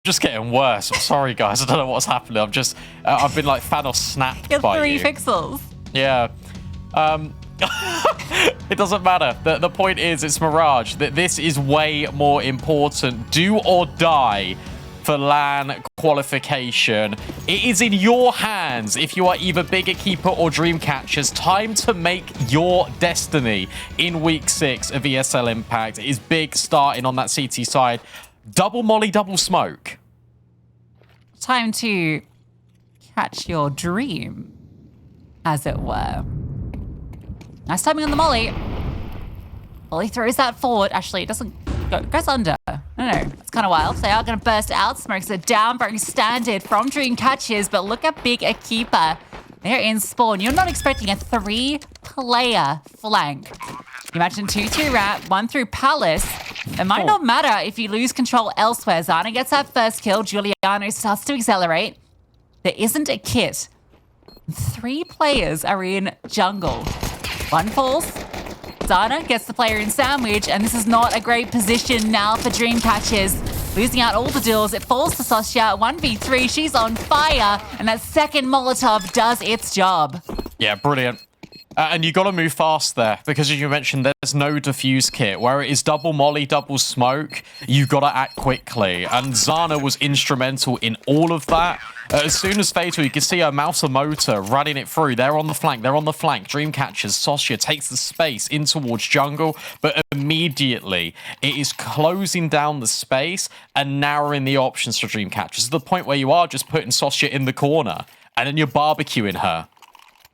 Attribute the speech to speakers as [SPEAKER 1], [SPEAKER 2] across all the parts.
[SPEAKER 1] just getting worse. I'm sorry, guys. I don't know what's happening. I've been like Thanos snapped
[SPEAKER 2] You're
[SPEAKER 1] by
[SPEAKER 2] 3
[SPEAKER 1] you.
[SPEAKER 2] pixels.
[SPEAKER 1] Yeah. It doesn't matter. The point is, it's Mirage. This is way more important. Do or die for LAN qualification. It is in your hands if you are either Big EQUIPA or Dreamcatchers. Time to make your destiny in week 6 of ESL Impact. It is big starting on that CT side. Double molly, double smoke.
[SPEAKER 2] Time to catch your dream, as it were. Nice timing on the molly. Molly throws that forward. Actually, it doesn't go. It goes under. I don't know. It's kind of wild. They are going to burst out. Smokes are down. Very standard from Dreamcatchers. But look at Big EQUIPA. They're in spawn. You're not expecting a 3-player flank. Imagine 2 through Rat, 1 through Palace. It might not matter if you lose control elsewhere. Zana gets that first kill. Giuliano starts to accelerate. There isn't a kit. 3 players are in jungle. 1 falls. Zana gets the player in sandwich, and this is not a great position now for Dreamcatchers. Losing out all the duels, it falls to Sosha. 1v3, she's on fire, and that second Molotov does its job.
[SPEAKER 1] Yeah, brilliant. And you got to move fast there because, as you mentioned, there's no defuse kit. Where it is double molly, double smoke, you've got to act quickly. And Zana was instrumental in all of that. As soon as Fatal, you can see her mouse and motor running it through. They're on the flank. They're on the flank. Dreamcatchers, Sosha takes the space in towards jungle, but immediately it is closing down the space and narrowing the options for Dreamcatchers to the point where you are just putting Sosha in the corner and then you're barbecuing her.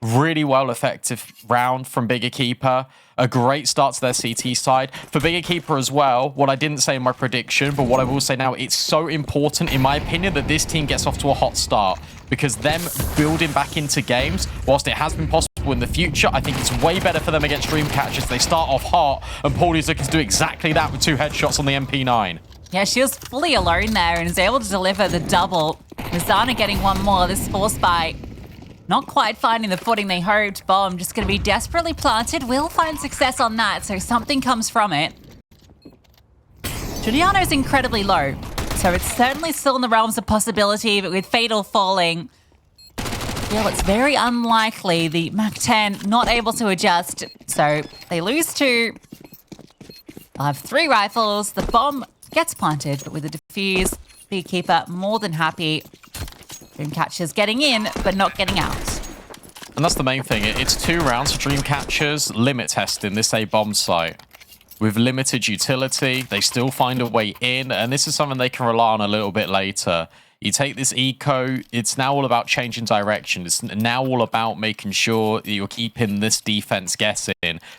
[SPEAKER 1] Really well effective round from Big EQUIPA. A great start to their CT side. For Big EQUIPA as well, what I didn't say in my prediction, but what I will say now, it's so important, in my opinion, that this team gets off to a hot start. Because them building back into games, whilst it has been possible in the future, I think it's way better for them against Dreamcatchers. They start off hot, and Paulie's looking to do exactly that with 2 headshots on the MP9.
[SPEAKER 2] Yeah, she was fully alone there and is able to deliver the double. Zana getting 1 more. This force fight not quite finding the footing they hoped. Bomb just going to be desperately planted. Will find success on that, so something comes from it. Giuliano's incredibly low, so it's certainly still in the realms of possibility, but with Fatal falling, well, it's very unlikely. The MAC-10 not able to adjust, so they lose 2. They'll have 3 rifles. The bomb gets planted, but with a defuse, Big EQUIPA more than happy. Dreamcatchers getting in, but not getting out.
[SPEAKER 1] And that's the main thing. It's 2 rounds for Dreamcatchers, limit testing this A bomb site. With limited utility, they still find a way in, and this is something they can rely on a little bit later. You take this eco, it's now all about changing direction. It's now all about making sure that you're keeping this defense guessing.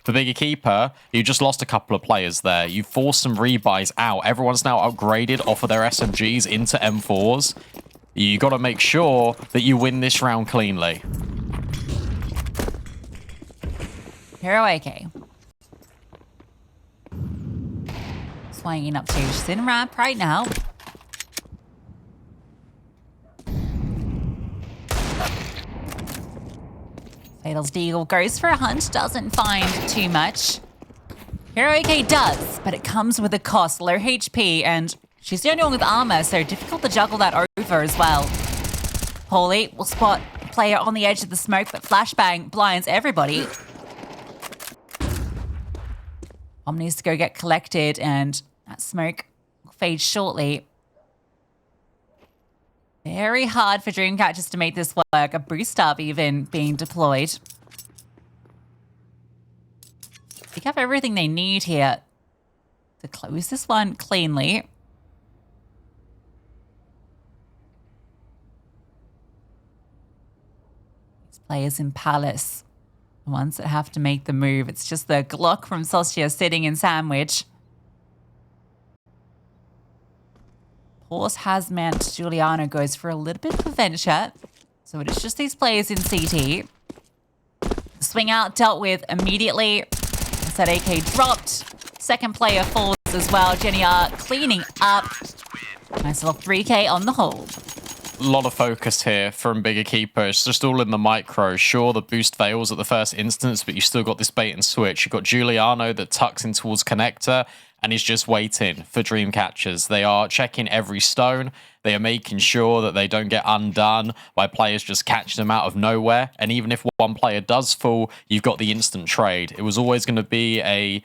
[SPEAKER 1] For Big EQUIPA, you just lost a couple of players there. You forced some rebuys out. Everyone's now upgraded off of their SMGs into M4s. You got to make sure that you win this round cleanly.
[SPEAKER 2] Hero AK. Swinging up to Sin Ramp right now. Fatal's Deagle goes for a hunt, doesn't find too much. Hero AK does, but it comes with a cost. Low HP, and she's the only one with armor, so difficult to juggle that over as well. Paulie will spot a player on the edge of the smoke, but flashbang blinds everybody. Bomb needs to go get collected, and that smoke fades shortly. Very hard for Dreamcatchers to make this work. A boost up even being deployed. They have everything they need here to close this one cleanly. Players in Palace, the ones that have to make the move. It's just the Glock from Sosha sitting in sandwich. Horse Hazmat Giuliano goes for a little bit of a venture. So it is just these players in CT. The swing out dealt with immediately. That AK dropped. Second player falls as well. Jenny R cleaning up. Nice little 3K on the hold.
[SPEAKER 1] A lot of focus here from Big EQUIPA. It's just all in the micro. Sure, the boost fails at the first instance, but you still got this bait and switch. You've got Giuliano that tucks in towards connector, and is just waiting for dream catchers. They are checking every stone. They are making sure that they don't get undone by players just catching them out of nowhere. And even if one player does fall, you've got the instant trade. It was always going to be a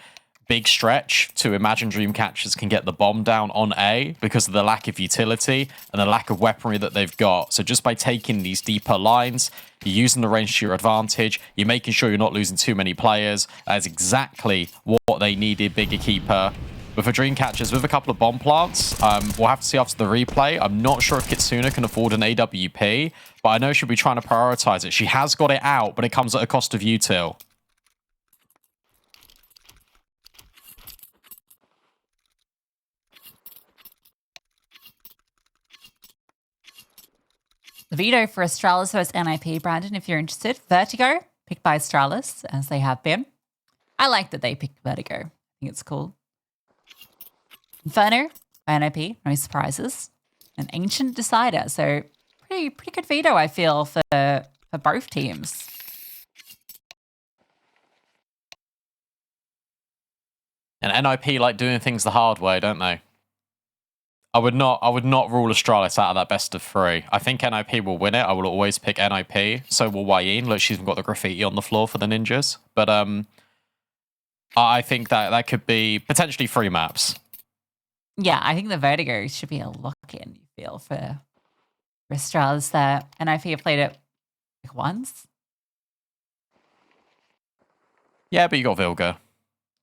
[SPEAKER 1] big stretch to imagine dream catchers can get the bomb down on A because of the lack of utility and the lack of weaponry that they've got. So just by taking these deeper lines, you're using the range to your advantage, you're making sure you're not losing too many players. That's exactly what they needed, Big EQUIPA. But for dream catchers, with a couple of bomb plants, we'll have to see after the replay. I'm not sure if Kitsuna can afford an AWP, but I know she'll be trying to prioritize it. She has got it out, but it comes at a cost of util.
[SPEAKER 2] The veto for Astralis versus NIP, Brandon, if you're interested. Vertigo, picked by Astralis, as they have been. I like that they picked Vertigo. I think it's cool. Inferno by NIP, no surprises. An Ancient Decider, so pretty good veto, I feel, for both teams.
[SPEAKER 1] And NIP like doing things the hard way, don't they? I would not rule Astralis out of that best of 3. I think NIP will win it. I will always pick NIP. So will Wayne. Look, she's even got the graffiti on the floor for the ninjas. But I think that could be potentially 3 maps.
[SPEAKER 2] Yeah, I think the Vertigo should be a lock-in, you feel, for Astralis there. NIP have played it like once.
[SPEAKER 1] Yeah, but you got Vilga.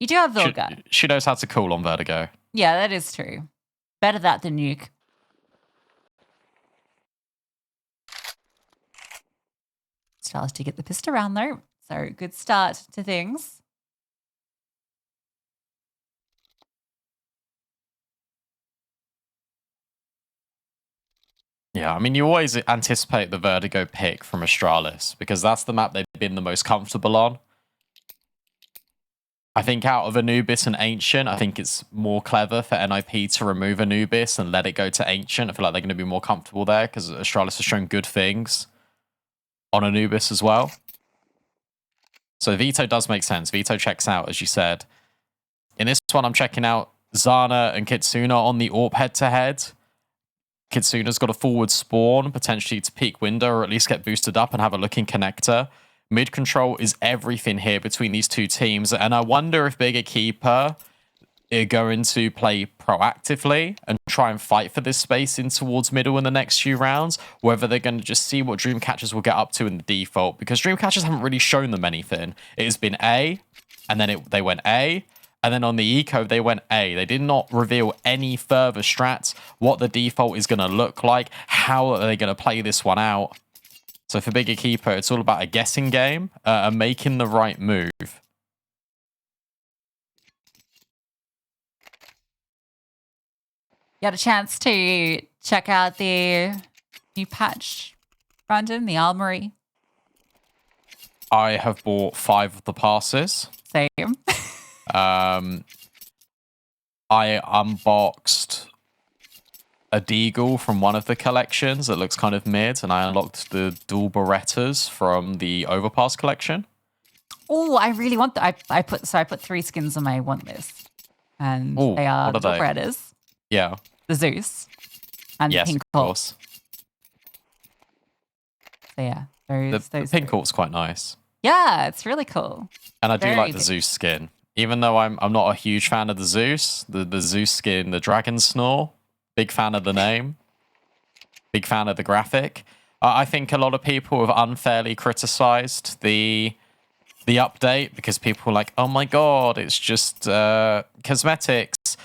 [SPEAKER 2] You do have Vilga.
[SPEAKER 1] She knows how to cool on Vertigo.
[SPEAKER 2] Yeah, that is true. Better that than Nuke. Astralis to get the pistol round though. So good start to things.
[SPEAKER 1] Yeah, I mean, you always anticipate the Vertigo pick from Astralis because that's the map they've been the most comfortable on. I think out of Anubis and Ancient, I think it's more clever for NIP to remove Anubis and let it go to Ancient. I feel like they're going to be more comfortable there because Astralis has shown good things on Anubis as well. So Veto does make sense. Veto checks out, as you said. In this one, I'm checking out Zana and Kitsuna on the AWP head-to-head. Kitsuna's got a forward spawn, potentially to peek window or at least get boosted up and have a look in connector. Mid control is everything here between these two teams. And I wonder if Big EQUIPA are going to play proactively and try and fight for this space in towards middle in the next few rounds, whether they're going to just see what Dreamcatchers will get up to in the default, because Dreamcatchers haven't really shown them anything. It has been A, and then they went A, and then on the eco, they went A. They did not reveal any further strats, what the default is going to look like, how are they going to play this one out. So for Big EQUIPA, it's all about a guessing game and making the right move.
[SPEAKER 2] You had a chance to check out the new patch, Brandon, the Armory.
[SPEAKER 1] I have bought 5 of the passes.
[SPEAKER 2] Same.
[SPEAKER 1] I unboxed a Deagle from one of the collections that looks kind of mid, and I unlocked the dual Berettas from the Overpass collection.
[SPEAKER 2] Oh, I really want that. I put 3 skins on my want list, and
[SPEAKER 1] Ooh,
[SPEAKER 2] they are the
[SPEAKER 1] they?
[SPEAKER 2] Berettas,
[SPEAKER 1] Yeah.
[SPEAKER 2] the Zeus, and
[SPEAKER 1] Yes,
[SPEAKER 2] the Pink
[SPEAKER 1] of
[SPEAKER 2] Hawk.
[SPEAKER 1] course.
[SPEAKER 2] So yeah,
[SPEAKER 1] The Pink Hawk's quite nice.
[SPEAKER 2] Yeah, it's really cool.
[SPEAKER 1] And I do like the
[SPEAKER 2] big.
[SPEAKER 1] Zeus skin. Even though I'm not a huge fan of the Zeus, the Zeus skin, the Dragon Snore, big fan of the name, big fan of the graphic. I think a lot of people have unfairly criticized the update because people are like, oh my god, it's just cosmetics.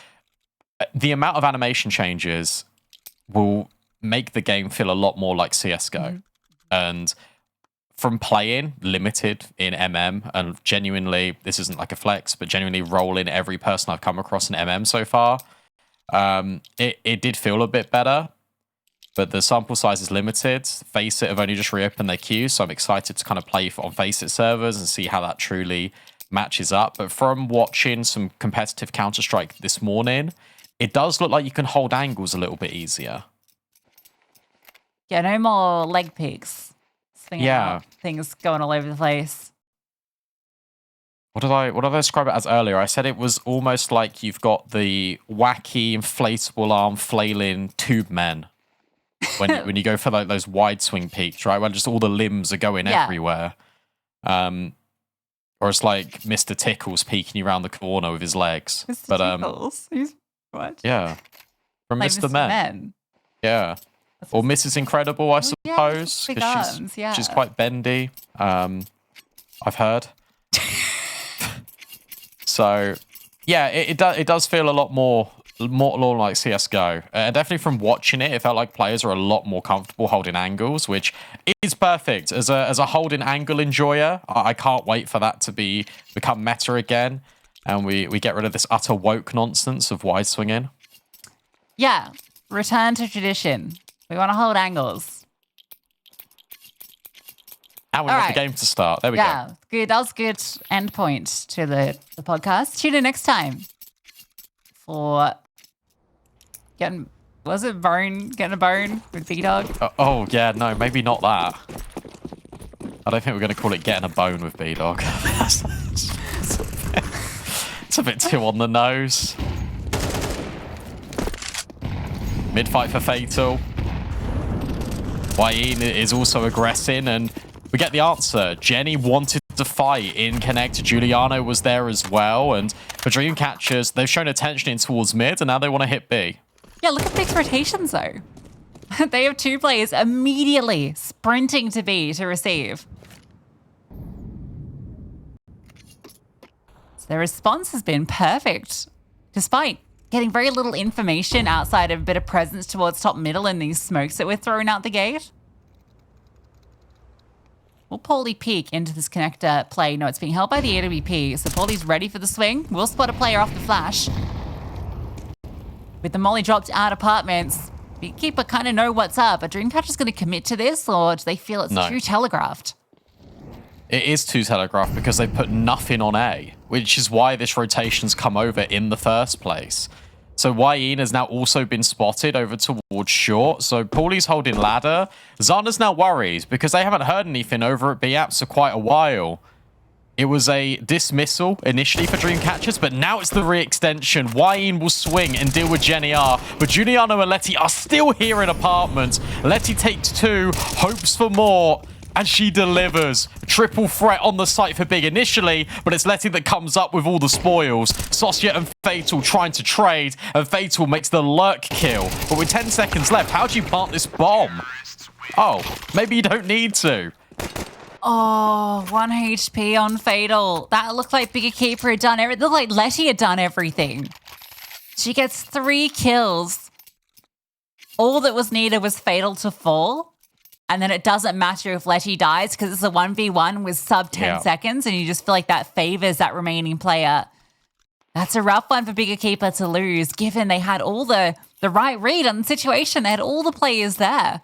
[SPEAKER 1] The amount of animation changes will make the game feel a lot more like CSGO. Mm-hmm. And from playing limited in MM, and genuinely, this isn't like a flex, but genuinely rolling every person I've come across in MM so far, it did feel a bit better, but the sample size is limited. Faceit have only just reopened their queue, so I'm excited to kind of play on Faceit servers and see how that truly matches up. But from watching some competitive Counter-Strike this morning, it does look like you can hold angles a little bit easier.
[SPEAKER 2] Yeah, no more leg peeks.
[SPEAKER 1] Yeah.
[SPEAKER 2] Things going all over the place.
[SPEAKER 1] what did I describe it as earlier? I said it was almost like you've got the wacky inflatable arm flailing tube men when you go for like those wide swing peaks, right? When just all the limbs are going everywhere. Or it's like Mr. Tickles peeking you around the corner with his legs.
[SPEAKER 2] Mr. Tickles? What?
[SPEAKER 1] Yeah. From
[SPEAKER 2] Like
[SPEAKER 1] Mr. Men. Yeah. Or Mrs. Incredible, I suppose.
[SPEAKER 2] Yeah,
[SPEAKER 1] she's quite bendy. I've heard. So, yeah, it does feel a lot more like CSGO. Definitely from watching it, it felt like players are a lot more comfortable holding angles, which is perfect. As a holding angle enjoyer, I can't wait for that to become meta again, and we get rid of this utter woke nonsense of wide swinging.
[SPEAKER 2] Yeah, return to tradition. We want to hold angles.
[SPEAKER 1] And we want the game to start. There we go.
[SPEAKER 2] Yeah, good. That was a good end point to the podcast. Tune in next time for getting a bone with B-Dog?
[SPEAKER 1] Oh, yeah, no, maybe not that. I don't think we're going to call it getting a bone with B-Dog. It's a bit too on the nose. Mid-fight for Fatal. Wayne is also aggressing, and we get the answer. Jenny wanted to fight in Connect. Giuliano was there as well, and for Dreamcatchers, they've shown attention in towards mid, and now they want to hit B.
[SPEAKER 2] Yeah, look at these rotations, though. They have two players immediately sprinting to B to receive. So their response has been perfect, despite getting very little information outside of a bit of presence towards top middle and these smokes that we're throwing out the gate. Will Paulie peek into this connector play? No, it's being held by the AWP, so Paulie's ready for the swing. We'll spot a player off the flash. With the molly dropped out apartments, Beekeeper kind of know what's up. Are Dreamcatchers going to commit to this, or do they feel it's too telegraphed?
[SPEAKER 1] It is too telegraphed because they put nothing on A, which is why this rotation's come over in the first place. So Wayne has now also been spotted over towards short. So Paulie's holding ladder. Zana's now worried because they haven't heard anything over at B-Apps for quite a while. It was a dismissal initially for Dreamcatchers, but now it's the re-extension. Wayne will swing and deal with Jenny R. But Giuliano and Letty are still here in apartment. Letty takes two, hopes for more, and she delivers. Triple threat on the site for Big initially, but it's Letty that comes up with all the spoils. Sosya and Fatal trying to trade, and Fatal makes the lurk kill. But with 10 seconds left, how do you plant this bomb? Oh, maybe you don't need to.
[SPEAKER 2] Oh, 1 HP on Fatal. That looked like Bigger Keeper had done everything. It looked like Letty had done everything. She gets 3 kills. All that was needed was Fatal to fall. And then it doesn't matter if Letty dies because it's a 1v1 with sub 10 seconds, and you just feel like that favors that remaining player. That's a rough one for Bigger Keeper to lose, given they had all the right read on the situation. They had all the players there.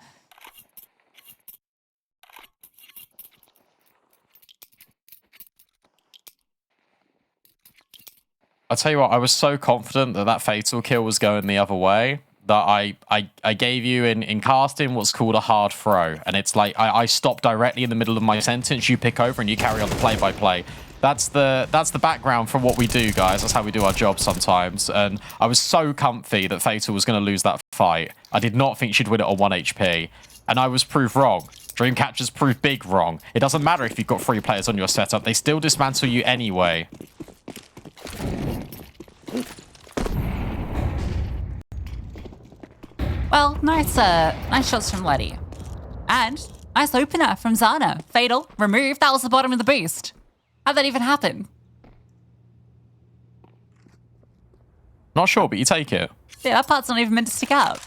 [SPEAKER 1] I'll tell you what, I was so confident that that Fatal kill was going the other way that I gave you in casting what's called a hard throw. And it's like I stop directly in the middle of my sentence, you pick over and you carry on the play-by-play. That's the background from what we do, guys. That's how we do our job sometimes. And I was so comfy that Fatal was going to lose that fight. I did not think she'd win it on 1 HP. And I was proved wrong. Dreamcatchers proved big wrong. It doesn't matter if you've got 3 players on your setup. They still dismantle you anyway.
[SPEAKER 2] Well, nice shots from Letty. And nice opener from Zana. Fatal, removed. That was the bottom of the boost. How'd that even happen?
[SPEAKER 1] Not sure, but you take it.
[SPEAKER 2] Yeah, that part's not even meant to stick out.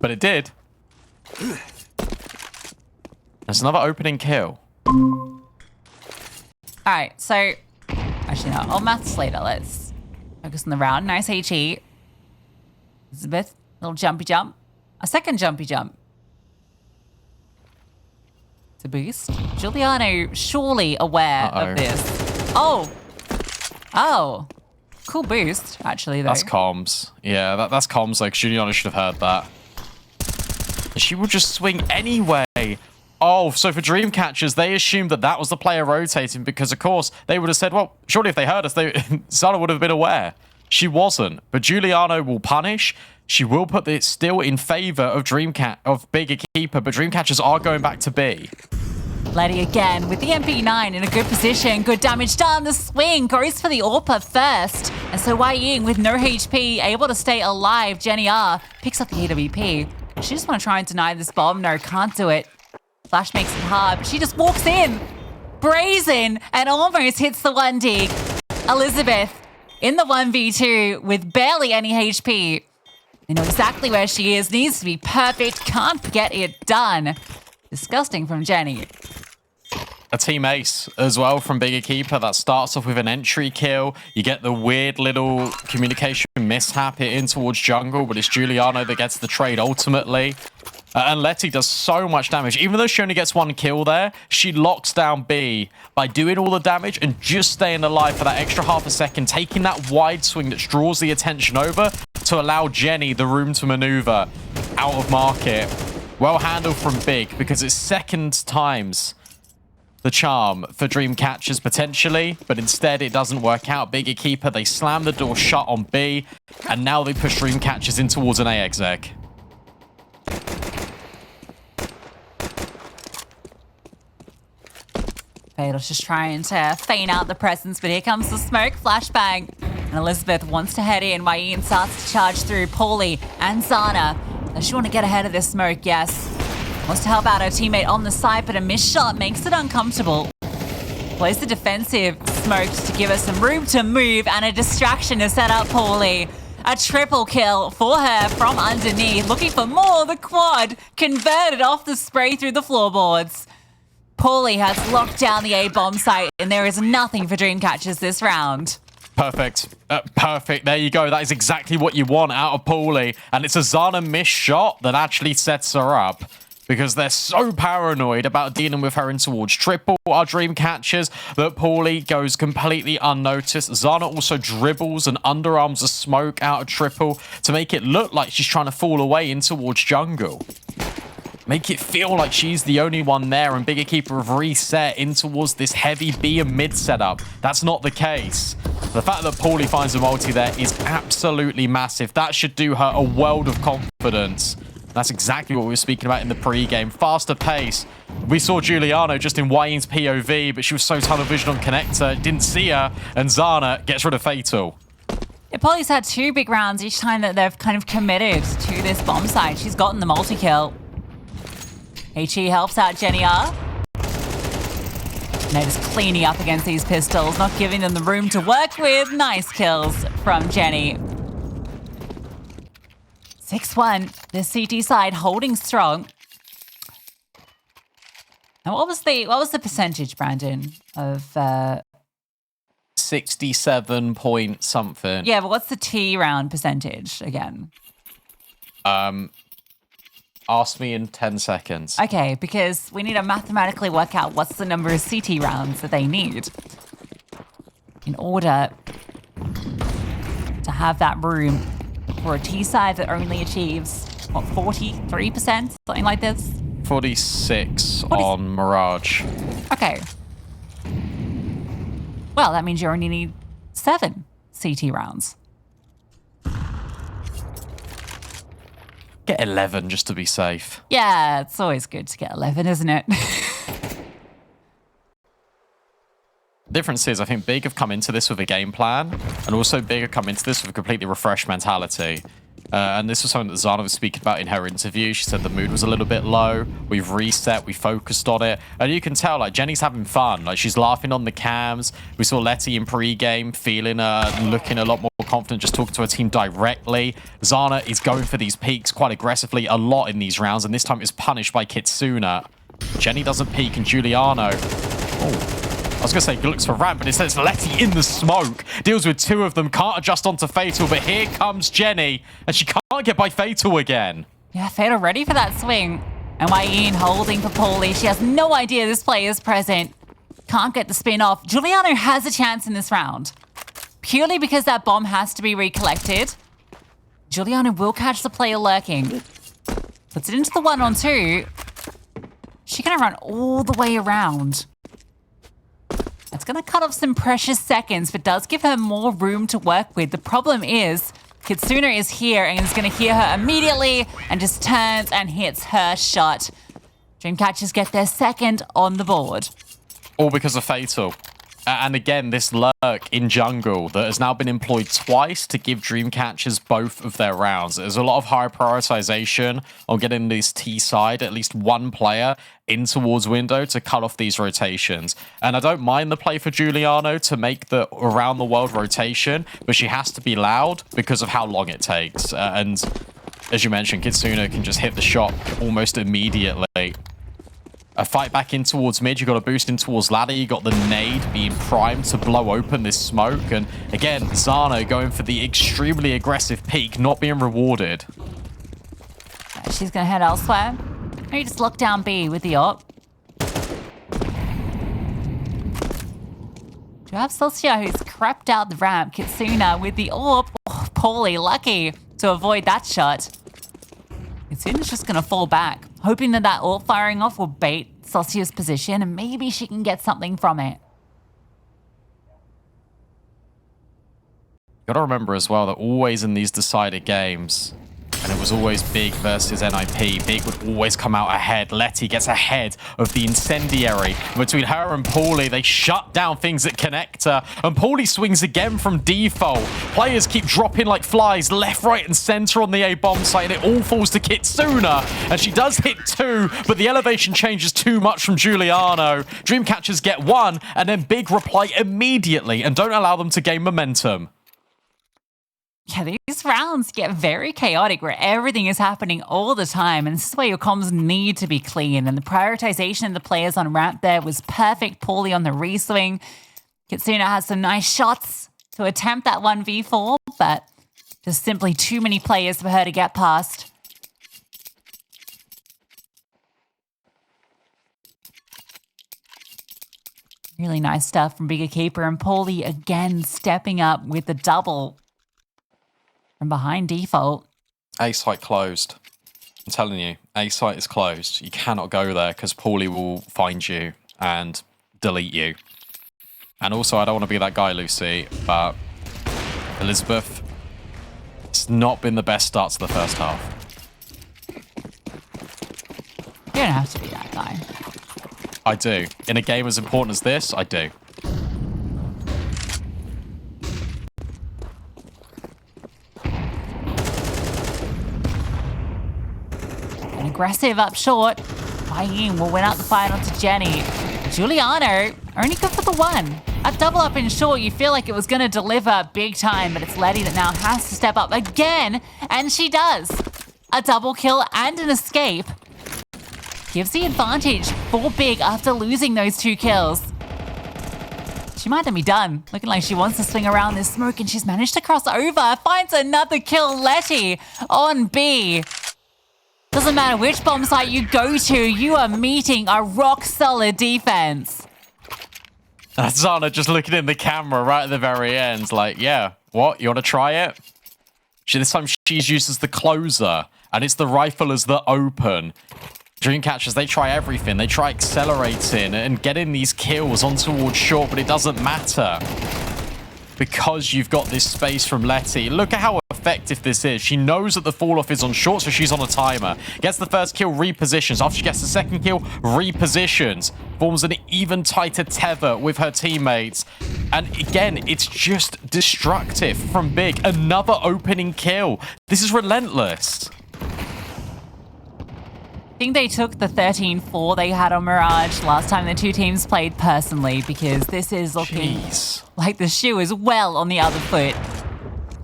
[SPEAKER 1] But it did. There's another opening kill.
[SPEAKER 2] All right, so... Actually, no. I'll maths later. Let's focus on the round. Nice HE. Elizabeth. Little jumpy jump. A second jumpy jump. To boost. Giuliano surely aware of this. Oh. Oh. Cool boost, actually, though.
[SPEAKER 1] That's comms. Yeah, that's comms. Like, Giuliano should have heard that. She will just swing anyway. Oh, so for Dreamcatchers, they assumed that that was the player rotating because, of course, they would have said, well, surely if they heard us, Zana would have been aware. She wasn't. But Giuliano will punish. She will put it still in favor of Big EQUIPA, but Dreamcatchers are going back to B.
[SPEAKER 2] Letty again with the MP9 in a good position. Good damage done. The swing goes for the AWPA first. And so Wai Ying with no HP, able to stay alive. Jenny R picks up the AWP. She just want to try and deny this bomb. No, can't do it. Flash makes it hard, but she just walks in. Brazen and almost hits the 1 dig. Elizabeth in the 1v2 with barely any HP. You know exactly where she is. Needs to be perfect. Can't get it done. Disgusting from Jenny.
[SPEAKER 1] A team ace as well from Big EQUIPA that starts off with an entry kill. You get the weird little communication mishap in towards jungle, but it's Giuliano that gets the trade ultimately. And Letty does so much damage. Even though she only gets 1 kill there, she locks down B by doing all the damage and just staying alive for that extra half a second, taking that wide swing that draws the attention over to allow Jenny the room to maneuver out of market. Well handled from Big because it's second times the charm for Dreamcatchers potentially, but instead it doesn't work out. Big EQUIPA, they slam the door shut on B, and now they push Dreamcatchers in towards an A exec.
[SPEAKER 2] Fatal's just trying to feign out the presence, but here comes the smoke flashbang. And Elizabeth wants to head in. Wai Ying starts to charge through. Paulie and Zana. Does she want to get ahead of this smoke? Yes. Wants to help out her teammate on the side, but a missed shot makes it uncomfortable. Plays the defensive smoke to give her some room to move, and a distraction to set up Paulie. A triple kill for her from underneath. Looking for more. The quad converted off the spray through the floorboards. Paulie has locked down the A-bomb site, and there is nothing for Dreamcatchers this round.
[SPEAKER 1] Perfect. Perfect. There you go. That is exactly what you want out of Paulie. And it's a Zana missed shot that actually sets her up. Because they're so paranoid about dealing with her in towards triple, our Dreamcatchers, that Paulie goes completely unnoticed. Zana also dribbles and underarms a smoke out of triple to make it look like she's trying to fall away in towards jungle. Make it feel like she's the only one there, and Big EQUIPA have reset in towards this heavy B and mid setup. That's not the case. The fact that Paulie finds a multi there is absolutely massive. That should do her a world of confidence. That's exactly what we were speaking about in the pre-game. Faster pace. We saw Giuliano just in Wai Ying's POV, but she was so tunnel vision on connector, didn't see her, and Zana gets rid of Fatal.
[SPEAKER 2] Yeah, Paulie's had 2 big rounds each time that they've kind of committed to this bomb site. She's gotten the multi-kill. HE helps out Jenny R. They're just cleaning up against these pistols, not giving them the room to work with. Nice kills from Jenny. 6-1, the CT side holding strong. And what was the percentage, Brandon, of
[SPEAKER 1] 67 point something.
[SPEAKER 2] Yeah, but what's the T round percentage again?
[SPEAKER 1] Ask me in 10 seconds.
[SPEAKER 2] Okay, because we need to mathematically work out what's the number of CT rounds that they need in order to have that room for a T side that only achieves, what, 43%? Something like this?
[SPEAKER 1] 46 on Mirage.
[SPEAKER 2] Okay. Well, that means you only need 7 CT rounds.
[SPEAKER 1] Get 11 just to be safe.
[SPEAKER 2] Yeah, it's always good to get 11, isn't it?
[SPEAKER 1] The difference is, I think Big have come into this with a game plan, and also Big have come into this with a completely refreshed mentality. And this was something that Zana was speaking about in her interview. She said the mood was a little bit low. We've reset, we focused on it. And you can tell, like, Jenny's having fun. Like, she's laughing on the cams. We saw Letty in pre-game feeling, looking a lot more confident, just talking to her team directly. Zana is going for these peaks quite aggressively a lot in these rounds, and this time is punished by Kitsuna. Jenny doesn't peek, and Giuliano... Oh. I was going to say looks for Ramp, but it says Letty in the smoke. Deals with 2 of them, can't adjust onto Fatal, but here comes Jenny, and she can't get by Fatal again.
[SPEAKER 2] Yeah, Fatal ready for that swing. And Wai Ying holding for Paulie. She has no idea this player is present. Can't get the spin off. Giuliano has a chance in this round. Purely because that bomb has to be recollected. Giuliano will catch the player lurking. Puts it into the 1-on-2. She's going to run all the way around. It's going to cut off some precious seconds, but does give her more room to work with. The problem is Kitsuna is here and is going to hear her immediately and just turns and hits her shot. Dreamcatchers get their second on the board.
[SPEAKER 1] All because of Fatal. And again, this lurk in jungle that has now been employed twice to give Dreamcatchers both of their rounds. There's a lot of high prioritization on getting this T side, at least one player in towards window to cut off these rotations. And I don't mind the play for Giuliano to make the around the world rotation, but she has to be loud because of how long it takes. And as you mentioned, Kitsuna can just hit the shot almost immediately. A fight back in towards mid. You got a boost in towards ladder. You got the nade being primed to blow open this smoke. And again, Zano going for the extremely aggressive peek, not being rewarded.
[SPEAKER 2] She's going to head elsewhere. Maybe just lock down B with the op. You have Celsia who's crept out the ramp. Kitsuna with the orb. Oh, Paulie lucky to avoid that shot. Kitsuna's just going to fall back, hoping that that orb firing off will bait Celsia's position and maybe she can get something from it.
[SPEAKER 1] You got to remember as well that always in these decided games, and it was always Big versus NIP, Big would always come out ahead. Letty gets ahead of the incendiary. Between her and Paulie, they shut down things at connector, and Paulie swings again from default. Players keep dropping like flies left, right, and center on the A-bomb site, and it all falls to Kitsuna, and she does hit 2, but the elevation changes too much from Giuliano. Dreamcatchers get 1, and then Big reply immediately and don't allow them to gain momentum.
[SPEAKER 2] Yeah, these rounds get very chaotic where everything is happening all the time. And this is where your comms need to be clean. And the prioritization of the players on ramp there was perfect. Paulie on the re-swing. Kitsuna has some nice shots to attempt that 1v4, but just simply too many players for her to get past. Really nice stuff from Big EQUIPA, and Paulie again stepping up with the double. From behind default.
[SPEAKER 1] A site closed. I'm telling you, A site is closed. You cannot go there because Paulie will find you and delete you. And also, I don't want to be that guy, Lucy, but Elizabeth, it's not been the best start to the first half.
[SPEAKER 2] You don't have to be that guy.
[SPEAKER 1] I do. In a game as important as this, I do.
[SPEAKER 2] Aggressive up short. Ying will win out the final to Jenny. Giuliano only good for the 1. A double up in short, you feel like it was going to deliver big time, but it's Letty that now has to step up again, and she does. A double kill and an escape. Gives the advantage for Big after losing those 2 kills. She might then be done. Looking like she wants to swing around this smoke, and she's managed to cross over. Finds another kill, Letty on B. Doesn't matter which bomb site you go to, you are meeting a rock-solid defense.
[SPEAKER 1] That's Zana just looking in the camera right at the very end, like, yeah, what? You want to try it? This time she's used as the closer, and it's the riflers that open. Dreamcatchers, they try everything. They try accelerating and getting these kills on towards short, but it doesn't matter. Because you've got this space from Letty. Look at how effective this is. She knows that the fall-off is on short, so she's on a timer. Gets the first kill, repositions. After she gets the second kill, repositions. Forms an even tighter tether with her teammates. And again, it's just destructive from Big. Another opening kill. This is relentless.
[SPEAKER 2] I think they took the 13-4 they had on Mirage last time the 2 teams played personally, because this is looking like the shoe is well on the other foot.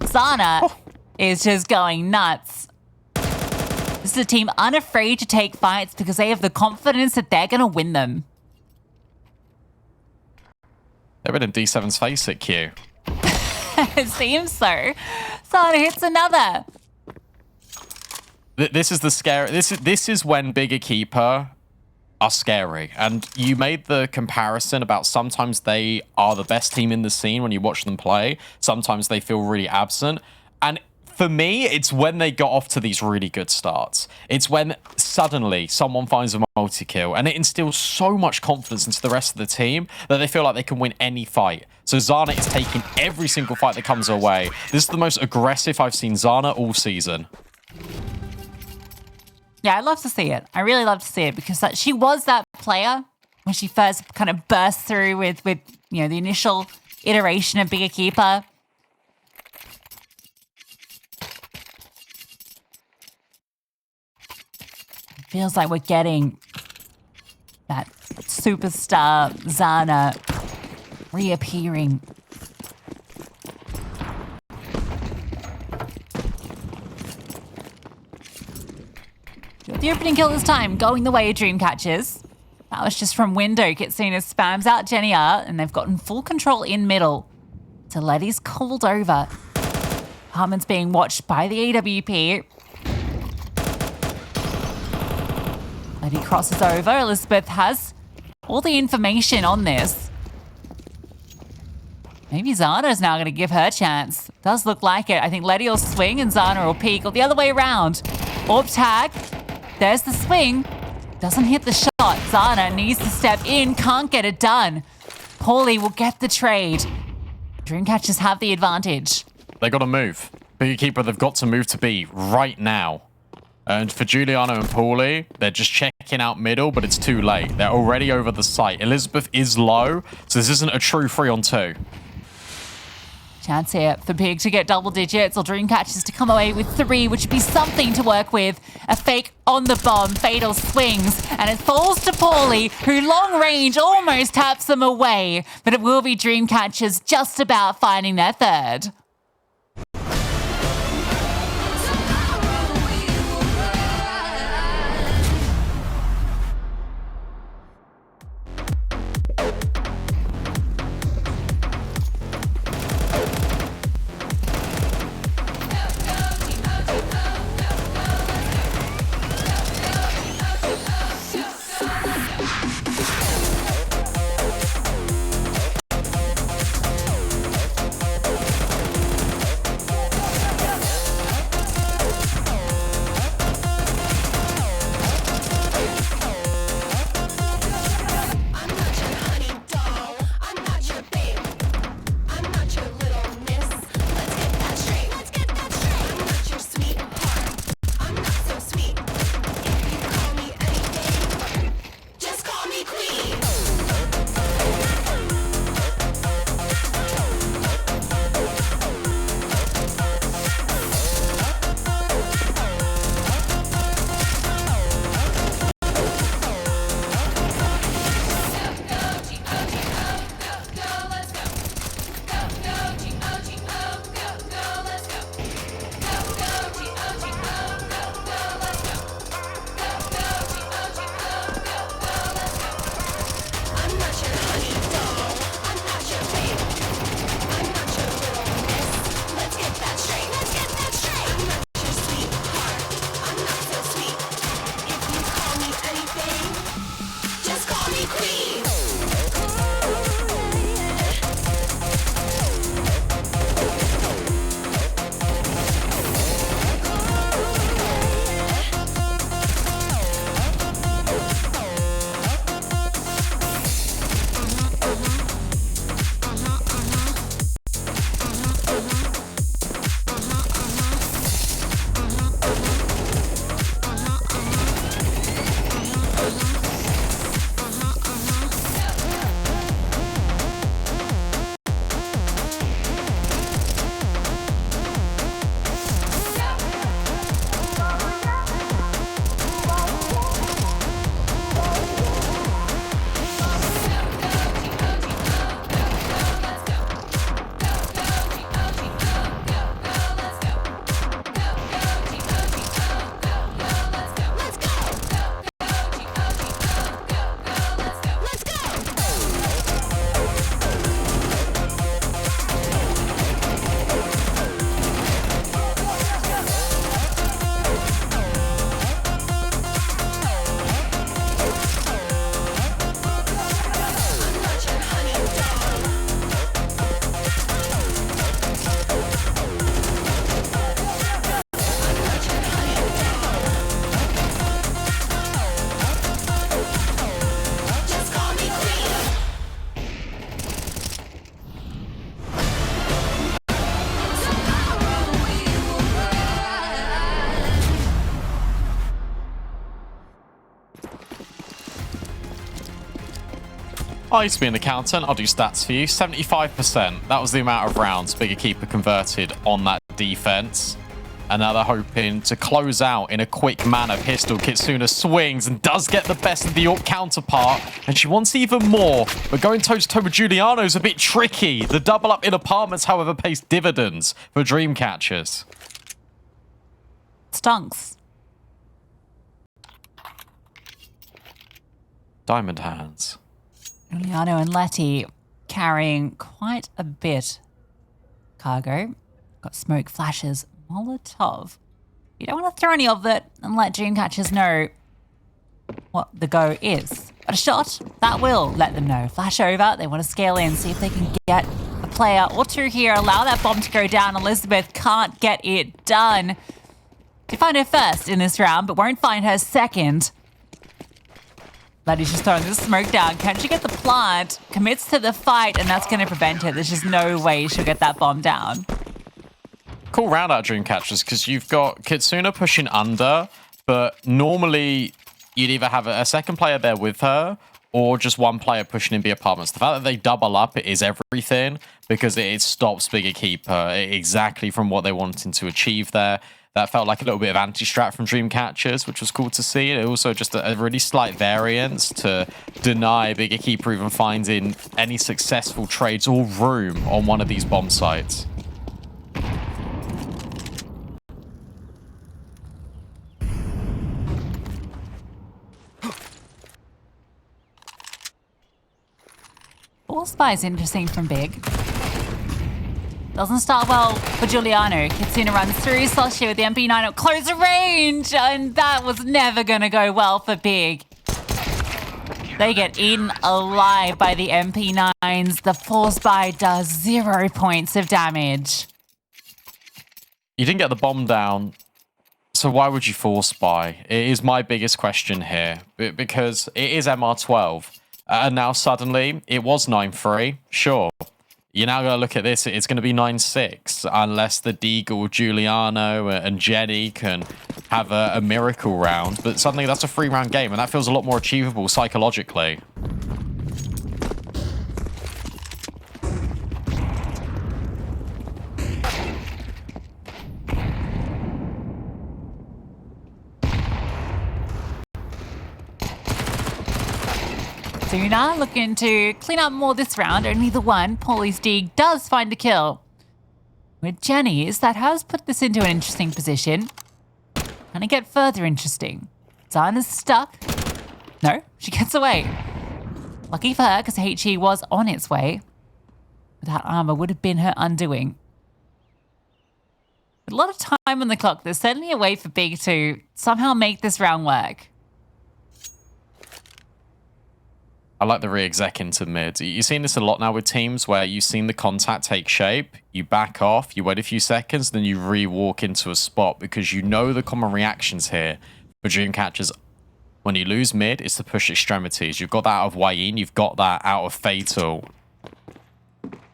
[SPEAKER 2] Zana is just going nuts. This is a team unafraid to take fights because they have the confidence that they're going to win them.
[SPEAKER 1] They're in D7's face at Q.
[SPEAKER 2] It seems so. Zana hits another.
[SPEAKER 1] This is the scary. This is when Big EQUIPA are scary. And you made the comparison about sometimes they are the best team in the scene when you watch them play. Sometimes they feel really absent. And For me, it's when they got off to these really good starts. It's when suddenly someone finds a multi-kill and it instills so much confidence into the rest of the team that they feel like they can win any fight. So Zana is taking every single fight that comes her way. This is the most aggressive I've seen Zana all season.
[SPEAKER 2] Yeah, I'd love to see it. I really love to see it because she was that player when she first kind of burst through with you know, the initial iteration of Big EQUIPA. Feels like we're getting that superstar Zana reappearing. The opening kill this time going the way of Dreamcatchers. That was just from window. Kitsuna spams out Jenny R, and they've gotten full control in middle. So Letty's called over. Harmon's being watched by the AWP. Letty crosses over. Elizabeth has all the information on this. Maybe Zana's now going to give her chance. Does look like it. I think Letty will swing and Zana will peek, or the other way around. Orb tag. There's the swing. Doesn't hit the shot. Zana needs to step in. Can't get it done. Paulie will get the trade. Dreamcatchers have the advantage.
[SPEAKER 1] They got to move. Big EQUIPA, they've got to move to B right now. And for Giuliano and Paulie, they're just checking out middle, but it's too late. They're already over the site. Elizabeth is low, so this isn't a true 3-on-2.
[SPEAKER 2] Chance here for Big to get double digits, or Dreamcatchers to come away with 3, which would be something to work with. A fake on the bomb, Fatal swings, and it falls to Paulie, who long range almost taps them away. But it will be Dreamcatchers just about finding their third.
[SPEAKER 1] I used to be an accountant. I'll do stats for you. 75%. That was the amount of rounds Big EQUIPA converted on that defense. And now they're hoping to close out in a quick manner. Pistol Kitsuna swings and does get the best of the York counterpart. And she wants even more. But going toe-to-toe with Giuliano is a bit tricky. The double up in apartments, however, pays dividends for Dreamcatchers.
[SPEAKER 2] Stunks.
[SPEAKER 1] Diamond hands.
[SPEAKER 2] Giuliano and Letty carrying quite a bit cargo. Got smoke flashes. Molotov. You don't want to throw any of it and let Dreamcatchers know what the go is. But a shot, that will let them know. Flash over, they want to scale in, see if they can get a player or two here, allow that bomb to go down. Elizabeth can't get it done. They find her first in this round, but won't find her second. Letty's just throwing this smoke down. Can she get the plant? Commits to the fight, and that's going to prevent it. There's just no way she'll get that bomb down.
[SPEAKER 1] Cool round out of Dreamcatchers because you've got Kitsuna pushing under, but normally you'd either have a second player there with her or just one player pushing in the apartments. The fact that they double up is everything because it stops Big EQUIPA exactly from what they wanted to achieve there. That felt like a little bit of anti-strat from Dreamcatchers, which was cool to see. And also just a really slight variance to deny Big EQUIPA even finding any successful trades or room on one of these bomb sites.
[SPEAKER 2] Ball spy is interesting from Big. Doesn't start well for Giuliano. Kitsuna runs through Sasha with the MP9 at close range, and that was never going to go well for Big. They get eaten alive by the MP9s. The force buy does 0 points of damage.
[SPEAKER 1] You didn't get the bomb down, so why would you force buy? It is my biggest question here, because it is MR12. And now suddenly, it was 9-3, sure. You're now going to look at this, it's going to be 9-6, unless the Deagle, Giuliano, and Jenny can have a miracle round. But suddenly that's a 3-round game, and that feels a lot more achievable psychologically.
[SPEAKER 2] Suna looking to clean up more this round. Only the one. Paulie's Deeg does find a kill. With Jenny's, that has put this into an interesting position. Can it get further interesting? Zana's stuck. No, she gets away. Lucky for her, because HE was on its way. But that armor would have been her undoing. With a lot of time on the clock, there's certainly a way for Big to somehow make this round work.
[SPEAKER 1] I like the re-exec into mid. You've seen this a lot now with teams where you've seen the contact take shape, you back off, you wait a few seconds, then you re-walk into a spot because you know the common reactions here for Dreamcatchers. When you lose mid, it's to push extremities. You've got that out of Wayne, you've got that out of Fatal.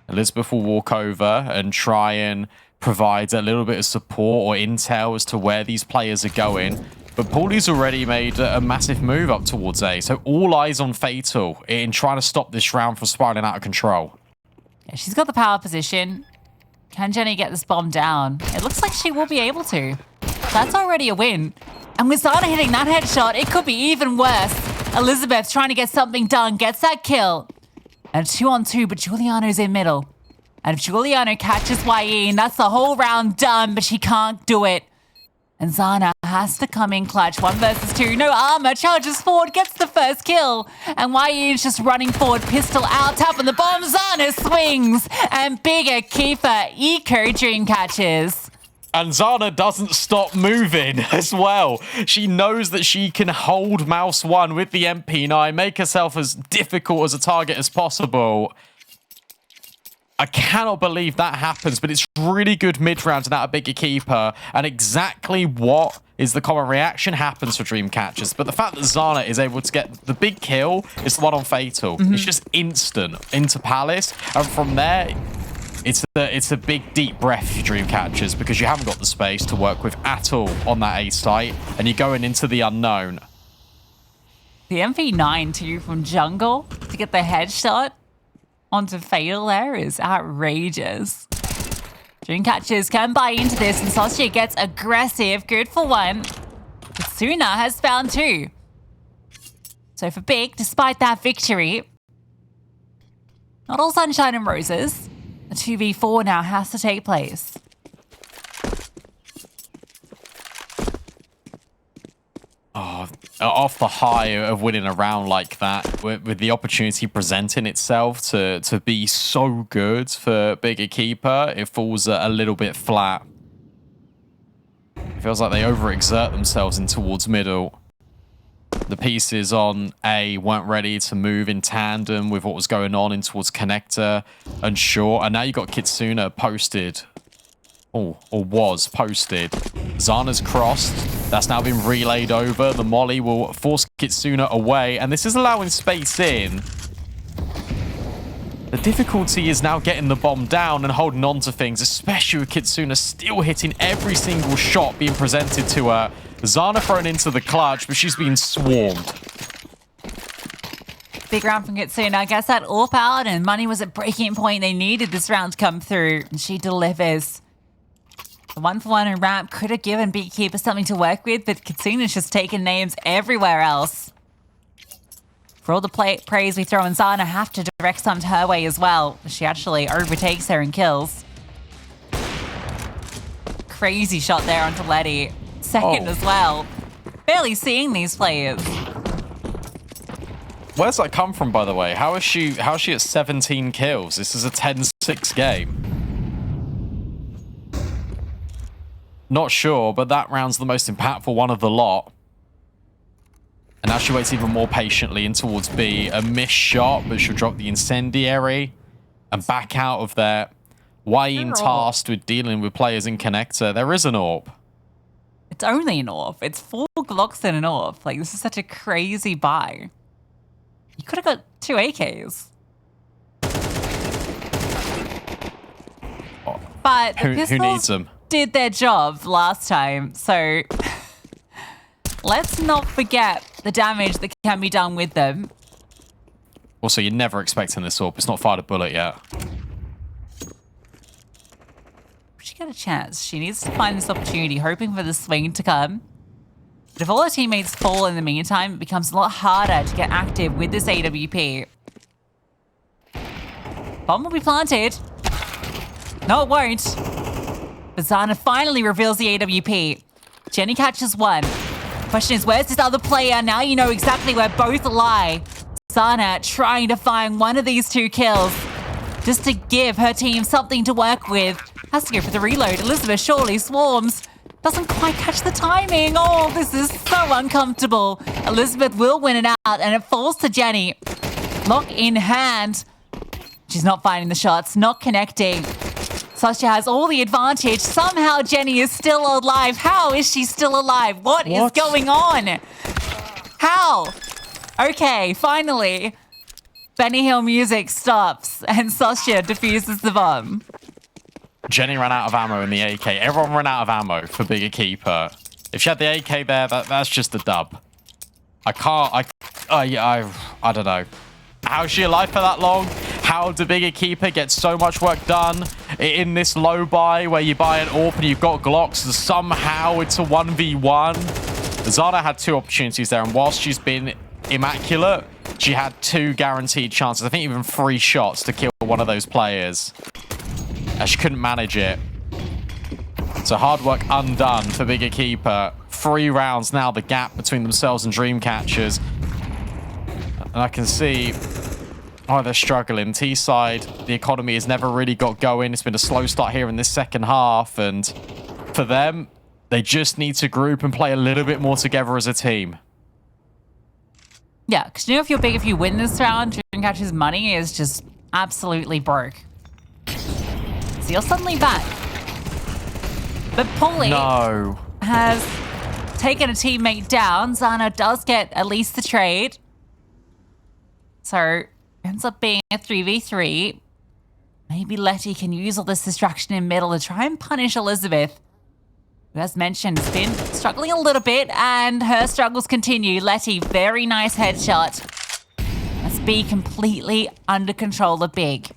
[SPEAKER 1] Elizabeth will walk over and try and provide a little bit of support or intel as to where these players are going. But Paulie's already made a massive move up towards A, so all eyes on Fatal in trying to stop this round from spiraling out of control.
[SPEAKER 2] Yeah, she's got the power position. Can Jenny get this bomb down? It looks like she will be able to. That's already a win. And with Zana hitting that headshot, it could be even worse. Elizabeth trying to get something done, gets that kill. And 2-on-2, but Giuliano's in middle. And if Giuliano catches Wayne, that's the whole round done, but she can't do it. And Zana has to come in clutch. 1 versus 2. No armor. Charges forward. Gets the first kill. And Wayne's just running forward. Pistol out. Tapping the bomb. Zana swings. And Big EQUIPA eco Dreamcatchers.
[SPEAKER 1] And Zana doesn't stop moving as well. She knows that she can hold Mouse 1 with the MP9. Make herself as difficult as a target as possible. I cannot believe that happens, but it's really good mid-round and out of Big EQUIPA, and exactly what is the common reaction happens for Dreamcatchers. But the fact that Zana is able to get the big kill is the one on Fatal. It's just instant into Palace, and from there, it's a big, deep breath for Dreamcatchers because you haven't got the space to work with at all on that A site, and you're going into the unknown.
[SPEAKER 2] The MP9 too from Jungle. to get the headshot onto Fatal there is outrageous. Dream catchers can buy into this, and Sasha gets aggressive. Good for one. Kitsuna has found two. So for Big, despite that victory, not all sunshine and roses. A 2v4 now has to take place.
[SPEAKER 1] Oh, off the high of winning a round like that, with the opportunity presenting itself to be so good for Big EQUIPA, it falls a little bit flat. It feels like they overexert themselves in towards middle. The pieces on A weren't ready to move in tandem with what was going on in towards connector and short. And now you got Kitsuna posted. Oh, or was posted. Zana's crossed. That's now been relayed over. The molly will force Kitsuna away. And this is allowing space in. The difficulty is now getting the bomb down and holding on to things, especially with Kitsuna still hitting every single shot being presented to her. Zana thrown into the clutch, but she's being swarmed.
[SPEAKER 2] Big round from Kitsuna. I guess that AWP out and money was at breaking point. They needed this round to come through, and she delivers. The 1-for-1 and ramp could have given Beekeeper something to work with, but Kitsuna's just taken names everywhere else. For all the praise we throw on Zana, have to direct some to her way as well. She actually overtakes her and kills. Crazy shot there onto Letty. Second as well. Barely seeing these players.
[SPEAKER 1] Where's that come from, by the way? How is she at 17 kills? This is a 10-6 game. Not sure, but that round's the most impactful one of the lot. And now she waits even more patiently in towards B. A missed shot, but she'll drop the incendiary and back out of there. Wayne tasked with dealing with players in connector. There is an AWP.
[SPEAKER 2] It's only an AWP. It's 4 Glocks and an AWP. Like, this is such a crazy buy. You could have got 2 AKs. But
[SPEAKER 1] who needs them?
[SPEAKER 2] Did their job last time, so let's not forget the damage that can be done with them.
[SPEAKER 1] Also, you're never expecting this AWP. It's not fired a bullet yet.
[SPEAKER 2] She got a chance. She needs to find this opportunity, hoping for the swing to come. But if all her teammates fall in the meantime, it becomes a lot harder to get active with this AWP. Bomb will be planted. No, it won't. But Zana finally reveals the AWP. Jenny catches one. Question is, where's this other player? Now you know exactly where both lie. Zana trying to find one of these 2 kills just to give her team something to work with. Has to go for the reload. Elizabeth surely swarms. Doesn't quite catch the timing. Oh, this is so uncomfortable. Elizabeth will win it out, and it falls to Jenny. Lock in hand. She's not finding the shots, not connecting. Sasha has all the advantage. Somehow Jenny is still alive. How is she still alive? What is going on? How? Okay, finally. Benny Hill music stops and Sasha defuses the bomb.
[SPEAKER 1] Jenny ran out of ammo in the AK. Everyone ran out of ammo for Big EQUIPA. If she had the AK there, that's just a dub. I don't know. How is she alive for that long? How did Big EQUIPA get so much work done in this low buy where you buy an AWP and you've got Glocks and somehow it's a 1v1? Zana had 2 opportunities there, and whilst she's been immaculate, she had 2 guaranteed chances. I think even 3 shots to kill one of those players. And she couldn't manage it. So hard work undone for Big EQUIPA. 3 rounds now, the gap between themselves and Dreamcatchers. And I can see, oh, they're struggling. T-side, the economy has never really got going. It's been a slow start here in this second half. And for them, they just need to group and play a little bit more together as a team.
[SPEAKER 2] Yeah, because you know if you're Big, if you win this round, Dreamcatcher's money is just absolutely broke. So you're suddenly back. But Polly has taken a teammate down. Zana does get at least the trade. So ends up being a 3v3. Maybe Letty can use all this distraction in middle to try and punish Elizabeth, who, as mentioned, has been struggling a little bit, and her struggles continue. Letty, very nice headshot. As be completely under control of Big.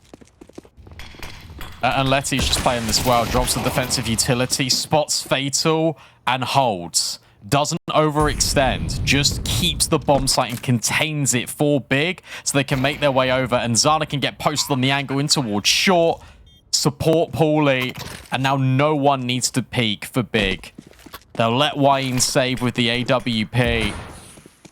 [SPEAKER 1] And Letty's just playing this well. Drops the defensive utility, spots Fatal, and holds. Doesn't overextend, just keeps the bomb site and contains it for Big so they can make their way over. And Zana can get posted on the angle in towards short, support Paulie, and now no one needs to peek for Big. They'll let Wayne save with the AWP.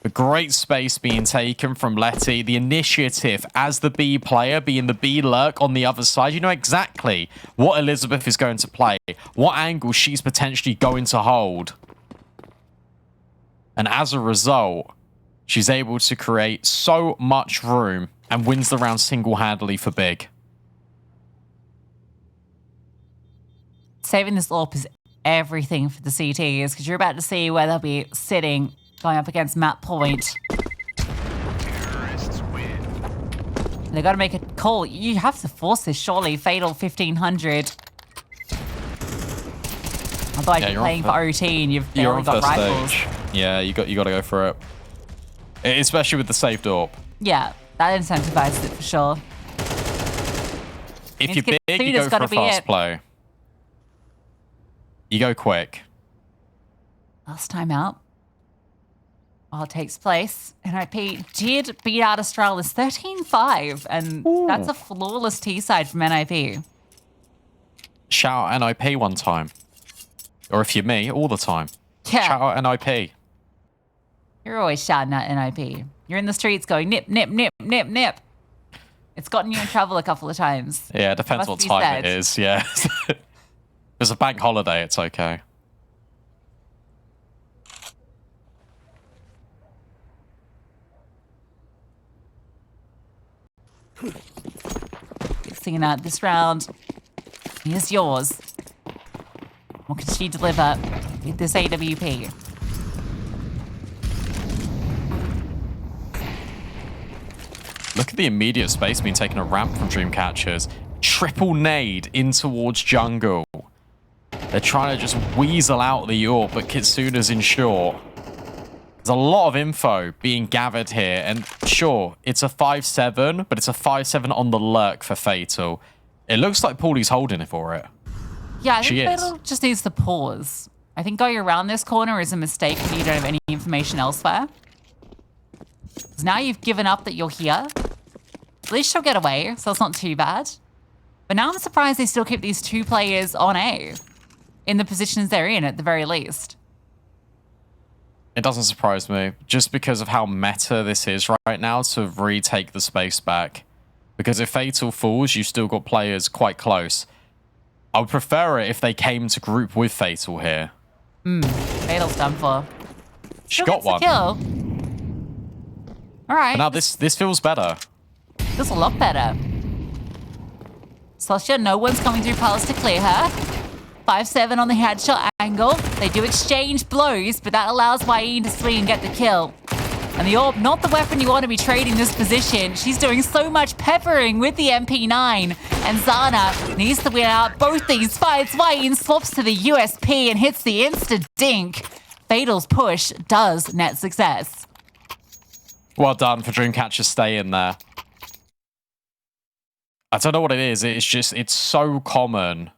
[SPEAKER 1] A great space being taken from Letty. The initiative as the B player, being the B lurk on the other side. You know exactly what Elizabeth is going to play, what angle she's potentially going to hold. And as a result, she's able to create so much room and wins the round single-handedly for Big.
[SPEAKER 2] Saving this AWP is everything for the CTs because you're about to see where they'll be sitting going up against map point. They got to make a call. You have to force this, surely. Fatal 1500. Although if you're playing for OT and you've already got rifles.
[SPEAKER 1] Stage. Yeah, you got to go for it. Especially with the saved AWP.
[SPEAKER 2] Yeah, that incentivizes it for sure.
[SPEAKER 1] If you're big, you go for a fast play. You go quick.
[SPEAKER 2] Last time out. While it takes place, NIP did beat out Astralis 13-5, and that's a flawless T-side from NIP.
[SPEAKER 1] Shout out NIP one time. Or if you're me, all the time.
[SPEAKER 2] Yeah.
[SPEAKER 1] Shout out NIP.
[SPEAKER 2] You're always shouting at NIP. You're in the streets going, nip, nip, nip, nip, nip. It's gotten you in trouble a couple of times.
[SPEAKER 1] Yeah, it depends what time it is, yeah. If it's a bank holiday, it's okay.
[SPEAKER 2] Singing out this round is yours. What can she deliver with this AWP?
[SPEAKER 1] Look at the immediate space being taken a ramp from Dreamcatchers. Triple nade in towards jungle. They're trying to just weasel out the AWP, but Kitsuna's in short. There's a lot of info being gathered here, and sure, it's a 5-7, but it's a 5-7 on the lurk for Fatal. It looks like Paulie's holding it for it.
[SPEAKER 2] Yeah, I think Fatal just needs to pause. I think going around this corner is a mistake when you don't have any information elsewhere. Because now you've given up that you're here. At least she'll get away, so it's not too bad. But now I'm surprised they still keep these two players on A in the positions they're in at the very least.
[SPEAKER 1] It doesn't surprise me, just because of how meta this is right now to retake the space back. Because if Fatal falls, you've still got players quite close. I would prefer it if they came to group with Fatal here.
[SPEAKER 2] Fatal's done for.
[SPEAKER 1] She got one.
[SPEAKER 2] Kill. All right.
[SPEAKER 1] But now this feels better.
[SPEAKER 2] Feels a lot better. Sasha, no one's coming through Palace to clear her. 5-7 on the headshot angle. They do exchange blows, but that allows Wayne to swing and get the kill. And the AWP, not the weapon you want to be trading this position. She's doing so much peppering with the MP9. And Zana needs to win out both these fights. Wayne swaps to the USP and hits the insta-dink. Fatal's push does net success.
[SPEAKER 1] Well done for Dreamcatcher staying there. I don't know what it is. It's just, it's so common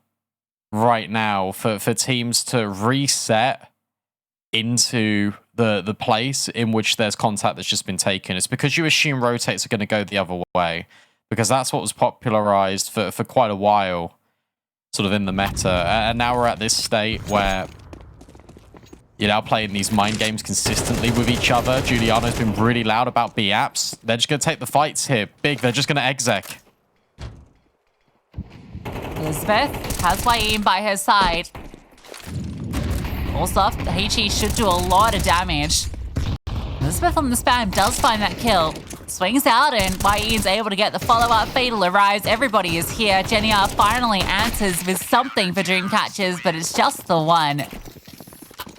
[SPEAKER 1] right now for teams to reset into the place in which there's contact that's just been taken. It's because you assume rotates are going to go the other way, because that's what was popularized for quite a while, sort of in the meta. And now we're at this state where you're now playing these mind games consistently with each other. Giuliano's been really loud about B-apps. They're just going to take the fights here. Big, they're just going to exec.
[SPEAKER 2] Elizabeth has Wayne by her side. Also, HE should do a lot of damage. Elizabeth on the spam does find that kill. Swings out and Wayne's able to get the follow-up. Fatal arrives. Everybody is here. Jenny R finally answers with something for Dreamcatchers, but it's just the one.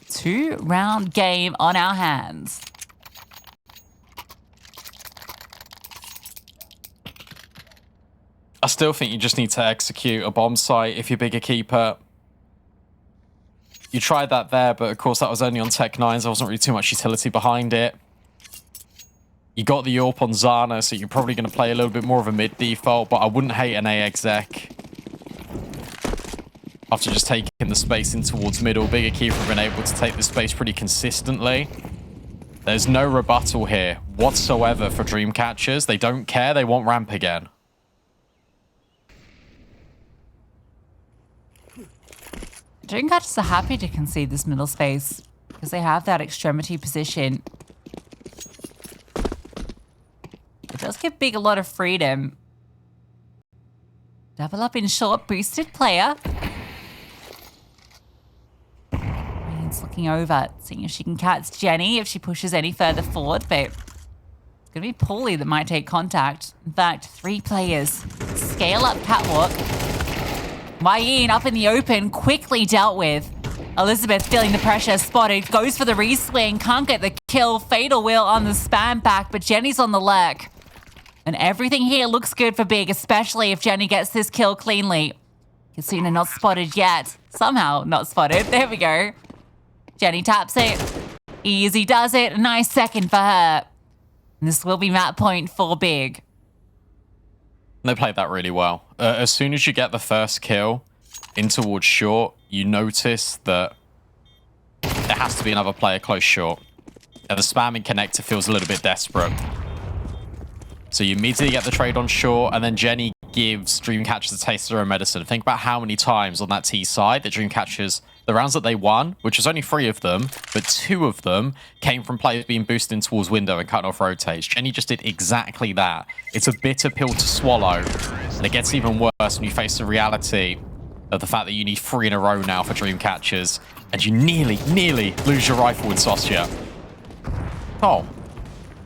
[SPEAKER 2] 2-round game on our hands.
[SPEAKER 1] I still think you just need to execute a bomb site if you're bigger keeper. You tried that there, but of course that was only on Tech 9s. There wasn't really too much utility behind it. You got the AWP on Zana, so you're probably going to play a little bit more of a mid default, but I wouldn't hate an A exec. After just taking the space in towards middle, Big EQUIPA have been able to take the space pretty consistently. There's no rebuttal here whatsoever for Dreamcatchers. They don't care. They want ramp again.
[SPEAKER 2] Dreamcatchers are happy to concede this middle space because they have that extremity position. It does give Big a lot of freedom. Double up in short, boosted player. Rain's looking over, seeing if she can catch Jenny if she pushes any further forward, but it's going to be Paulie that might take contact. In fact, 3 players. Scale up catwalk. Yin up in the open, quickly dealt with. Elizabeth feeling the pressure, spotted, goes for the re-swing, can't get the kill. Fatal wheel on the spam back, but Jenny's on the lurk. And everything here looks good for Big, especially if Jenny gets this kill cleanly. Casino not spotted yet. Somehow not spotted. There we go. Jenny taps it. Easy does it. A nice second for her. And this will be map point for Big.
[SPEAKER 1] They played that really well. As soon as you get the first kill in towards short, you notice that there has to be another player close short. And the spamming connector feels a little bit desperate. So you immediately get the trade on short, and then Jenny gives Dreamcatchers a taste of their own medicine. Think about how many times on that T side that Dreamcatchers, the rounds that they won, which was only 3 of them, but 2 of them came from players being boosted in towards window and cutting off rotates. Jenny just did exactly that. It's a bitter pill to swallow, and it gets even worse when you face the reality of the fact that you need 3 in a row now for Dreamcatchers, and you nearly lose your rifle with Sostia. Oh.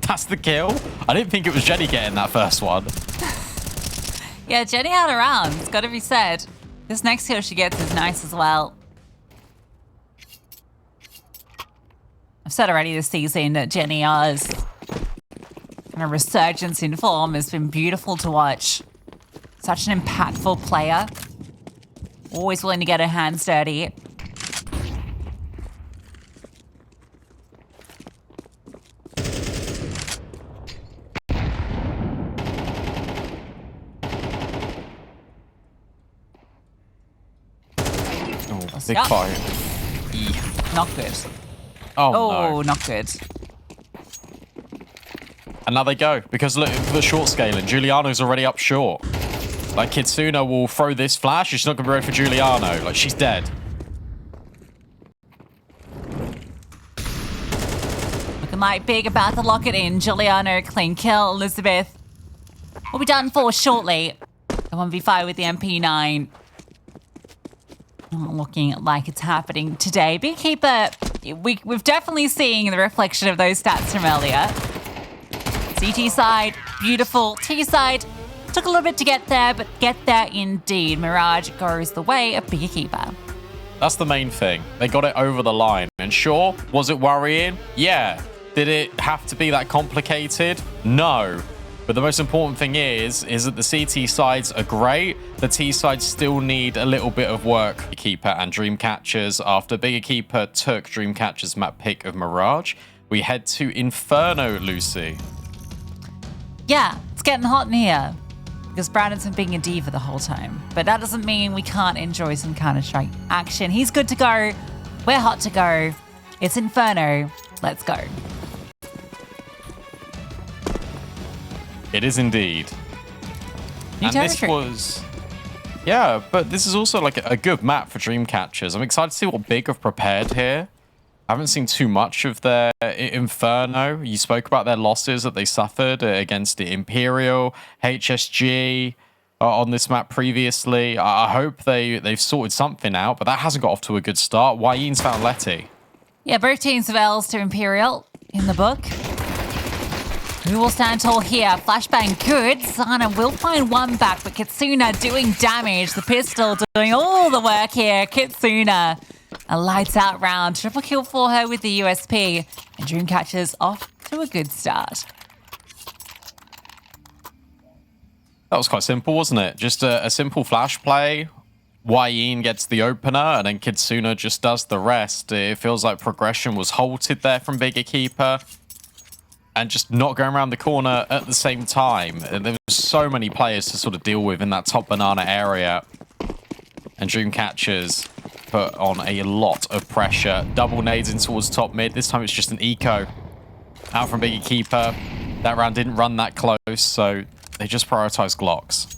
[SPEAKER 1] That's the kill? I didn't think it was Jenny getting that first one.
[SPEAKER 2] Yeah, Jenny had a round. It's got to be said. This next kill she gets is nice as well. I've said already this season that Jenny has kind of resurgence in form has been beautiful to watch. Such an impactful player. Always willing to get her hands dirty.
[SPEAKER 1] Big fire.
[SPEAKER 2] Not good.
[SPEAKER 1] Oh,
[SPEAKER 2] no.
[SPEAKER 1] no.
[SPEAKER 2] Not good.
[SPEAKER 1] And now they go, because look, the short scaling, Giuliano's already up short. Like, Kitsuna will throw this flash, she's not going to be ready for Giuliano. Like, she's dead.
[SPEAKER 2] Looking like Big about to lock it in. Giuliano, clean kill. Elizabeth will be done for shortly. The 1v5 with the MP9. Not looking like it's happening today. Big EQUIPA, we've definitely seen the reflection of those stats from earlier. CT side, beautiful. T side, took a little bit to get there, but get there indeed. Mirage goes the way of Big EQUIPA.
[SPEAKER 1] That's the main thing. They got it over the line. And sure, was it worrying? Yeah. Did it have to be that complicated? No. But the most important thing is that the CT sides are great. The T sides still need a little bit of work. EQUIPA and Dreamcatchers. After Big EQUIPA took Dreamcatchers map pick of Mirage, we head to Inferno, Lucy.
[SPEAKER 2] Yeah, it's getting hot in here. Because Brandon's been being a diva the whole time. But that doesn't mean we can't enjoy some Counter-Strike action. He's good to go. We're hot to go. It's Inferno. Let's go.
[SPEAKER 1] It is indeed.
[SPEAKER 2] New
[SPEAKER 1] and
[SPEAKER 2] territory.
[SPEAKER 1] This was... Yeah, but this is also like a good map for Dreamcatchers. I'm excited to see what Big have prepared here. I haven't seen too much of their Inferno. You spoke about their losses that they suffered against the Imperial, HSG on this map previously. I hope they've sorted something out, but that hasn't got off to a good start. Yin's found Letty.
[SPEAKER 2] Yeah, both teams have L's to Imperial in the book. Who will stand tall here? Flashbang good. Sana will find one back, but Kitsuna doing damage. The pistol doing all the work here. Kitsuna, a lights out round. Triple kill for her with the USP. And Dreamcatchers off to a good start.
[SPEAKER 1] That was quite simple, wasn't it? Just a simple flash play. Yin gets the opener, and then Kitsuna just does the rest. It feels like progression was halted there from Big EQUIPA. and just not going around the corner at the same time. And there was so many players to sort of deal with in that top banana area. And Dreamcatchers put on a lot of pressure. Double nades in towards top mid. This time it's just an eco. Out from Big EQUIPA. That round didn't run that close, so they just prioritized Glocks.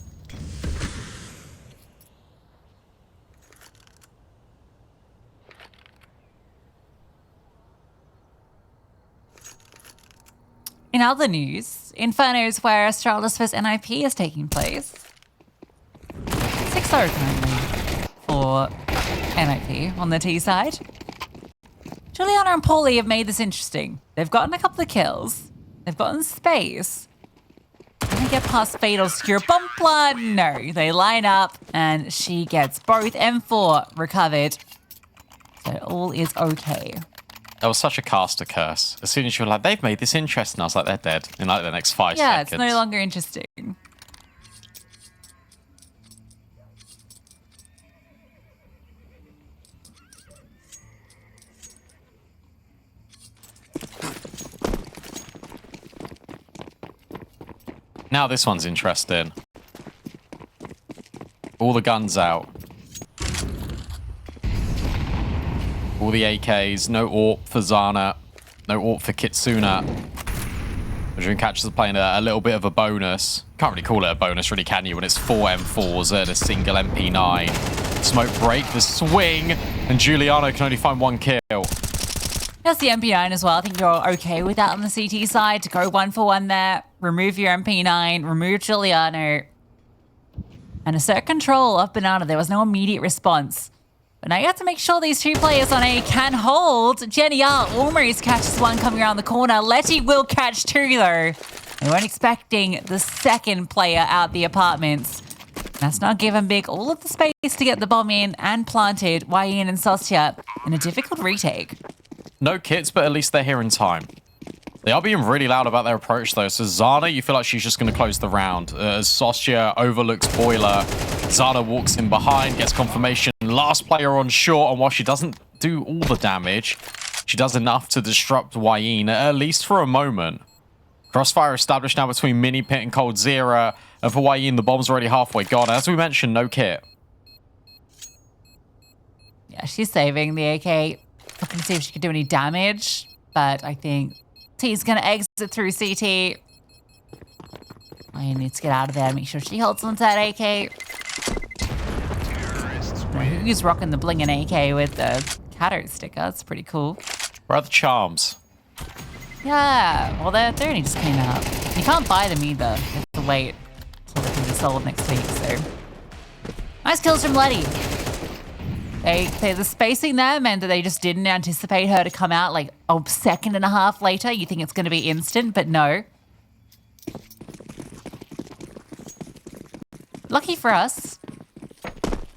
[SPEAKER 2] In other news, Inferno's where Astralis vs NIP is taking place. 6-0 currently for NIP on the T side. Juliana and Paulie have made this interesting. They've gotten a couple of kills. They've gotten space. Can they get past Fatal Secure Bumpler? No. They line up and she gets both M4 recovered. So all is okay.
[SPEAKER 1] That was such a caster curse. As soon as you were like, they've made this interesting, I was like, they're dead in like the next 5 seconds.
[SPEAKER 2] Yeah, it's no longer interesting.
[SPEAKER 1] Now this one's interesting. All the guns out. All the AKs, no AWP for Zana, no AWP for Kitsuna. The Dreamcatchers are playing a little bit of a bonus. Can't really call it a bonus, really, can you, when it's 4 M4s and a single MP9. Smoke break, the swing, and Giuliano can only find 1 kill.
[SPEAKER 2] That's the MP9 as well. I think you're okay with that on the CT side. To go 1 for 1 there, remove your MP9, remove Giuliano, and assert control of Banana. There was no immediate response. But now you have to make sure these 2 players on A can hold. Jenny R almost catches 1 coming around the corner. Letty will catch 2 though. They weren't expecting the second player out the apartments. That's not given Big all of the space to get the bomb in and planted. Wayne and Sostia in a difficult retake.
[SPEAKER 1] No kits, but at least they're here in time. They are being really loud about their approach, though. So Zana, you feel like she's just going to close the round. As Sostia overlooks Boiler, Zana walks in behind, gets confirmation. Last player on short, and while she doesn't do all the damage, she does enough to disrupt Wayne, at least for a moment. Crossfire established now between Mini Pit and Cold Zero. And for Wayne, the bomb's already halfway gone. As we mentioned, no kit.
[SPEAKER 2] Yeah, she's saving the AK. Looking to see if she can do any damage, but I think T's going to exit through CT. I need to get out of there, make sure she holds onto that AK. Who's rocking the blingin' AK with the Cato sticker? That's pretty cool.
[SPEAKER 1] Where are the charms?
[SPEAKER 2] Yeah, well, they're only just came out. You can't buy them either. You have to wait until they can be sold next week, so. Nice kills from Letty. The spacing there meant that they just didn't anticipate her to come out like a second and a half later. You think it's going to be instant, but no. Lucky for us,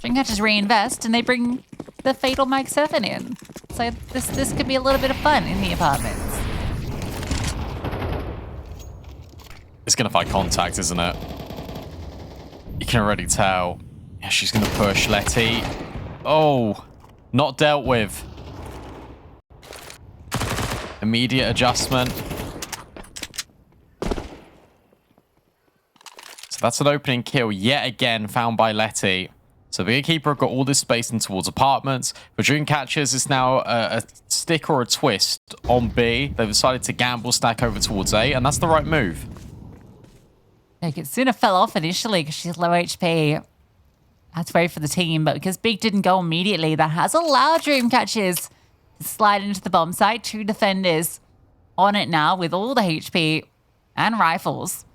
[SPEAKER 2] Dreamcatchers reinvest and they bring the Fatal Mag 7 in. So this could be a little bit of fun in the apartments.
[SPEAKER 1] It's going to fight contact, isn't it? You can already tell. Yeah, she's going to push Letty. Oh, not dealt with. Immediate adjustment. So that's an opening kill yet again found by Letty. So the Keeper got all this space in towards apartments. For Dreamcatchers, it's now a stick or a twist on B. They've decided to gamble stack over towards A, and that's the right move.
[SPEAKER 2] Yeah, Kitsuna fell off initially because she's low HP. Had to wait for the team, but because Big didn't go immediately, that has allowed Dreamcatchers to slide into the bomb site. 2 defenders on it now with all the HP and rifles.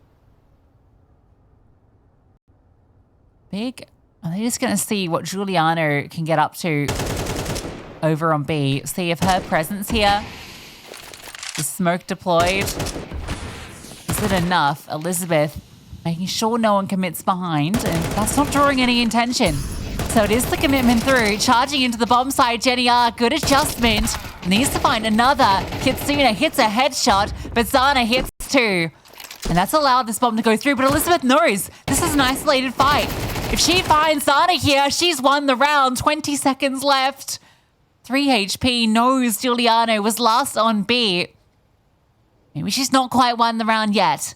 [SPEAKER 2] Big, are they just going to see what Giuliano can get up to over on B? See if her presence here, the smoke deployed, is it enough? Elizabeth making sure no one commits behind, and that's not drawing any attention. So it is the commitment through. Charging into the bomb side, Jenny R, good adjustment. Needs to find another. Kitsuna hits a headshot, but Zana hits 2. And that's allowed this bomb to go through, but Elizabeth knows this is an isolated fight. If she finds Zana here, she's won the round. 20 seconds left. 3 HP, knows Giuliano was last on B. Maybe she's not quite won the round yet.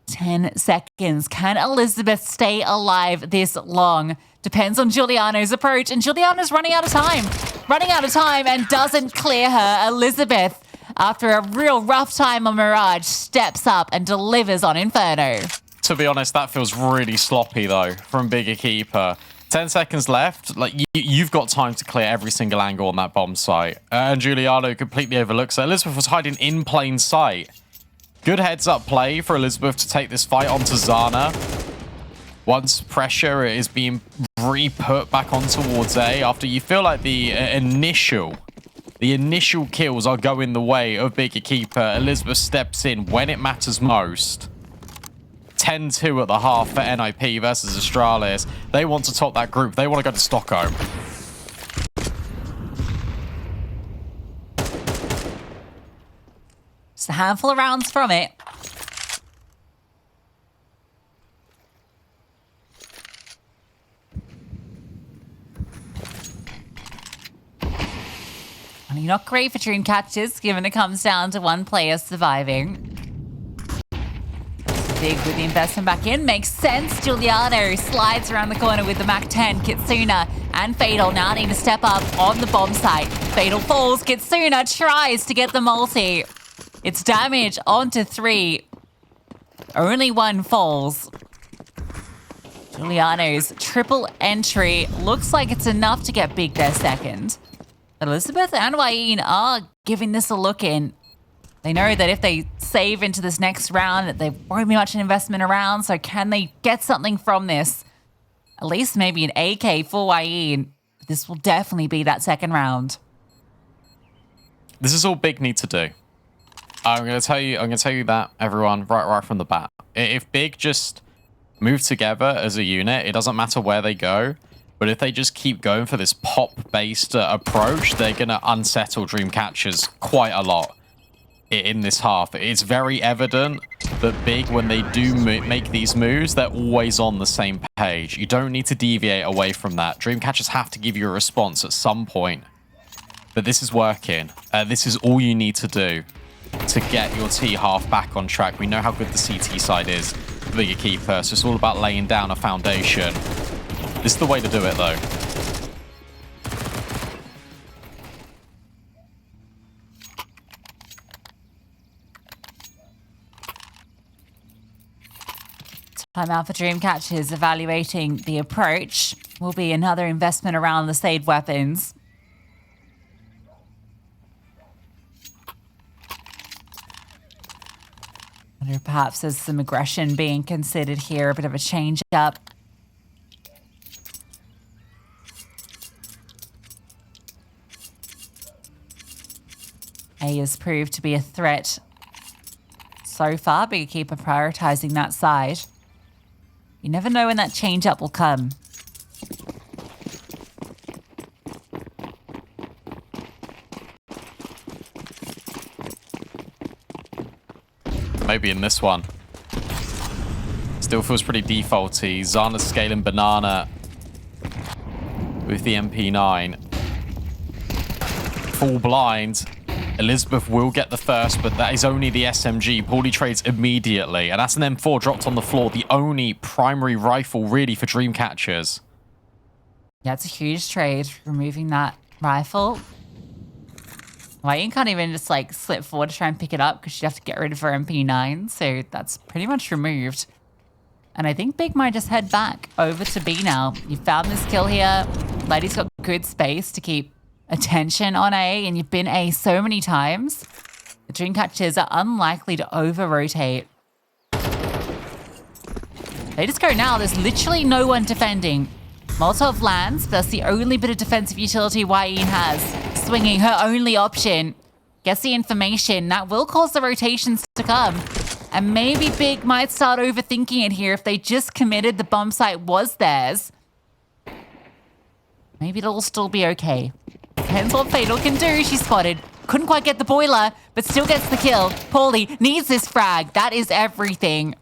[SPEAKER 2] 10 seconds. Can Elizabeth stay alive this long? Depends on Giuliano's approach, and Giuliano's running out of time. Running out of time and doesn't clear her. Elizabeth, after a real rough time on Mirage, steps up and delivers on Inferno.
[SPEAKER 1] To be honest, that feels really sloppy, though, from Big EQUIPA. 10 seconds left. Like, you've got time to clear every single angle on that bomb site. And Giuliano completely overlooks it. Elizabeth was hiding in plain sight. Good heads-up play for Elizabeth to take this fight onto Zana. Once pressure is being re-put back on towards A, after you feel like the initial kills are going the way of Big EQUIPA, Elizabeth steps in when it matters most. 10-2 at the half for NIP versus Astralis. They want to top that group. They want to go to Stockholm.
[SPEAKER 2] Just a handful of rounds from it. Well, not great for dream catches, given it comes down to one player surviving. Big with the investment back in. Makes sense. Giuliano slides around the corner with the Mac-10. Kitsuna and Fatal now need to step up on the bomb site. Fatal falls. Kitsuna tries to get the multi. It's damage onto 3. Only 1 falls. Giuliano's triple entry looks like it's enough to get Big their second. Elizabeth and Wayne are giving this a look in. They know that if they save into this next round, there won't be much an investment around. So can they get something from this? At least maybe an AK for Wayne. This will definitely be that second round.
[SPEAKER 1] This is all Big need to do. I'm gonna tell you that, everyone, right from the bat. If Big just move together as a unit, it doesn't matter where they go. But if they just keep going for this pop-based approach, they're gonna unsettle Dreamcatchers quite a lot in this half. It's very evident that Big, when they do make these moves, they're always on the same page. You don't need to deviate away from that. Dreamcatchers have to give you a response at some point. But this is working. This is all you need to do to get your T half back on track. We know how good the CT side is for Big EQUIPA, so it's all about laying down a foundation. This is the way to do it, though.
[SPEAKER 2] Timeout for Dreamcatchers evaluating the approach. Will be another investment around the saved weapons. Wonder perhaps there's some aggression being considered here, a bit of a change up. A has proved to be a threat so far. Big EQUIPA prioritizing that side. You never know when that change up will come.
[SPEAKER 1] Maybe in this one. Still feels pretty defaulty. Zana's scaling banana with the MP9. Full blind. Elizabeth will get the first, but that is only the SMG. Paulie trades immediately, and that's an M4 dropped on the floor. The only primary rifle, really, for Dreamcatchers.
[SPEAKER 2] Yeah, it's a huge trade, removing that rifle. Wayne can't even just, like, slip forward to try and pick it up because she'd have to get rid of her MP9, so that's pretty much removed. And I think Big might just head back over to B now. You found this kill here. Lady's got good space to keep attention on A, and you've been A so many times. The Dreamcatchers are unlikely to over-rotate. They just go now. There's literally no one defending. Molotov lands, but that's the only bit of defensive utility Wayne has. Swinging, her only option. Gets the information. That will cause the rotations to come. And maybe Big might start overthinking it here if they just committed the bomb site was theirs. Maybe it'll still be okay. Depends what Fatal can do. She's spotted. Couldn't quite get the boiler, but still gets the kill. Paulie needs this frag. That is everything.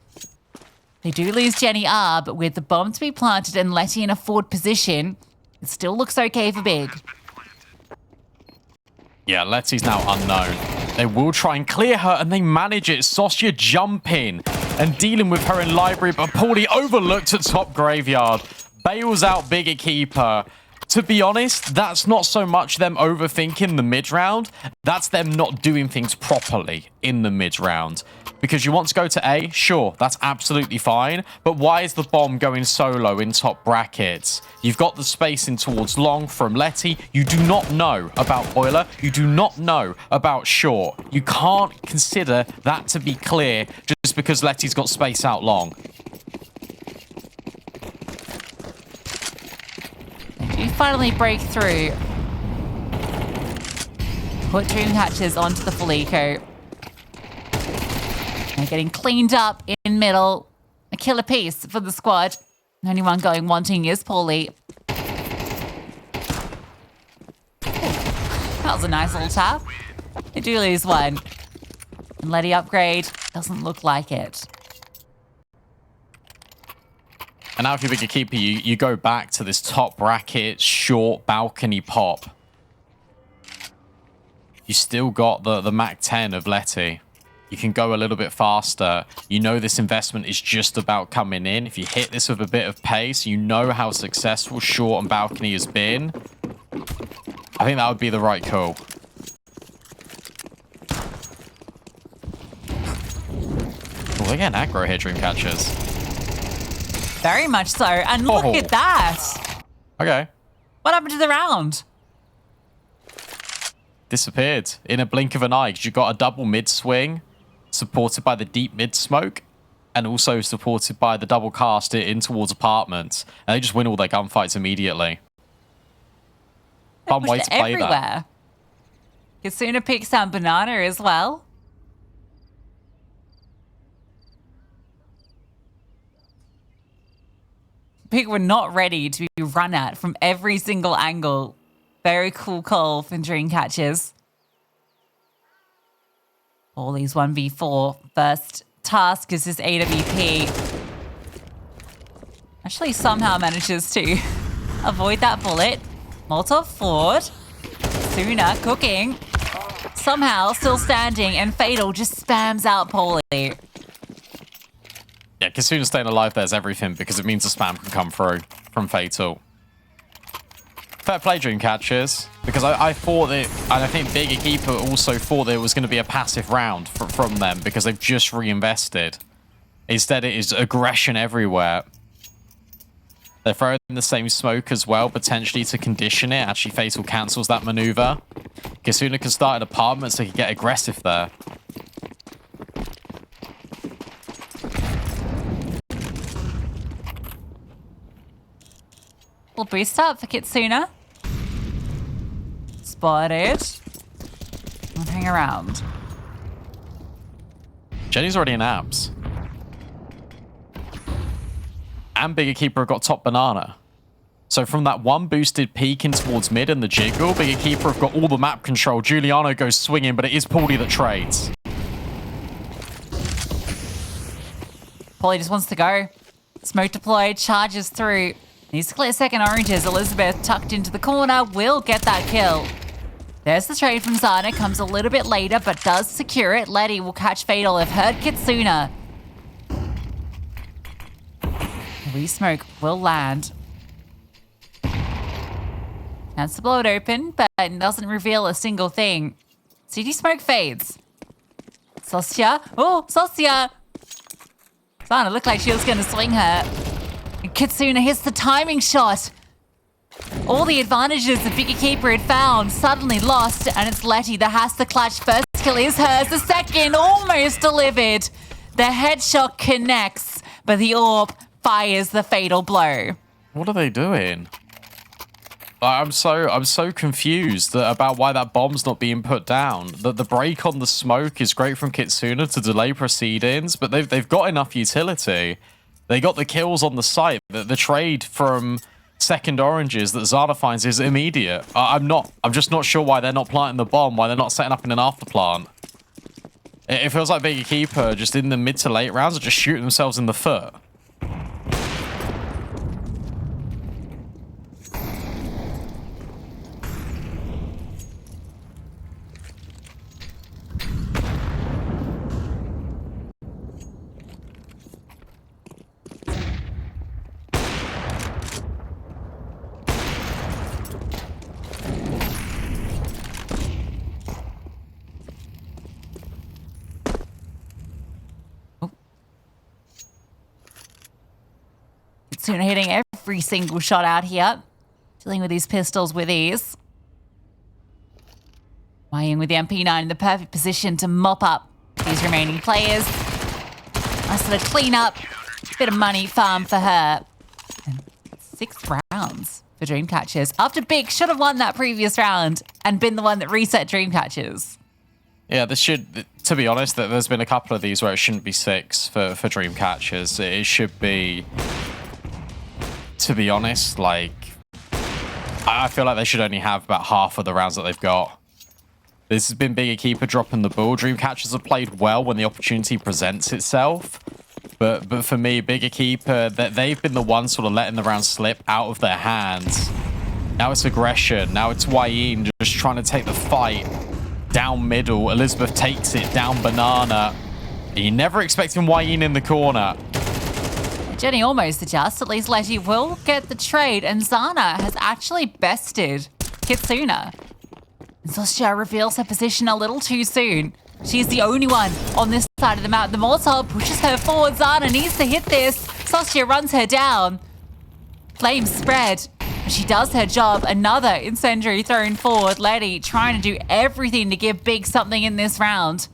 [SPEAKER 2] They do lose Jenny R, but with the bomb to be planted and Letty in a forward position, it still looks okay for Big.
[SPEAKER 1] Yeah, Letty's now unknown. They will try and clear her, and they manage it. Sosya jumping and dealing with her in library, but Paulie overlooked at top graveyard. Bails out Big EQUIPA. To be honest, that's not so much them overthinking the mid-round. That's them not doing things properly in the mid-round. Because you want to go to A, sure, that's absolutely fine. But why is the bomb going solo in top brackets? You've got the spacing towards long from Letty. You do not know about Boiler. You do not know about short. You can't consider that to be clear just because Letty's got space out long.
[SPEAKER 2] You finally break through. Put Dream Catchers onto the full eco. They're getting cleaned up in middle. A killer piece for the squad. The only one going wanting is Paulie. That was a nice little tap. They do lose one. And Letty upgrade doesn't look like it.
[SPEAKER 1] And now if you're Big EQUIPA, you go back to this top bracket, short balcony pop. You still got the Mach 10 of Letty. You can go a little bit faster. You know this investment is just about coming in. If you hit this with a bit of pace, you know how successful short and balcony has been. I think that would be the right call. Oh, they're getting aggro here, Dream Catchers.
[SPEAKER 2] Very much so. And look at that.
[SPEAKER 1] Okay.
[SPEAKER 2] What happened to the round?
[SPEAKER 1] Disappeared in a blink of an eye because you got a double mid swing supported by the deep mid smoke and also supported by the double cast in towards apartments. And they just win all their gunfights immediately. Fun way to play that.
[SPEAKER 2] Kasuna picks on Banana as well. People were not ready to be run at from every single angle. Very cool call from Dream Catchers. All these 1v4. First task is this AWP. Actually somehow manages to avoid that bullet. Molotov forward. Suna cooking. Somehow still standing, and Fatal just spams out Paulie.
[SPEAKER 1] Yeah, Kasuna staying alive there's everything because it means the spam can come through from Fatal. Fair play, Dream Catchers, because I thought that, and I think Big EQUIPA also thought that it was going to be a passive round from them because they've just reinvested. Instead, it is aggression everywhere. They're throwing the same smoke as well, potentially to condition it. Actually, Fatal cancels that maneuver. Kasuna can start an apartment so he can get aggressive there.
[SPEAKER 2] Little boost up for Kitsuna. Spotted. And hang around.
[SPEAKER 1] Jenny's already in abs. And Big EQUIPA have got top banana. So from that one boosted peek in towards mid and the jiggle, Big EQUIPA have got all the map control. Giuliano goes swinging, but it is Paulie that trades.
[SPEAKER 2] Paulie just wants to go. Smoke deployed, charges through. Needs to clear second oranges. Elizabeth tucked into the corner will get that kill. There's the trade from Zana. Comes a little bit later, but does secure it. Letty will catch Fatal if heard Kitsuna. Re-smoke will land. Chance to blow it open, but it doesn't reveal a single thing. CD smoke fades. Sosya. Oh, Sosya. Zana looked like she was going to swing her. And Kitsuna hits the timing shot. All the advantages that Big EQUIPA had found suddenly lost, and it's Letty that has to clutch. First kill is hers. The second almost delivered. The headshot connects, but the orb fires the fatal blow.
[SPEAKER 1] What are they doing? I'm so confused about why that bomb's not being put down. The break on the smoke is great from Kitsuna to delay proceedings, but they've got enough utility. They got the kills on the site. The trade from second oranges that Zana finds is immediate. I'm just not sure why they're not planting the bomb, why they're not setting up in an after plant. It feels like Big EQUIPA just in the mid to late rounds are just shooting themselves in the foot.
[SPEAKER 2] Kitsuna hitting every single shot out here. Dealing with these pistols with ease. Wying with the MP9 in the perfect position to mop up these remaining players. Nice little clean up. Bit of money farm for her. And 6 rounds for Dreamcatchers. After Big should have won that previous round and been the one that reset Dreamcatchers.
[SPEAKER 1] Yeah, this should, to be honest, there's been a couple of these where it shouldn't be 6 for Dreamcatchers. It should be, to be honest, like, I feel like they should only have about half of the rounds that they've got. This has been Big EQUIPA dropping the ball. Dreamcatchers have played well when the opportunity presents itself. But for me, Big EQUIPA, they've been the ones sort of letting the round slip out of their hands. Now it's aggression. Now it's Wyeen just trying to take the fight down middle. Elizabeth takes it down banana. You never expecting Wyeen in the corner.
[SPEAKER 2] Jenny almost adjusts. At least Letty will get the trade. And Zana has actually bested Kitsuna. And Sostia reveals her position a little too soon. She's the only one on this side of the map. The Mortar pushes her forward. Zana needs to hit this. Sostia runs her down. Flames spread. But she does her job. Another incendiary thrown forward. Letty trying to do everything to give Big something in this round.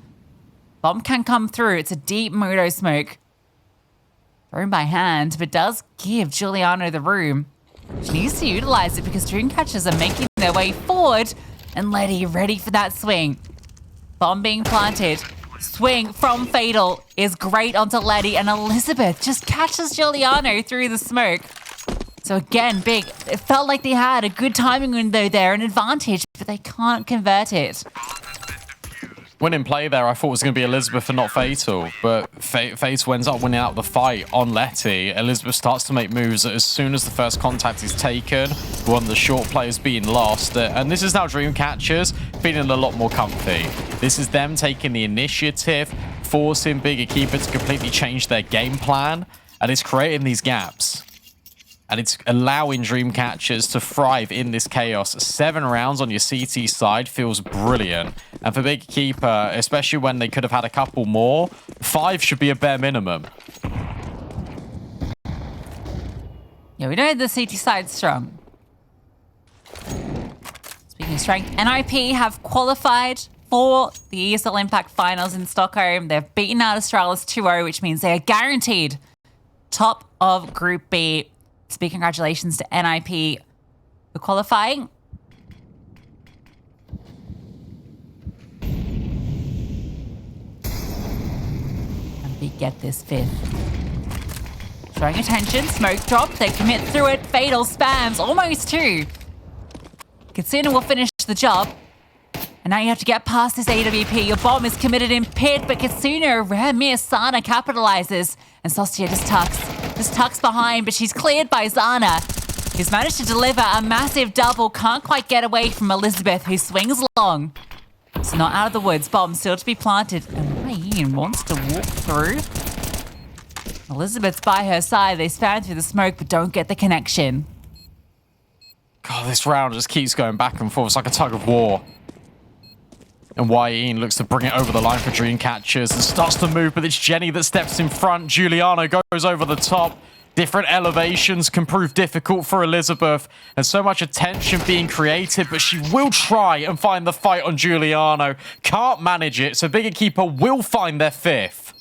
[SPEAKER 2] Bomb can come through. It's a deep Mudo smoke. Thrown by hand, but does give Giuliano the room. She needs to utilize it because Dreamcatchers are making their way forward. And Letty ready for that swing. Bomb being planted. Swing from Fatal is great onto Letty, and Elizabeth just catches Giuliano through the smoke. So again, Big, it felt like they had a good timing window there, an advantage, but they can't convert it.
[SPEAKER 1] When in play there, I thought it was going to be Elizabeth and not Fatal, but Fatal ends up winning out the fight on Letty. Elizabeth starts to make moves as soon as the first contact is taken, one of the short players being lost, and this is now Dreamcatchers feeling a lot more comfy. This is them taking the initiative, forcing Big EQUIPA to completely change their game plan, and it's creating these gaps. And it's allowing Dreamcatchers to thrive in this chaos. 7 rounds on your CT side feels brilliant. And for Big EQUIPA, especially when they could have had a couple more, 5 should be a bare minimum.
[SPEAKER 2] Yeah, we know the CT side's strong. Speaking of strength, NIP have qualified for the ESL Impact Finals in Stockholm. They've beaten out Astralis 2-0, which means they are guaranteed top of Group B. Big congratulations to NIP for qualifying. And we get this 5th. Showing attention, smoke drop, they commit through it, Fatal spams, almost 2. Kitsuna will finish the job. And now you have to get past this AWP. Your bomb is committed in pit, but Kitsuna, a rare miss. Zana capitalizes. And Sostia just tucks behind, but she's cleared by Zana, who's managed to deliver a massive double. Can't quite get away from Elizabeth, who swings long. So not out of the woods. Bomb still to be planted. And Wyeen wants to walk through. Elizabeth's by her side. They span through the smoke, but don't get the connection.
[SPEAKER 1] God, this round just keeps going back and forth. It's like a tug of war. And Wyeen looks to bring it over the line for Dreamcatchers and starts to move, but it's Jenny that steps in front. Giuliano goes over the top. Different elevations can prove difficult for Elizabeth. And so much attention being created, but she will try and find the fight on Giuliano. Can't manage it, so Big EQUIPA will find their 5th.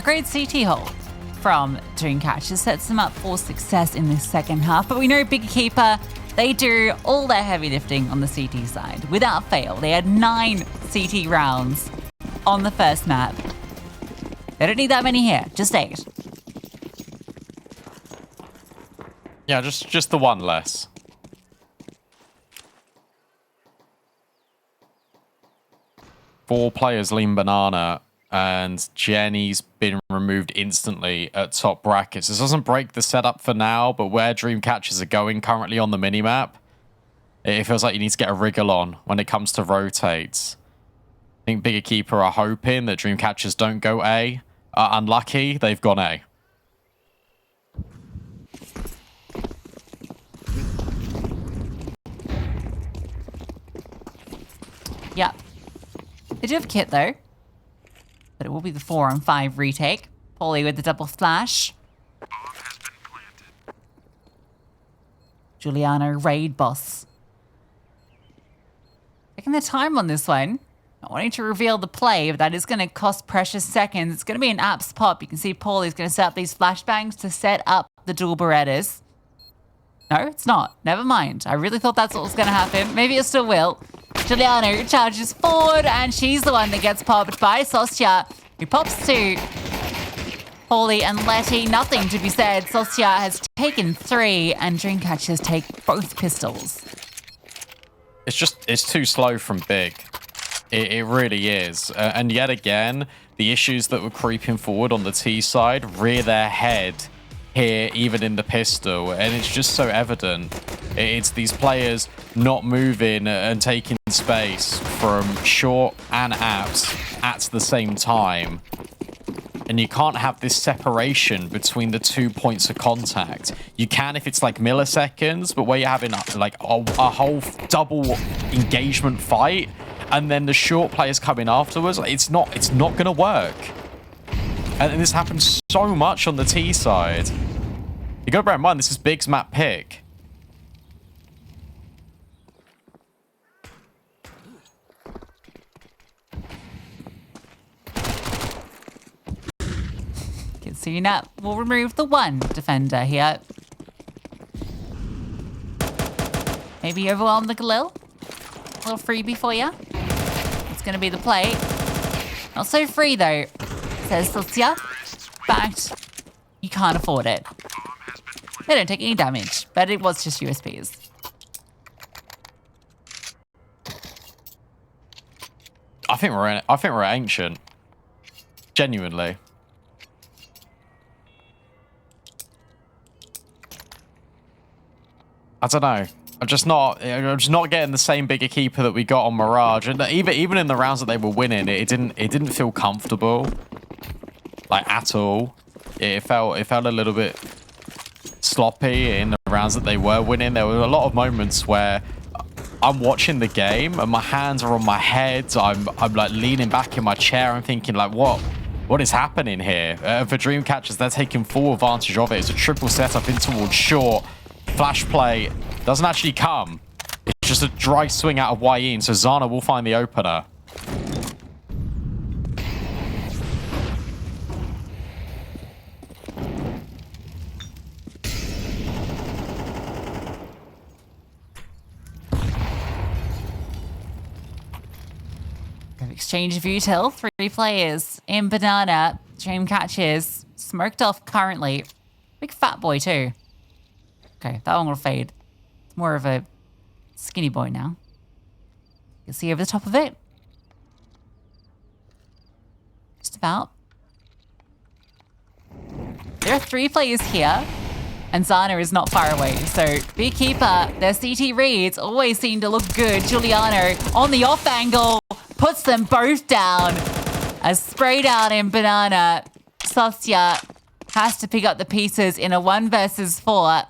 [SPEAKER 2] great CT hold from Dreamcatcher sets them up for success in this second half. But we know Big Keeper, they do all their heavy lifting on the CT side without fail. They had 9 CT rounds on the first map. They don't need that many here, just 8.
[SPEAKER 1] Yeah, just the one less. Four players lean banana, and Jenny's been removed instantly at top brackets. This doesn't break the setup for now, but where Dreamcatchers are going currently on the minimap, it feels like you need to get a wriggle on when it comes to rotates. I think Bigger Keeper are hoping that Dreamcatchers don't go A. Unlucky, they've gone A.
[SPEAKER 2] Yep. They do have kit though, but it will be the 4-on-5 retake. Paulie with the double flash. Giuliano raid boss. Taking their time on this one. Not wanting to reveal the play, but that is going to cost precious seconds. It's going to be an apps pop. You can see Paulie's going to set up these flashbangs to set up the dual Berettas. No, it's not. Never mind. I really thought that's what was going to happen. Maybe it still will. Giuliano charges forward, and she's the one that gets popped by Sostia, who pops to Paulie and Letty. Nothing to be said. Sostia has taken 3, and Dreamcatchers take both pistols.
[SPEAKER 1] It's too slow from Big. It really is. And yet again, the issues that were creeping forward on the T side rear their head here, even in the pistol. And it's just so evident. It's these players not moving and taking space from short and apps at the same time. And you can't have this separation between the 2 points of contact. You can if it's like milliseconds, but where you're having like a whole double engagement fight, and then the short players coming afterwards, it's not gonna work. And this happens so much on the T side. You gotta bear in mind, this is Big's map pick.
[SPEAKER 2] Sina will remove the 1 defender here. Maybe overwhelm the Galil. A little freebie for you. It's going to be the play. Not so free though, says Silcia. In fact, you can't afford it. They don't take any damage, but it was just USPs.
[SPEAKER 1] I think we're ancient. Genuinely. I don't know. I'm just not getting the same Bigger Keeper that we got on Mirage, and even in the rounds that they were winning, it didn't feel comfortable, like at all. It felt a little bit sloppy in the rounds that they were winning. There were a lot of moments where I'm watching the game and my hands are on my head. I'm like leaning back in my chair and thinking like, what is happening here? For Dreamcatchers, they're taking full advantage of it. It's a triple setup in towards short. Flash play doesn't actually come. It's just a dry swing out of Wayne, so Zana will find the opener.
[SPEAKER 2] Exchange of util, 3 players in banana. Dreamcatchers smoked off currently. Big fat boy too. Okay, that one will fade. It's more of a skinny boy now. You can see over the top of it. Just about. There are 3 players here, and Zana is not far away. So, Beekeeper, their CT reads always seem to look good. Giuliano on the off angle puts them both down. As sprayed out in banana, Sostia has to pick up the pieces in a 1 versus 4.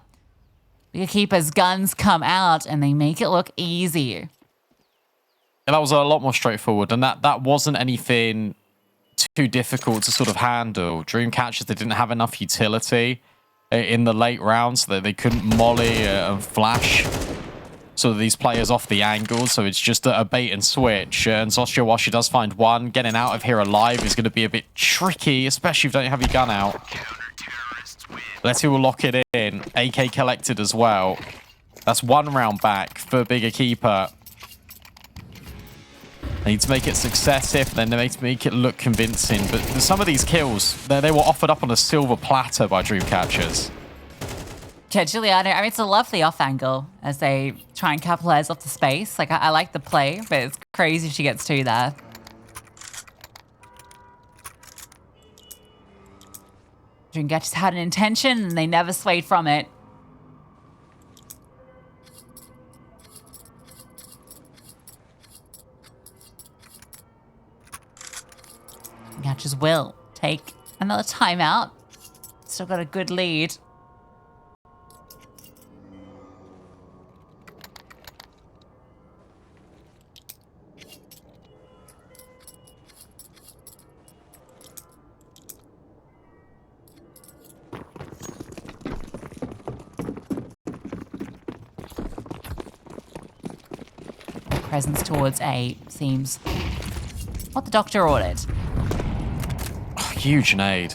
[SPEAKER 2] Beekeeper's guns come out and they make it look easy.
[SPEAKER 1] Yeah, that was a lot more straightforward, and that wasn't anything too difficult to sort of handle. Dreamcatchers, they didn't have enough utility in the late rounds, so they couldn't molly and flash sort of these players off the angle, so it's just a bait and switch. And Zostria, while she does find one, getting out of here alive is going to be a bit tricky, especially if you don't have your gun out. Letty will lock it in. AK collected as well. That's 1 round back for Big EQUIPA. They need to make it successive, then they need to make it look convincing. But some of these kills, they were offered up on a silver platter by Dreamcatchers.
[SPEAKER 2] Yeah, Giuliano, I mean, it's a lovely off angle as they try and capitalize off the space. Like, I like the play, but it's crazy she gets 2 there. Dreamcatchers had an intention and they never swayed from it. Dreamcatchers will take another timeout. Still got a good lead. Presence towards A seems what the doctor ordered.
[SPEAKER 1] Oh, huge nade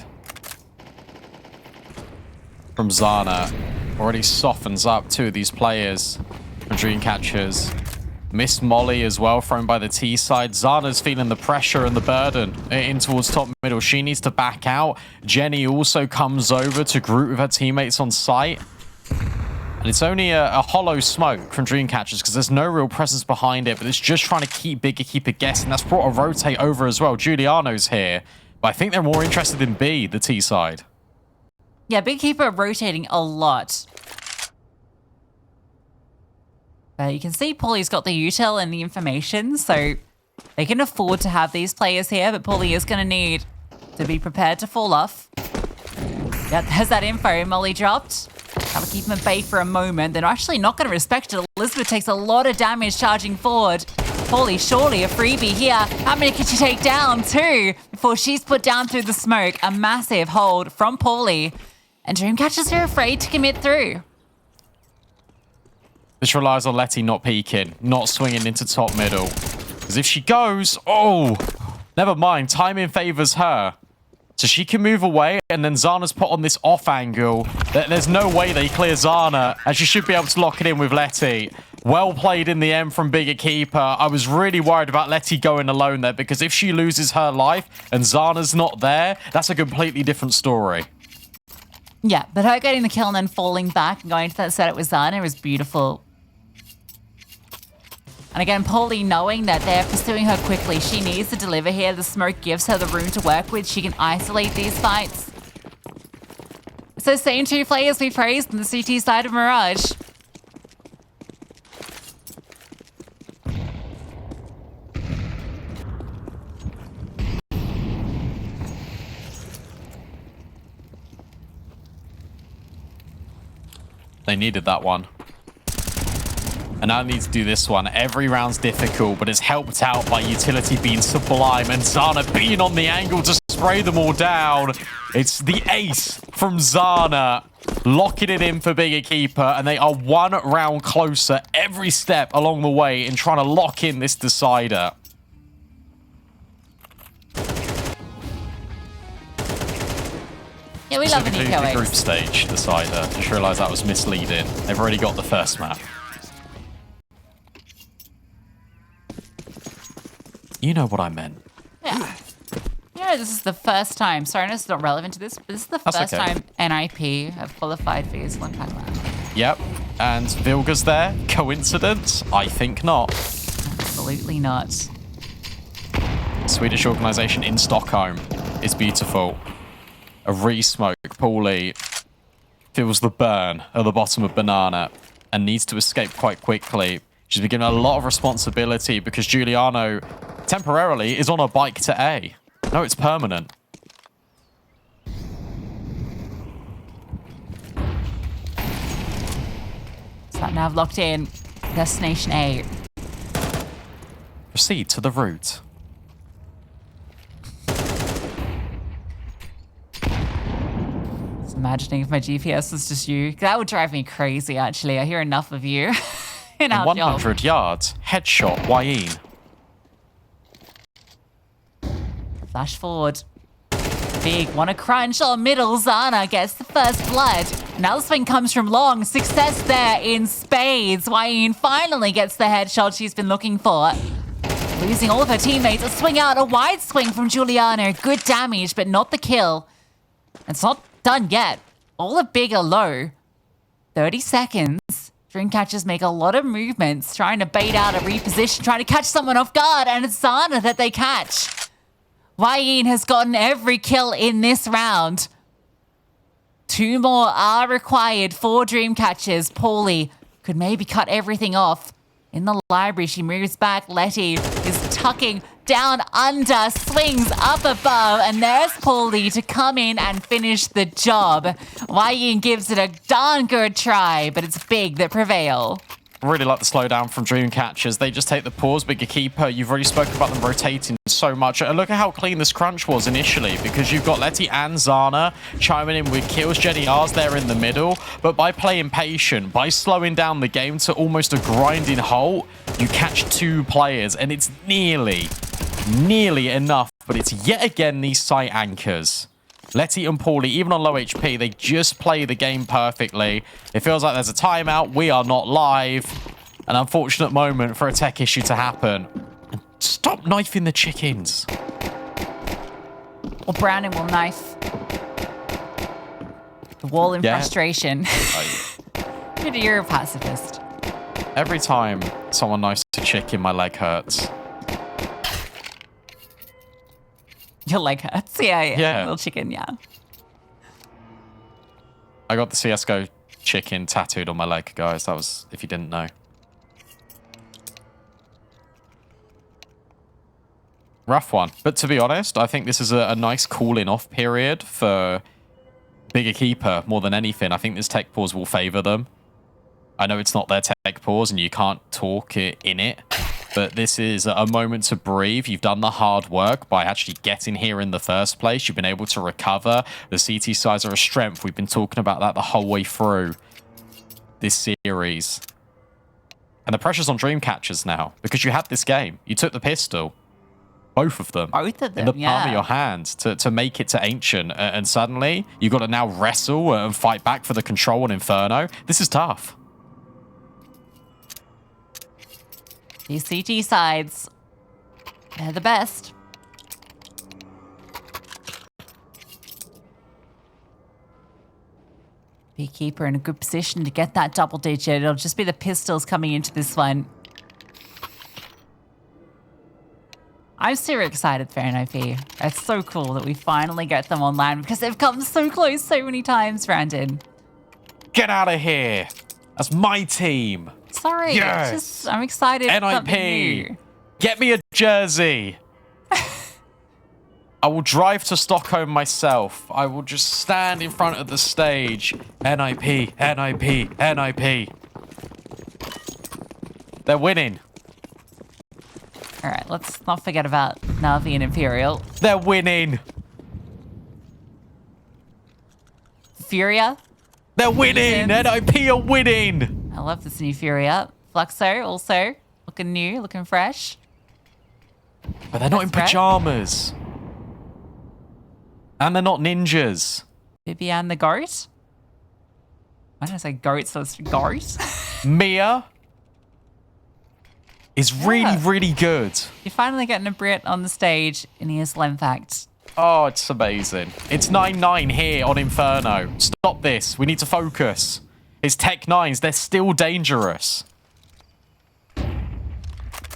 [SPEAKER 1] from Zana. Already softens up 2 of these players from Dreamcatchers. Miss Molly as well, thrown by the T side. Zana's feeling the pressure and the burden in towards top middle. She needs to back out. Jenny also comes over to group with her teammates on site. And it's only a hollow smoke from Dreamcatchers because there's no real presence behind it, but it's just trying to keep Big EQUIPA guessing. That's brought a rotate over as well. Giuliano's here, but I think they're more interested in B, the T side.
[SPEAKER 2] Yeah, Big EQUIPA rotating a lot. You can see Paulie's got the util and the information, so they can afford to have these players here, but Paulie is going to need to be prepared to fall off. Yeah, there's that info. Molly dropped. That'll keep them at bay for a moment. They're actually not going to respect it. Elizabeth takes a lot of damage charging forward. Paulie, surely a freebie here. How many can she take down? 2 before she's put down through the smoke. A massive hold from Paulie. And Dreamcatchers are afraid to commit through.
[SPEAKER 1] This relies on Letty not peeking, not swinging into top middle. Because if she goes, oh, never mind. Timing favors her. So she can move away, and then Zana's put on this off angle. There's no way they clear Zana, and she should be able to lock it in with Letty. Well played in the end from Big EQUIPA. I was really worried about Letty going alone there, because if she loses her life and Zana's not there, that's a completely different story.
[SPEAKER 2] Yeah, but her getting the kill and then falling back and going to that setup with Zana was beautiful. And again, Paulie knowing that they're pursuing her quickly. She needs to deliver here. The smoke gives her the room to work with. She can isolate these fights. So same 2 players we praised on the CT side of Mirage.
[SPEAKER 1] They needed that one. And now they need to do this one. Every round's difficult, but it's helped out by utility being sublime and Zana being on the angle to spray them all down. It's the ace from Zana, locking it in for Big EQUIPA, and they are 1 round closer every step along the way in trying to lock in this decider.
[SPEAKER 2] Yeah, we love an eco
[SPEAKER 1] the group stage decider. Just realised that was misleading. They've already got the first map. You know what I meant.
[SPEAKER 2] Yeah. Yeah, this is the first time. Sorry, this is not relevant to this, but this is the first time NIP have qualified for ESL Impact League.
[SPEAKER 1] Yep. And Vilga's there. Coincidence? I think not.
[SPEAKER 2] Absolutely not.
[SPEAKER 1] Swedish organisation in Stockholm is beautiful. A re-smoke. Paulie feels the burn at the bottom of Banana and needs to escape quite quickly. She's been given a lot of responsibility because Giuliano temporarily is on a bike to A. No, it's permanent.
[SPEAKER 2] Sat nav locked in. Destination A.
[SPEAKER 1] Proceed to the route.
[SPEAKER 2] Just imagining if my GPS was just you. That would drive me crazy, actually. I hear enough of you. doing our job.
[SPEAKER 1] 100 yards. Headshot, Wayne.
[SPEAKER 2] Flash forward. Big, wanna crunch on middle. Zana gets the first blood. Now the swing comes from long. Success there in spades. Wayne finally gets the headshot she's been looking for. Losing all of her teammates. A swing out, a wide swing from Giuliano. Good damage, but not the kill. It's not done yet. All of big are low. 30 seconds. Dreamcatchers make a lot of movements, trying to bait out a reposition, trying to catch someone off guard, and it's Zana that they catch. Wayne has gotten every kill in this round. 2 more are required for Dreamcatchers. Paulie could maybe cut everything off. In the library, she moves back. Letty is tucking down under, swings up above, and there's Paulie to come in and finish the job. Wayne gives it a darn good try, but it's big that prevail.
[SPEAKER 1] Really like the slowdown from Dreamcatchers. They just take the pause. Bigger keeper, you've already spoken about them rotating so much. And look at how clean this crunch was initially, because you've got Letty and Zana chiming in with kills. Jenny R's there in the middle. But by playing patient, by slowing down the game to almost a grinding halt, you catch 2 players, and it's nearly enough. But it's yet again these site anchors. Letty and Paulie, even on low HP, they just play the game perfectly. It feels like there's a timeout. We are not live. An unfortunate moment for a tech issue to happen. Stop knifing the chickens.
[SPEAKER 2] Or Brandon will knife the wall in frustration. You're a pacifist.
[SPEAKER 1] Every time someone knifes a chicken, my leg hurts.
[SPEAKER 2] Your leg hurts. Yeah.
[SPEAKER 1] Yeah.
[SPEAKER 2] Little chicken, yeah.
[SPEAKER 1] I got the CSGO chicken tattooed on my leg, guys. That was, if you didn't know. Rough one. But to be honest, I think this is a nice cooling off period for Bigger Keeper more than anything. I think this tech pause will favor them. I know it's not their tech pause and you can't talk in it. But this is a moment to breathe. You've done the hard work by actually getting here in the first place. You've been able to recover. The CT sides are a strength. We've been talking about that the whole way through this series. And the pressure's on Dreamcatchers now because you had this game. You took the pistol. Both of them.
[SPEAKER 2] Both of them,
[SPEAKER 1] in the palm of your hand to make it to Ancient. And suddenly, you've got to now wrestle and fight back for the control on Inferno. This is tough.
[SPEAKER 2] These CT sides, they're the best. Beekeeper in a good position to get that double digit. It'll just be the pistols coming into this one. I'm super excited for NIP. It's so cool that we finally get them online because they've come so close so many times, Brandon.
[SPEAKER 1] Get out of here. That's my team.
[SPEAKER 2] Sorry,
[SPEAKER 1] Yes.
[SPEAKER 2] it's just, I'm excited for something
[SPEAKER 1] NIP.
[SPEAKER 2] new.
[SPEAKER 1] Get me a jersey. I will drive to Stockholm myself. I will just stand in front of the stage. NIP, NIP, NIP. They're winning.
[SPEAKER 2] All right, let's not forget about Navi and Imperial.
[SPEAKER 1] They're winning.
[SPEAKER 2] Furia.
[SPEAKER 1] They're winning. NIP are winning.
[SPEAKER 2] I love this new Furia. Fluxo also looking new, looking fresh.
[SPEAKER 1] But they're not in
[SPEAKER 2] That's right.
[SPEAKER 1] pajamas. And they're not ninjas.
[SPEAKER 2] Vivian the goat. Why did I say goat? So it's goat.
[SPEAKER 1] Mia is really, really good.
[SPEAKER 2] You're finally getting a Brit on the stage in ESL Impact.
[SPEAKER 1] Oh, it's amazing. It's 9-9 here on Inferno. Stop this. We need to focus. It's Tech 9s. They're still dangerous.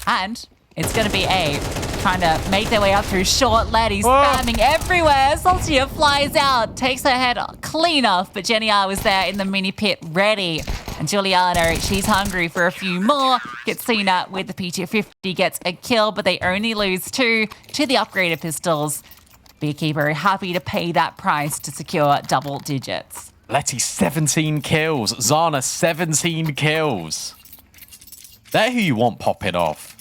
[SPEAKER 2] And it's going to be A, trying to make their way up through short. Letty spamming everywhere. Saltia flies out, takes her head clean off, but Jenny R was there in the mini pit ready. And Giuliano, she's hungry for a few more. Gets seen up with the PT50, gets a kill, but they only lose 2 to the upgraded pistols. Beekeeper happy to pay that price to secure double digits.
[SPEAKER 1] Letty, 17 kills. Zana, 17 kills. They're who you want popping off.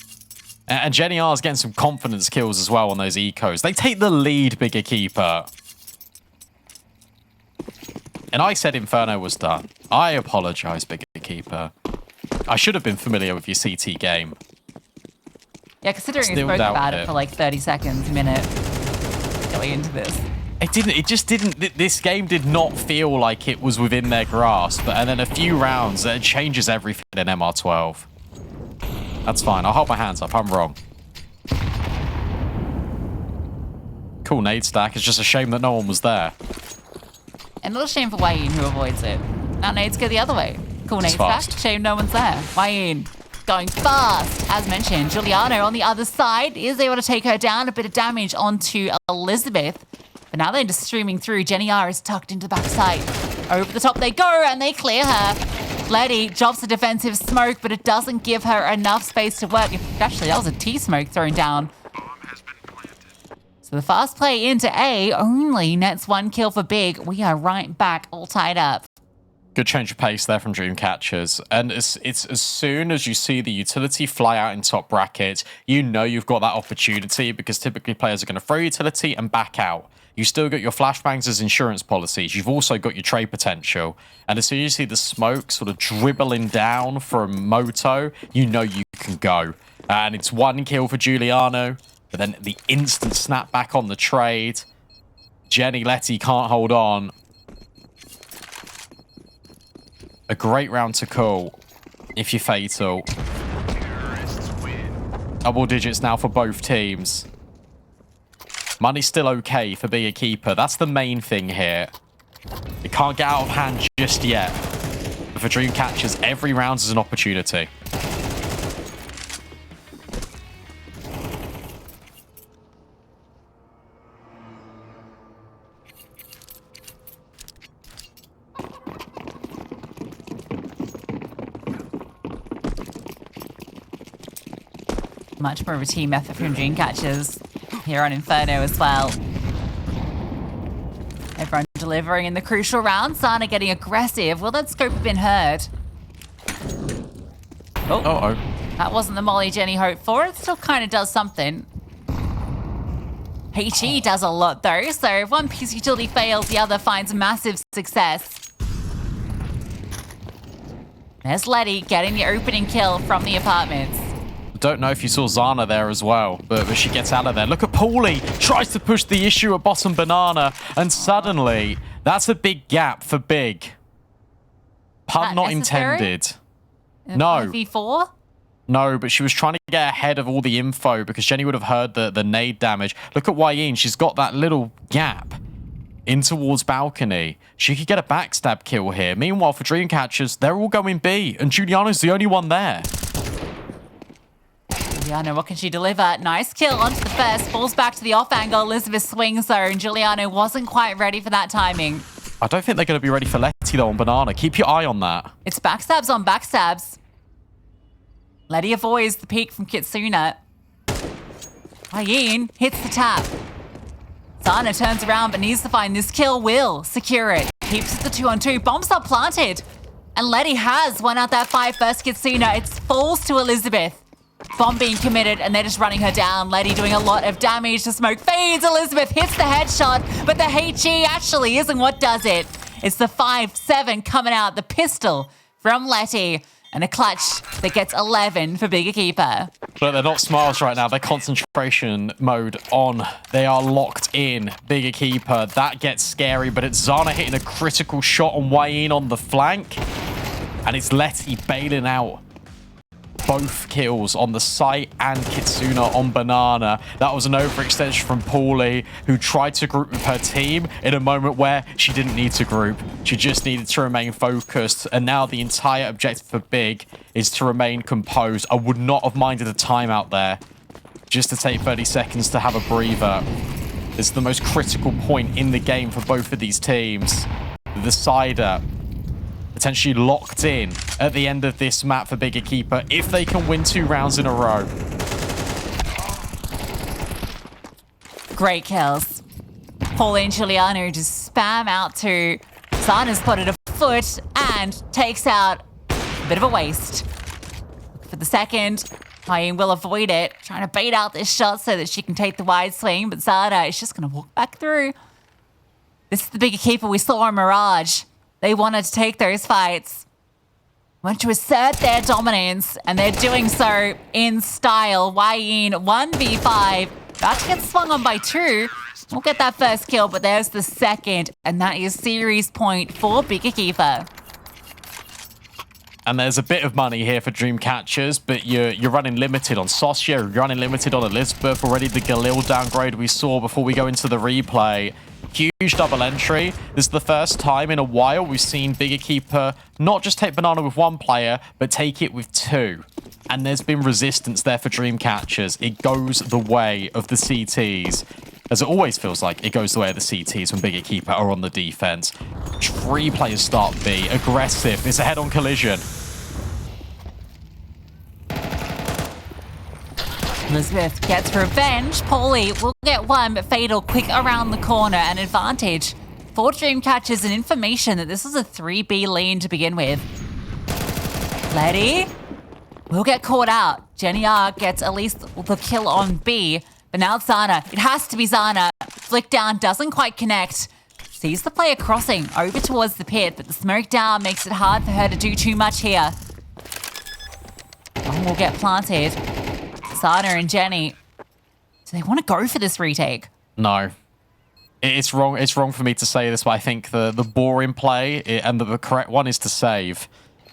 [SPEAKER 1] And Jenny R's getting some confidence kills as well on those ecos. They take the lead, Bigger Keeper. And I said Inferno was done. I apologize, Bigger Keeper. I should have been familiar with your CT game.
[SPEAKER 2] Yeah, considering we
[SPEAKER 1] Still
[SPEAKER 2] spoke
[SPEAKER 1] doubt
[SPEAKER 2] about
[SPEAKER 1] it.
[SPEAKER 2] it for like 30 seconds, minute, going into this.
[SPEAKER 1] It just didn't. This game did not feel like it was within their grasp. And then a few rounds, it changes everything in MR12. That's fine. I'll hold my hands up. I'm wrong. Cool nade stack. It's just a shame that no one was there.
[SPEAKER 2] And not a shame for Wayne who avoids it. Now nades go the other way. Cool nade
[SPEAKER 1] It's
[SPEAKER 2] stack.
[SPEAKER 1] fast.
[SPEAKER 2] Shame no one's there. Wayne going fast. As mentioned, Giuliano on the other side is able to take her down. A bit of damage onto Elizabeth. But now they're just streaming through. Jenny R is tucked into the backside. Over the top they go and they clear her. Letty drops a defensive smoke, but it doesn't give her enough space to work. Actually, that was a T-smoke thrown down. So the fast play into A only nets 1 kill for Big. We are right back, all tied up.
[SPEAKER 1] Good change of pace there from Dreamcatchers. And it's as soon as you see the utility fly out in top bracket, you know you've got that opportunity because typically players are going to throw utility and back out. You still got your flashbangs as insurance policies. You've also got your trade potential. And as soon as you see the smoke sort of dribbling down from Moto, you know you can go. And it's 1 kill for Giuliano. But then the instant snap back on the trade. Jenny Letty can't hold on. A great round to call if you're fatal. Double digits now for both teams. Money's still okay for being a keeper. That's the main thing here. It can't get out of hand just yet. But for Dreamcatchers, every round is an opportunity.
[SPEAKER 2] Much more of a team effort from Dreamcatchers here on Inferno as well. Everyone delivering in the crucial round. Sana getting aggressive. Will that scope have been heard? Oh,
[SPEAKER 1] Uh-oh.
[SPEAKER 2] that wasn't the molly Jenny hoped for. It still kind of does something. HE does a lot though, so if one piece utility fails, the other finds massive success. There's Letty getting the opening kill from the apartments.
[SPEAKER 1] Don't know if you saw Zana there as well, but she gets out of there. Look at Paulie, tries to push the issue at bottom banana, and suddenly that's a big gap for Big. Pun not intended. No.
[SPEAKER 2] V4?
[SPEAKER 1] No, but she was trying to get ahead of all the info because Jenny would have heard the nade damage. Look at Wayne, she's got that little gap in towards balcony. She could get a backstab kill here. Meanwhile, for Dreamcatchers, they're all going B, and Giuliano's the only one there.
[SPEAKER 2] Giuliano, what can she deliver? Nice kill onto the first. Falls back to the off angle. Elizabeth swings though, and Giuliano wasn't quite ready for that timing.
[SPEAKER 1] I don't think they're going to be ready for Letty though on banana. Keep your eye on that.
[SPEAKER 2] It's backstabs on backstabs. Letty avoids the peek from Kitsuna. Wayne hits the tap. Sana turns around but needs to find this kill. Will secure it. Keeps it the 2-on-2. Bombs are planted. And Letty has won out that 5 first Kitsuna. It falls to Elizabeth. Bomb being committed, and they're just running her down. Letty doing a lot of damage. The smoke fades. Elizabeth hits the headshot, but the HE actually isn't what does it. It's the 5-7 coming out. The pistol from Letty, and a clutch that gets 11 for Big EQUIPA.
[SPEAKER 1] But they're not smiles right now. They're concentration mode on. They are locked in. Big EQUIPA. That gets scary, but it's Zana hitting a critical shot on Wayne on the flank, and it's Letty bailing out both kills on the site and Kitsuna on banana. That was an overextension from Paulie, who tried to group with her team in a moment where she didn't need to group. She just needed to remain focused. And now the entire objective for Big is to remain composed. I would not have minded a timeout there just to take 30 seconds to have a breather. It's the most critical point in the game for both of these teams. The decider potentially locked in at the end of this map for Big EQUIPA if they can win 2 rounds in a row.
[SPEAKER 2] Great kills. Paulie and Giuliano just spam out to Sana, spotted a foot and takes out a bit of a waste. For the second, Wayne will avoid it, trying to bait out this shot so that she can take the wide swing, but Sana is just going to walk back through. This is the Big EQUIPA we saw on Mirage. They wanted to take those fights. want to assert their dominance, and they're doing so in style. Wayne 1v5, about to get swung on by 2. We'll get that first kill, but there's the second, and that is series point for EQUIPA.
[SPEAKER 1] And there's a bit of money here for Dreamcatchers, but you're running limited on Sosya, you're running limited on Elizabeth. Already the Galil downgrade we saw before we go into the replay. Huge double entry. This is the first time in a while we've seen EQUIPA not just take Banana with 1 player, but take it with 2. And there's been resistance there for Dreamcatchers. It goes the way of the CTs. As it always feels like it goes the way of the CTs when EQUIPA are on the defense. 3 players start B. Aggressive. It's a head-on collision.
[SPEAKER 2] Elizabeth gets revenge. Paulie will get 1, but Fatal quick around the corner. An advantage for Dreamcatchers and information that this is a 3B lean to begin with. Letty will get caught out. Jenny R gets at least the kill on B. But now it's Zana. It has to be Zana. Flick down doesn't quite connect. Sees the player crossing over towards the pit, but the smoke down makes it hard for her to do too much here. One will get planted. Zana and Jenny. Do they want to go for this retake?
[SPEAKER 1] No. It's wrong. It's wrong for me to say this, but I think the boring play and the correct one is to save.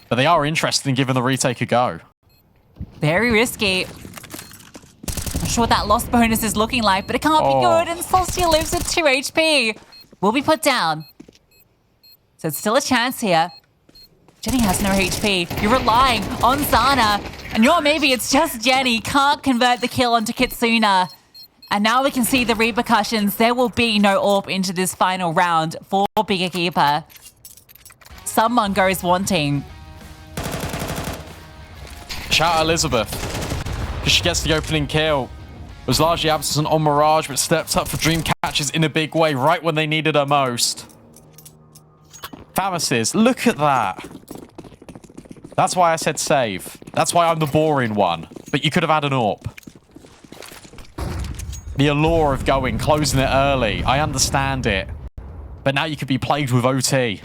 [SPEAKER 1] But they are interested in giving the retake a go.
[SPEAKER 2] Very risky. Not sure what that loss bonus is looking like, but it can't be good. And Solstice lives at 2 HP. Will be put down. So it's still a chance here. Jenny has no HP. You're relying on Zana. And maybe it's just Jenny. Can't convert the kill onto Kitsuna. And now we can see the repercussions. There will be no AWP into this final round for EQUIPA. Someone goes wanting.
[SPEAKER 1] Shout out Elizabeth. Because she gets the opening kill. Was largely absent on Mirage, but steps up for Dreamcatchers in a big way right when they needed her most. Pharmacist, look at that. That's why I said save. That's why I'm the boring one. But you could have had an AWP. The allure of closing it early. I understand it. But now you could be plagued with OT.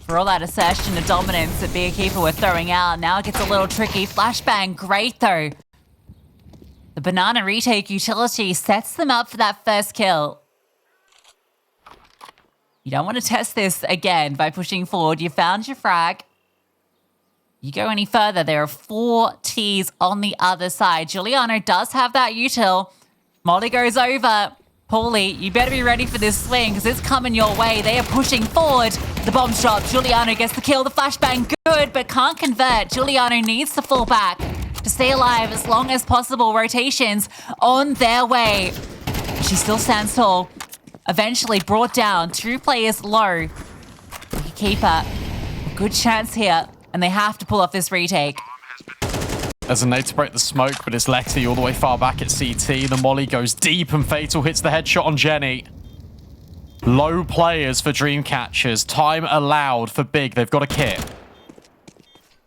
[SPEAKER 2] For all that assertion of dominance that EQUIPA were throwing out, now it gets a little tricky. Flashbang, great though. The banana retake utility sets them up for that first kill. You don't want to test this again by pushing forward. You found your frag. You go any further, there are 4 Ts on the other side. Giuliano does have that util. Molly goes over. Paulie, you better be ready for this swing because it's coming your way. They are pushing forward. The bomb's dropped. Giuliano gets the kill. The flashbang good, but can't convert. Giuliano needs to fall back to stay alive as long as possible. Rotations on their way. She still stands tall. Eventually brought down. 2 players low. EQUIPA, a good chance here, and they have to pull off this retake.
[SPEAKER 1] There's a nade to break the smoke, but it's Letty all the way far back at CT. The molly goes deep and Fatal hits the headshot on Jenny. Low players for Dreamcatchers. Time allowed for Big. They've got a kit.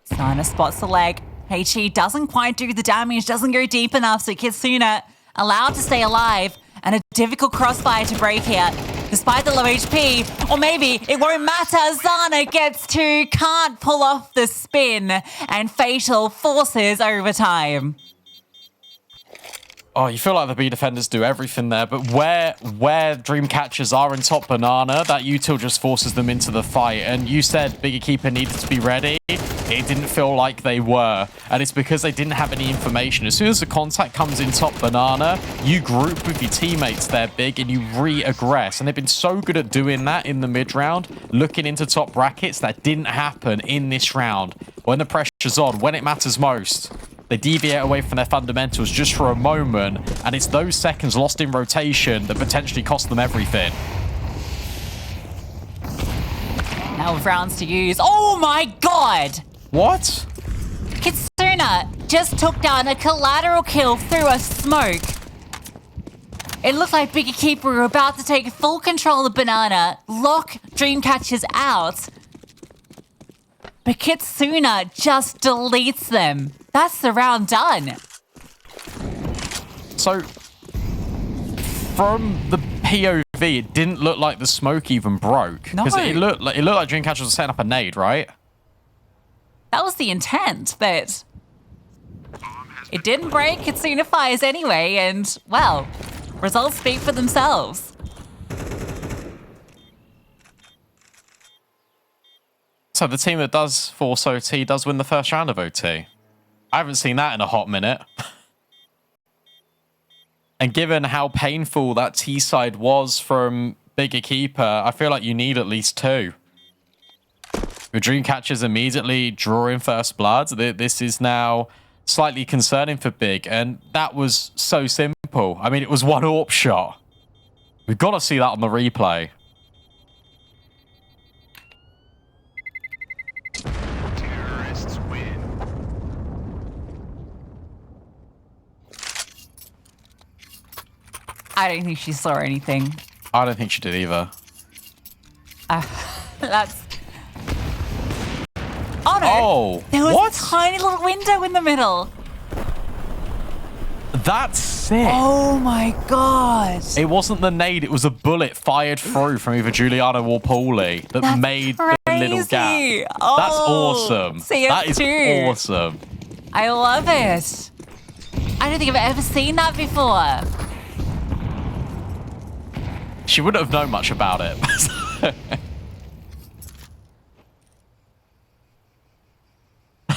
[SPEAKER 2] Sana spots the leg. HE doesn't quite do the damage, doesn't go deep enough, so Kitsuna allowed to stay alive. And a difficult crossfire to break here, despite the low HP. Or maybe it won't matter. Zana gets 2, can't pull off the spin, and Fatal forces overtime.
[SPEAKER 1] Oh, you feel like the B defenders do everything there, but where Dreamcatchers are in top banana, that util just forces them into the fight. And you said EQUIPA needed to be ready. It didn't feel like they were, and it's because they didn't have any information. As soon as the contact comes in top banana, you group with your teammates there, Big, and you re-aggress. And they've been so good at doing that in the mid-round, looking into top brackets. That didn't happen in this round. When the pressure's on, when it matters most, they deviate away from their fundamentals just for a moment, and it's those seconds lost in rotation that potentially cost them everything.
[SPEAKER 2] Now with rounds to use. Oh my god!
[SPEAKER 1] What?
[SPEAKER 2] Kitsuna just took down a collateral kill through a smoke. It looked like EQUIPA were about to take full control of banana, lock Dreamcatchers out. But Kitsuna just deletes them. That's the round done.
[SPEAKER 1] So, from the POV, it didn't look like the smoke even broke.
[SPEAKER 2] No.
[SPEAKER 1] Because it looked like Dreamcatcher was setting up a nade, right?
[SPEAKER 2] That was the intent, but it didn't break. Kitsuna fires anyway, and, well, results speak for themselves.
[SPEAKER 1] So the team that does force OT does win the first round of OT. I haven't seen that in a hot minute. And given how painful that T side was from Big EQUIPA, I feel like you need at least 2. With Dreamcatchers immediately drawing first blood, this is now slightly concerning for Big, and that was so simple. I mean, it was one AWP shot. We've got to see that on the replay.
[SPEAKER 3] Terrorists win.
[SPEAKER 2] I don't think she saw anything.
[SPEAKER 1] I don't think she did either.
[SPEAKER 2] That's... Oh, no.
[SPEAKER 1] Oh,
[SPEAKER 2] There was
[SPEAKER 1] what?
[SPEAKER 2] a tiny little window in the middle.
[SPEAKER 1] That's sick.
[SPEAKER 2] Oh, my God.
[SPEAKER 1] It wasn't the nade, it was a bullet fired through from either Giuliano or Paulie that
[SPEAKER 2] That's
[SPEAKER 1] made the little gap.
[SPEAKER 2] crazy.
[SPEAKER 1] That's
[SPEAKER 2] Oh,
[SPEAKER 1] awesome.
[SPEAKER 2] CS2.
[SPEAKER 1] That is awesome.
[SPEAKER 2] I love it. I don't think I've ever seen that before.
[SPEAKER 1] She wouldn't have known much about it.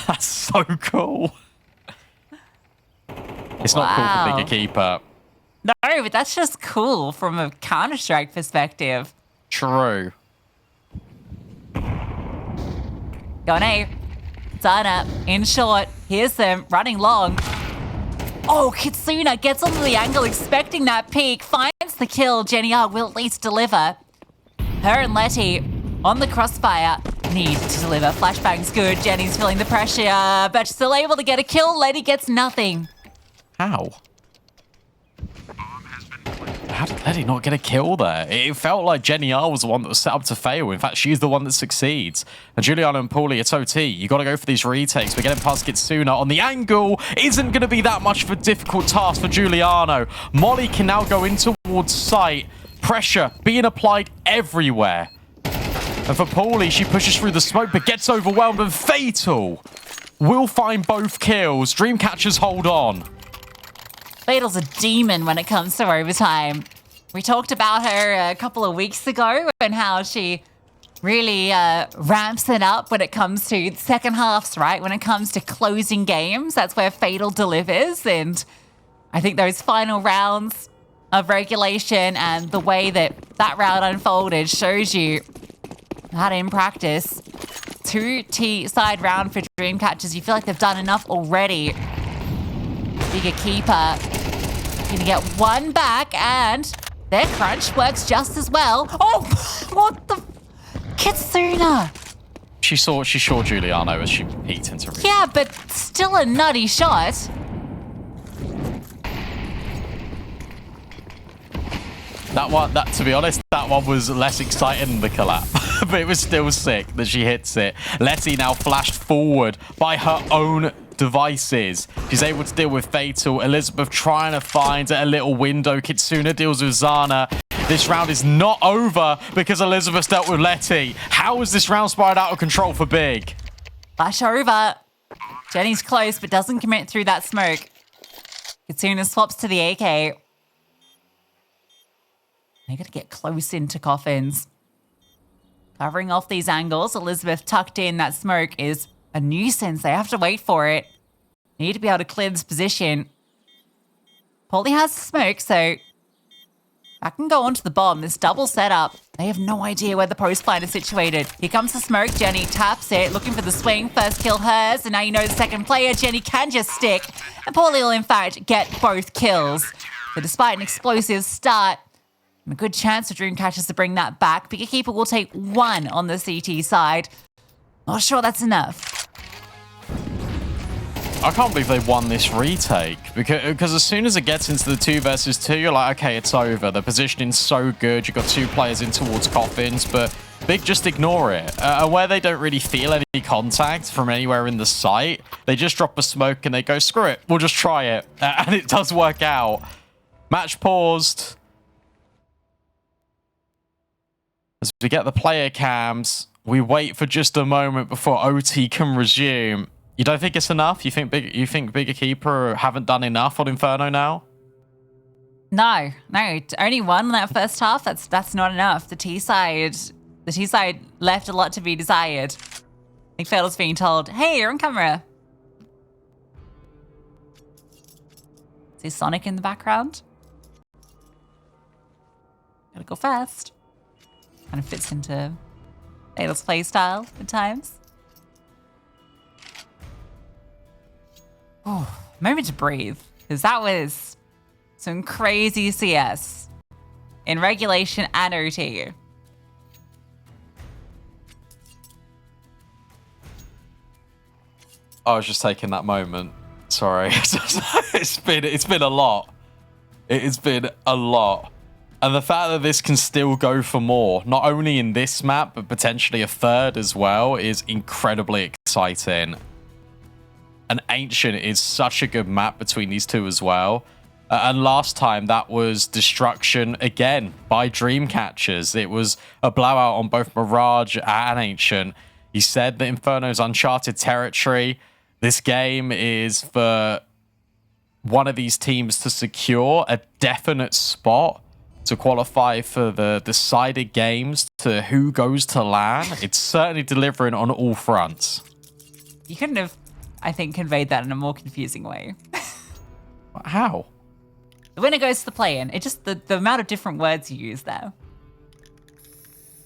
[SPEAKER 1] That's so cool. It's not cool for Big EQUIPA.
[SPEAKER 2] No, but that's just cool from a Counter-Strike perspective.
[SPEAKER 1] True.
[SPEAKER 2] Going A. Done up. In short. Here's them. Running long. Oh, Kitsuna gets onto the angle expecting that peek. Finds the kill. Jenny R will at least deliver. Her and Letty on the crossfire need to deliver. Flashbang's good. Jenny's feeling the pressure, but still able to get a kill. Letty gets nothing.
[SPEAKER 1] How? How did Letty not get a kill there? It felt like Jenny R was the one that was set up to fail. In fact, she's the one that succeeds. And Giuliano and Paulie, it's OT. You got to go for these retakes. We're getting past Kitsuna on the angle. Isn't going to be that much of a difficult task for Giuliano. Molly can now go in towards site. Pressure being applied everywhere. And for Paulie, she pushes through the smoke but gets overwhelmed, and Fatal will find both kills. Dreamcatchers hold on.
[SPEAKER 2] Fatal's a demon when it comes to overtime. We talked about her a couple of weeks ago and how she really ramps it up when it comes to second halves, right? When it comes to closing games, that's where Fatal delivers. And I think those final rounds of regulation and the way that that round unfolded shows you that in practice. 2T side round for Dreamcatchers. You feel like they've done enough already. Big EQUIPA gonna get one back, and their crunch works just as well. Oh, what the? Kitsuna.
[SPEAKER 1] She saw Giuliano as she peeked into reach.
[SPEAKER 2] Yeah, but still a nutty shot.
[SPEAKER 1] To be honest, that one was less exciting than the collab. But it was still sick that she hits it. Letty now flashed forward by her own devices. She's able to deal with Fatal. Elizabeth trying to find a little window. Kitsuna deals with Zana. This round is not over because Elizabeth dealt with Letty. How is this round spiraled out of control for Big?
[SPEAKER 2] Flash over. Jenny's close, but doesn't commit through that smoke. Kitsuna swaps to the AK. They gotta get close into coffins. Covering off these angles, Elizabeth tucked in. That smoke is a nuisance. They have to wait for it. Need to be able to clear this position. Paulie has the smoke, so I can go onto the bomb. This double setup. They have no idea where the post plant is situated. Here comes the smoke. Jenny taps it, looking for the swing. First kill hers, and now you know the second player. Jenny can just stick, and Paulie will in fact get both kills. So despite an explosive start, and a good chance for Dreamcatchers to bring that back, Big EQUIPA will take one on the CT side. Not sure that's enough.
[SPEAKER 1] I can't believe they won this retake because as soon as it gets into the 2 versus 2, you're like, okay, it's over. The positioning's so good. You've got 2 players in towards coffins, but Big just ignore it. Where they don't really feel any contact from anywhere in the site, they just drop a smoke and they go, screw it, we'll just try it. And it does work out. Match paused. As we get the player cams, we wait for just a moment before OT can resume. You don't think it's enough? You think Big EQUIPA haven't done enough on Inferno now?
[SPEAKER 2] No, only one in that first half. That's not enough. The T side left a lot to be desired. I think Fatal's being told, "Hey, you're on camera." See Sonic in the background. Gotta go fast. Kind of fits into Fatal's play style at times. Oh, moment to breathe, because that was some crazy CS in regulation and OT.
[SPEAKER 1] I was just taking that moment. Sorry. It's been a lot. It has been a lot. And the fact that this can still go for more, not only in this map, but potentially a third as well, is incredibly exciting. And Ancient is such a good map between these two as well. And last time, that was destruction again by Dreamcatchers. It was a blowout on both Mirage and Ancient. He said that Inferno's uncharted territory. This game is for one of these teams to secure a definite spot to qualify for the decided games to who goes to LAN. It's certainly delivering on all fronts.
[SPEAKER 2] You couldn't have, I think, conveyed that in a more confusing way.
[SPEAKER 1] How?
[SPEAKER 2] The winner goes to the play-in. It just, the amount of different words you use there.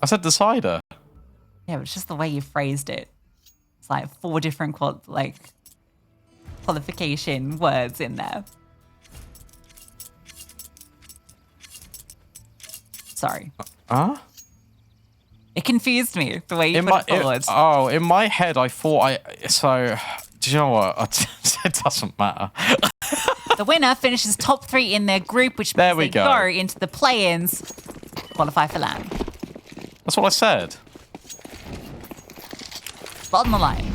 [SPEAKER 1] I said decider.
[SPEAKER 2] Yeah, but it's just the way you phrased it. It's like 4 different qualification words in there. Sorry.
[SPEAKER 1] Huh?
[SPEAKER 2] It confused me, the way you put it forward.
[SPEAKER 1] In my head, I thought so, do you know what? It doesn't matter.
[SPEAKER 2] The winner finishes top 3 in their group, which means they go into the play-ins, qualify for LAN.
[SPEAKER 1] That's what I said.
[SPEAKER 2] Bottom the line.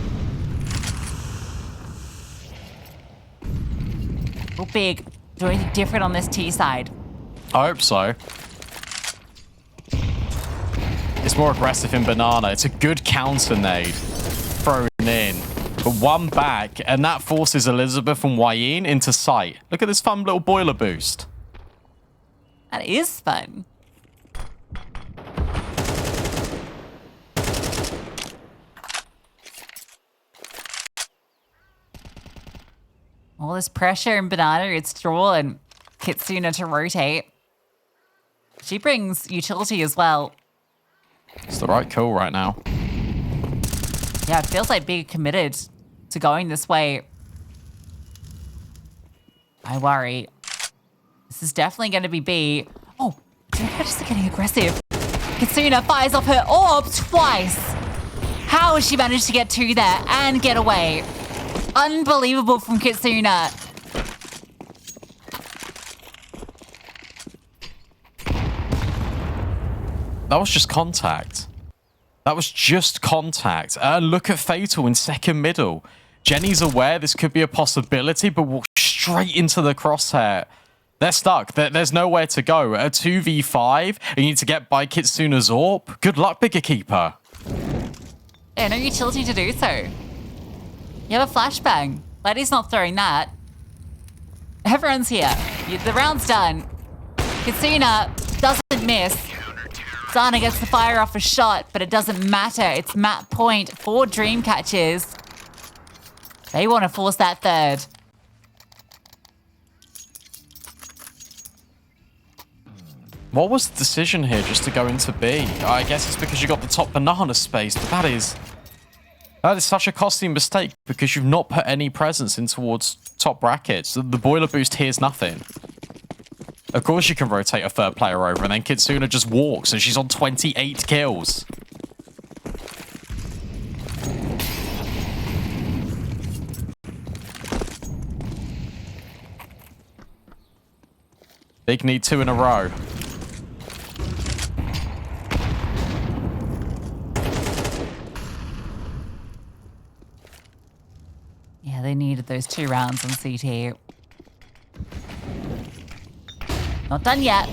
[SPEAKER 2] Will Big do anything different on this T side?
[SPEAKER 1] I hope so. It's more aggressive in Banana. It's a good counter nade thrown in. But one back, and that forces Elizabeth and Wayne into sight. Look at this fun little boiler boost.
[SPEAKER 2] That is fun. All this pressure in Banana, it's Straw and Kitsuna to rotate. She brings utility as well.
[SPEAKER 1] It's the right call right now.
[SPEAKER 2] Yeah, it feels like Big committed to going this way. I worry. This is definitely going to be B. Oh, Dreamcatchers are getting aggressive. Kitsuna fires off her orb twice. How has she managed to get 2 there and get away? Unbelievable from Kitsuna.
[SPEAKER 1] That was just contact. That was just contact. Look at Fatal in second middle. Jenny's aware this could be a possibility, but walks straight into the crosshair. They're stuck. There's nowhere to go. A 2v5, and you need to get by Kitsuna's AWP. Good luck, Big EQUIPA.
[SPEAKER 2] Yeah, no utility to do so. You have a flashbang. Laddie's not throwing that. Everyone's here. The round's done. Kitsuna doesn't miss. Zana gets the fire off a shot, but it doesn't matter. It's map point for Dreamcatchers. They want to force that third.
[SPEAKER 1] What was the decision here just to go into B? I guess it's because you got the top banana space, but that is such a costly mistake because you've not put any presence in towards top brackets. The boiler boost here's nothing. Of course you can rotate a third player over, and then Kitsuna just walks, and she's on 28 kills. Big need 2 in a row.
[SPEAKER 2] Yeah, they needed those 2 rounds on CT. Not done yet.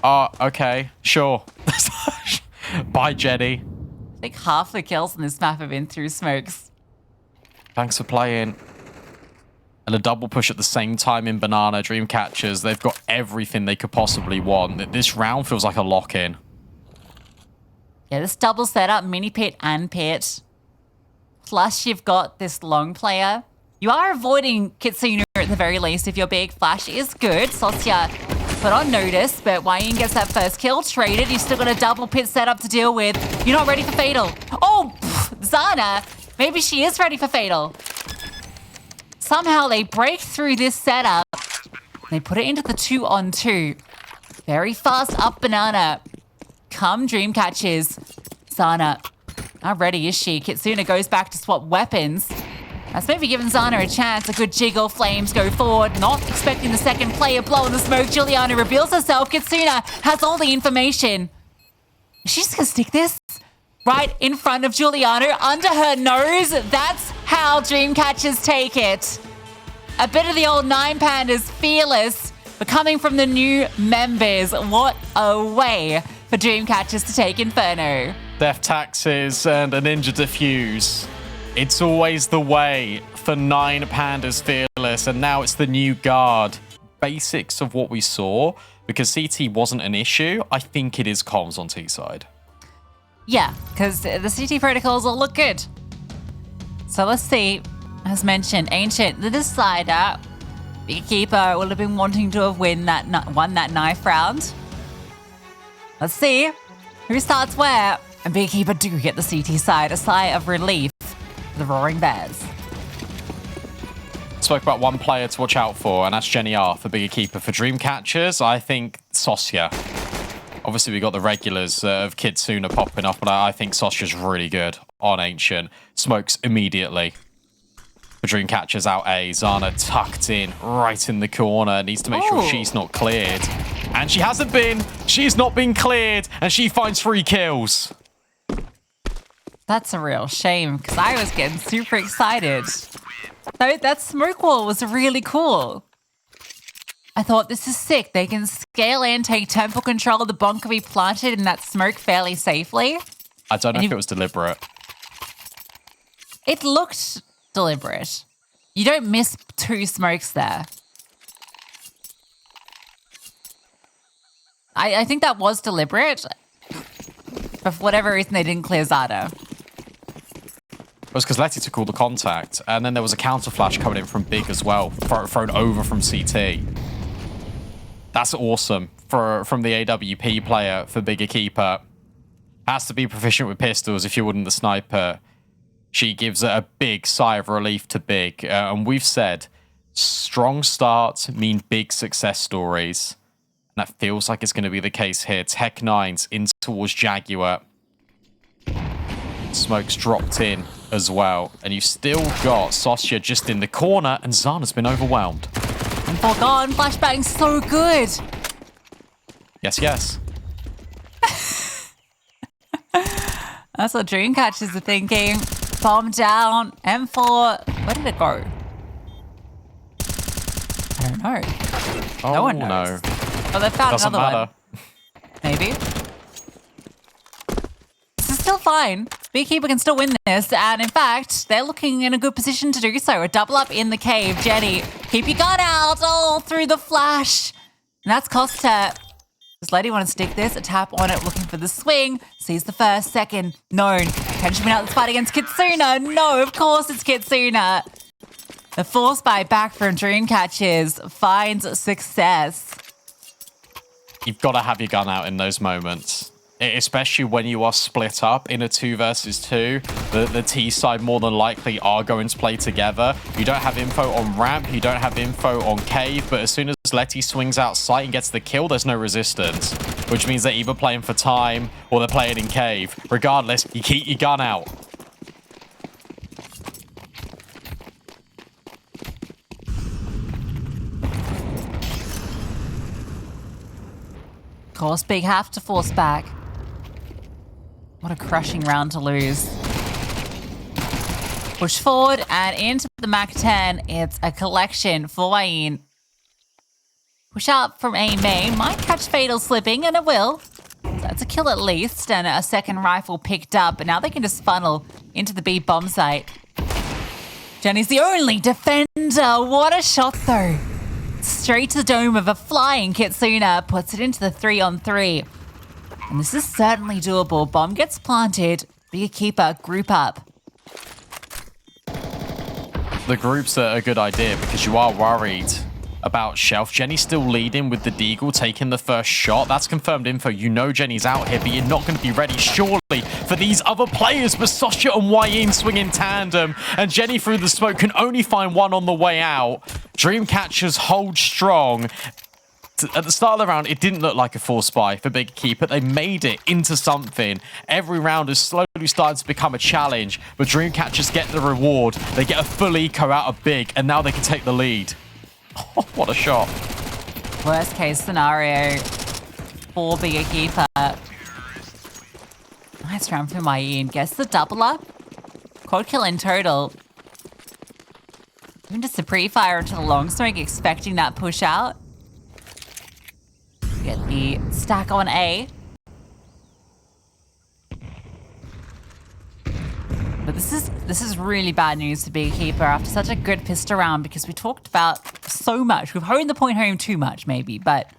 [SPEAKER 1] Okay, sure. Bye, Jenny.
[SPEAKER 2] I think half the kills on this map have been through smokes.
[SPEAKER 1] Thanks for playing. And a double push at the same time in Banana Dreamcatchers. They've got everything they could possibly want. This round feels like a lock-in.
[SPEAKER 2] Yeah, this double setup, mini pit and pit. Plus, you've got this long player. You are avoiding Kitsune at the very least if your big flash is good. Sosya put on notice, but Wayne gets that first kill traded. You've still got a double pit setup to deal with. You're not ready for Fatal. Oh, Zana. Maybe she is ready for Fatal. Somehow they break through this setup. They put it into the 2-on-2. Very fast up Banana. Come Dreamcatchers. Zana. How ready is she? Kitsune goes back to swap weapons. That's maybe giving Zana a chance. A good jiggle. Flames go forward. Not expecting the second player blow in the smoke. Juliana reveals herself. Kitsune has all the information. She's just gonna stick this right in front of Juliana, under her nose. That's how Dreamcatchers take it. A bit of the old 9 Pandas fearless, but coming from the new members. What a way for Dreamcatchers to take Inferno.
[SPEAKER 1] Death Taxes and a Ninja Diffuse. It's always the way for 9 Pandas Fearless, and now it's the new guard. Basics of what we saw, because CT wasn't an issue, I think it is comms on T-side.
[SPEAKER 2] Yeah, because the CT protocols all look good. So let's see. As mentioned, Ancient, the decider. EQUIPA would have been wanting to have won that knife round. Let's see who starts where. And EQUIPA do get the CT side, a sigh of relief for the Roaring Bears.
[SPEAKER 1] Spoke about one player to watch out for, and that's Jenny R for EQUIPA. For Dreamcatchers, I think Sosya. Obviously, we got the regulars of Kitsune popping up, but I think Sosya's really good on Ancient. Smokes immediately. For Dreamcatchers out A, Zana tucked in, right in the corner. Needs to make sure she's not cleared. And she hasn't been. She's not been cleared, and she finds 3 kills.
[SPEAKER 2] That's a real shame, because I was getting super excited. That smoke wall was really cool. I thought, this is sick. They can scale in, take tempo control. The bomb can be planted in that smoke fairly safely.
[SPEAKER 1] I don't know if it was deliberate.
[SPEAKER 2] It looked deliberate. You don't miss 2 smokes there. I think that was deliberate. But for whatever reason, they didn't clear Zada.
[SPEAKER 1] It was because Letty took all the contact, and then there was a counter flash coming in from Big as well, thrown over from CT. That's awesome from the AWP player for Big EQUIPA. Has to be proficient with pistols if you wouldn't the sniper. She gives a big sigh of relief to Big. And we've said strong starts mean big success stories. And that feels like it's going to be the case here. Tech9's in towards Jaguar. Smoke's dropped in as well. And you've still got Sosya just in the corner, and Zana's been overwhelmed.
[SPEAKER 2] And Forgone, flashbang's so good.
[SPEAKER 1] Yes, yes.
[SPEAKER 2] That's what Dreamcatchers are thinking. Bomb down. M4. Where did it go? I don't know. No one knows.
[SPEAKER 1] No.
[SPEAKER 2] Oh, they found
[SPEAKER 1] Doesn't
[SPEAKER 2] another
[SPEAKER 1] matter.
[SPEAKER 2] one. Maybe. This is still fine. EQUIPA can still win this. And in fact, they're looking in a good position to do so. A double up in the cave. Jenny, keep your gun out. Oh, through the flash. And that's cost her. Does Lady want to stick this? A tap on it, looking for the swing. Sees the first, second. Known. Can she win out this fight against Kitsune? No, of course it's Kitsune. The force buy back from Dreamcatchers finds success.
[SPEAKER 1] You've got to have your gun out in those moments. Especially when you are split up in a 2 versus 2. The T side more than likely are going to play together. You don't have info on ramp, you don't have info on cave, but as soon as Letty swings out sight and gets the kill, there's no resistance. Which means they're either playing for time or they're playing in cave. Regardless, you keep your gun out.
[SPEAKER 2] Of course, Big have to force back. What a crushing round to lose. Push forward and into the MAC-10. It's a collection for Wayne. Push out from A main. Might catch Fatal slipping, and it will. So that's a kill at least, and a second rifle picked up. And now they can just funnel into the B bomb site. Jenny's the only defender. What a shot, though. Straight to the dome of a flying Kitsuna. Puts it into the 3-on-3. And this is certainly doable. Bomb gets planted. Be a keeper. Group up.
[SPEAKER 1] The groups are a good idea because you are worried about Shelf. Jenny's still leading with the Deagle taking the first shot. That's confirmed info. You know Jenny's out here, but you're not going to be ready, surely, for these other players. But Sasha and Wayne swing in tandem, and Jenny through the smoke can only find one on the way out. Dreamcatchers hold strong. At the start of the round, it didn't look like a force buy for Big Keeper. They made it into something. Every round is slowly starting to become a challenge, but Dreamcatchers get the reward. They get a full eco out of Big, and now they can take the lead. Oh, what a shot.
[SPEAKER 2] Worst case scenario for Big Keeper. Nice round from Wayne. Gets the doubler. Quad kill in total. Even just a pre-fire into the long smoke, expecting that push out. Get the stack on A. But this is really bad news to Big Keeper after such a good pistol round, because we talked about so much. We've honed the point home too much, maybe, but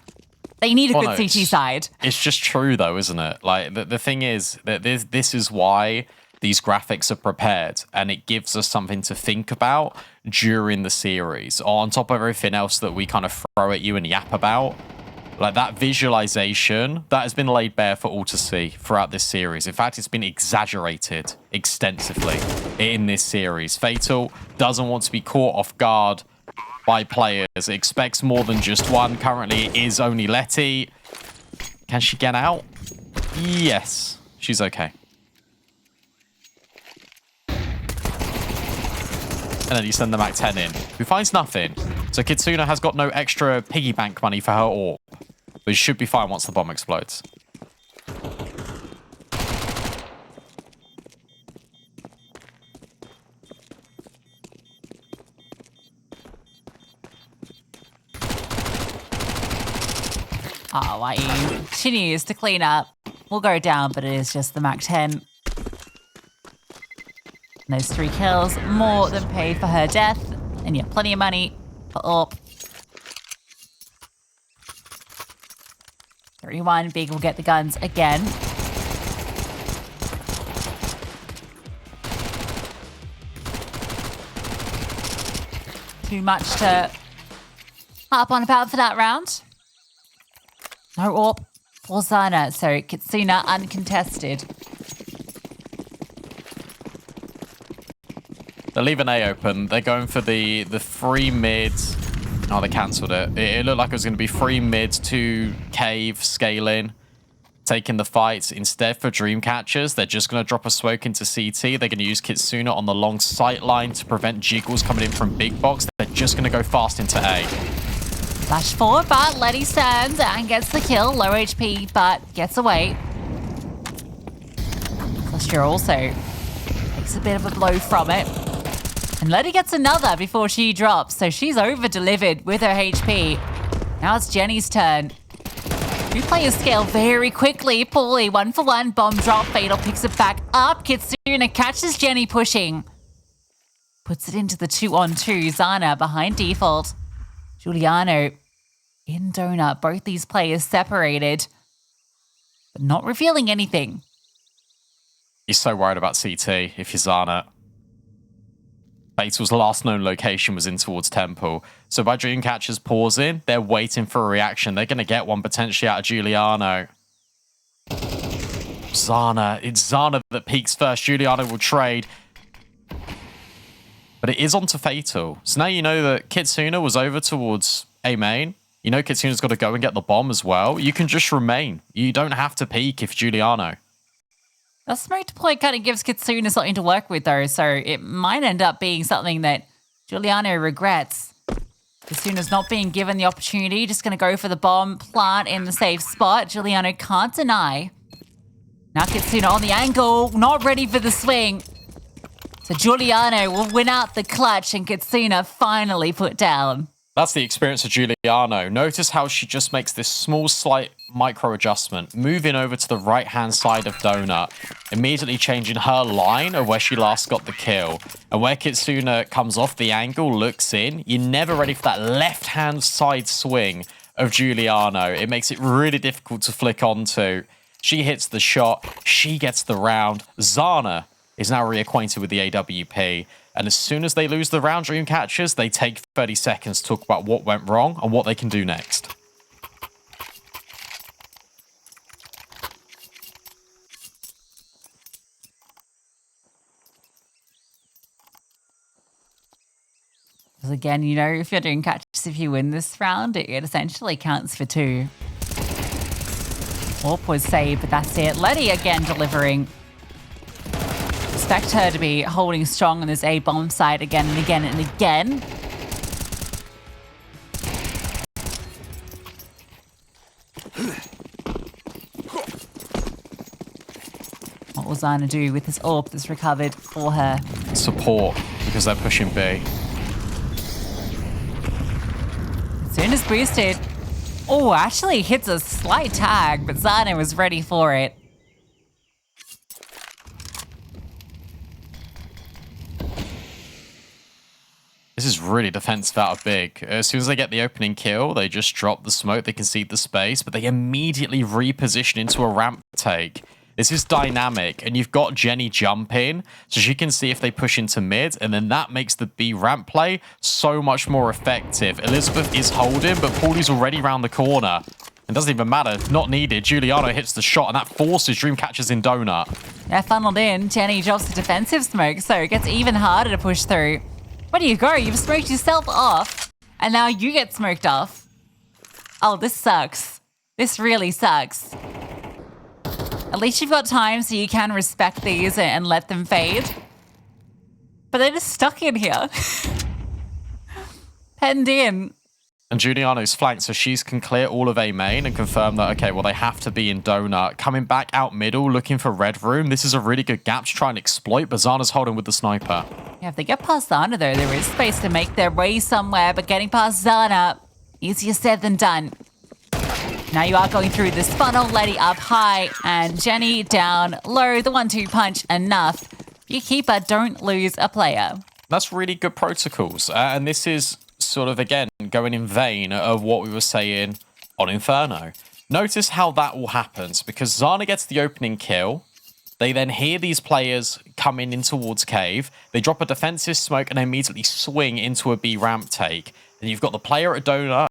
[SPEAKER 2] they need a good CT side.
[SPEAKER 1] It's just true, though, isn't it? Like, the thing is that this is why these graphics are prepared, and it gives us something to think about during the series, on top of everything else that we kind of throw at you and yap about. Like, that visualization, that has been laid bare for all to see throughout this series. In fact, it's been exaggerated extensively in this series. Fatal doesn't want to be caught off guard by players. It expects more than just one. Currently, it is only Letty. Can she get out? Yes, she's okay. And then you send the MAC-10 in, who finds nothing. So Kitsuna has got no extra piggy bank money for her AWP, but she should be fine once the bomb explodes.
[SPEAKER 2] Oh, Wayne. She needs to clean up. We'll go down, but it is just the MAC-10. And those 3 kills more than pay for her death. And yeah, plenty of money for AWP. 3-1, Big will get the guns again. Too much to harp on about for that round. No AWP for Zana, so Kitsuna uncontested.
[SPEAKER 1] They're leaving A open. They're going for the 3 mid. Oh, they cancelled it. It looked like it was going to be 3 mid, 2 cave, scaling, taking the fights. Instead, for Dreamcatchers, they're just going to drop a smoke into CT. They're going to use Kitsuna on the long sight line to prevent jiggles coming in from Big Box. They're just going to go fast into A.
[SPEAKER 2] Flash forward, but Letty stands and gets the kill. Low HP, but gets away. Cluster also takes a bit of a blow from it. And Letty gets another before she drops, so she's over-delivered with her HP. Now it's Jenny's turn. 2 players scale very quickly. Poorly, 1 for 1, bomb drop. Fatal picks it back up. Kitsuna catches Jenny pushing. Puts it into the 2-on-2. Zana behind default. Giuliano in donut. Both these players separated, but not revealing anything.
[SPEAKER 1] You're so worried about CT if you're Zana. Fatal's last known location was in towards Temple. So by Dreamcatchers pausing, they're waiting for a reaction. They're going to get one potentially out of Giuliano. Zana. It's Zana that peaks first. Giuliano will trade. But it is onto Fatal. So now you know that Kitsuna was over towards A main. You know Kitsuna's got to go and get the bomb as well. You can just remain. You don't have to peek if Giuliano.
[SPEAKER 2] The smoke deploy kind of gives Kitsuna something to work with, though, so it might end up being something that Giuliano regrets. Kitsuna's not being given the opportunity, just going to go for the bomb, plant in the safe spot. Giuliano can't deny. Now Kitsuna on the angle, not ready for the swing. So Giuliano will win out the clutch and Katsuna finally put down.
[SPEAKER 1] That's the experience of Giuliano. Notice how she just makes this small, slight micro adjustment, moving over to the right-hand side of Donut, immediately changing her line of where she last got the kill. And where Kitsuna comes off the angle, looks in, you're never ready for that left-hand side swing of Giuliano. It makes it really difficult to flick onto. She hits the shot, she gets the round. Zana is now reacquainted with the AWP. And as soon as they lose the round, Dreamcatchers, they take 30 seconds to talk about what went wrong and what they can do next.
[SPEAKER 2] Because again, you know, if you're doing catches, if you win this round, it essentially counts for 2. Orp was saved, but that's it. Letty again delivering. Expect her to be holding strong on this A-bomb side again and again and again. What will Zana do with this AWP that's recovered for her?
[SPEAKER 1] Support, because they're pushing B.
[SPEAKER 2] As soon as boosted. Oh, actually hits a slight tag, but Zana was ready for it.
[SPEAKER 1] This is really defensive out of big. As soon as they get the opening kill, they just drop the smoke, they concede the space, but they immediately reposition into a ramp take. This is dynamic, and you've got Jenny jump in, so she can see if they push into mid, and then that makes the B ramp play so much more effective. Elizabeth is holding, but Paulie's already round the corner. It doesn't even matter, not needed. Giuliano hits the shot, and that forces Dreamcatchers in Donut.
[SPEAKER 2] They're funneled in. Jenny drops the defensive smoke, so it gets even harder to push through. Where do you go? You've smoked yourself off, and now you get smoked off. Oh, this sucks. This really sucks. At least you've got time so you can respect these and let them fade. But they're just stuck in here. Penned in.
[SPEAKER 1] And Giuliano's flanked, so she can clear all of A main and confirm that, okay, well, they have to be in Donut. Coming back out middle, looking for Red Room. This is a really good gap to try and exploit, but Zana's holding with the sniper.
[SPEAKER 2] Yeah, if they get past Zana, though, there is space to make their way somewhere, but getting past Zana, easier said than done. Now you are going through this funnel, Letty up high, and Jenny down low. The 1-2 punch, enough. EQUIPA don't lose a player.
[SPEAKER 1] That's really good protocols, and this is sort of, again, going in vein of what we were saying on Inferno. Notice how that all happens, because Zana gets the opening kill. They then hear these players coming in towards Cave. They drop a defensive smoke and immediately swing into a B ramp take. Then you've got the player at Donut,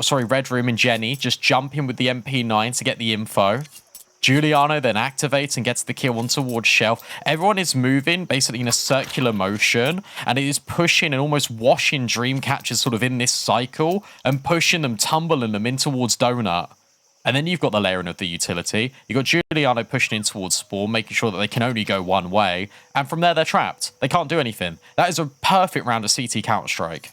[SPEAKER 1] Red Room and Jenny just jumping with the MP9 to get the info. Giuliano then activates and gets the kill on towards Shelf. Everyone is moving basically in a circular motion, and it is pushing and almost washing Dreamcatchers sort of in this cycle and pushing them, tumbling them in towards Donut. And then you've got the layering of the utility. You've got Giuliano pushing in towards Spawn, making sure that they can only go one way. And from there, they're trapped. They can't do anything. That is a perfect round of CT Counter-Strike.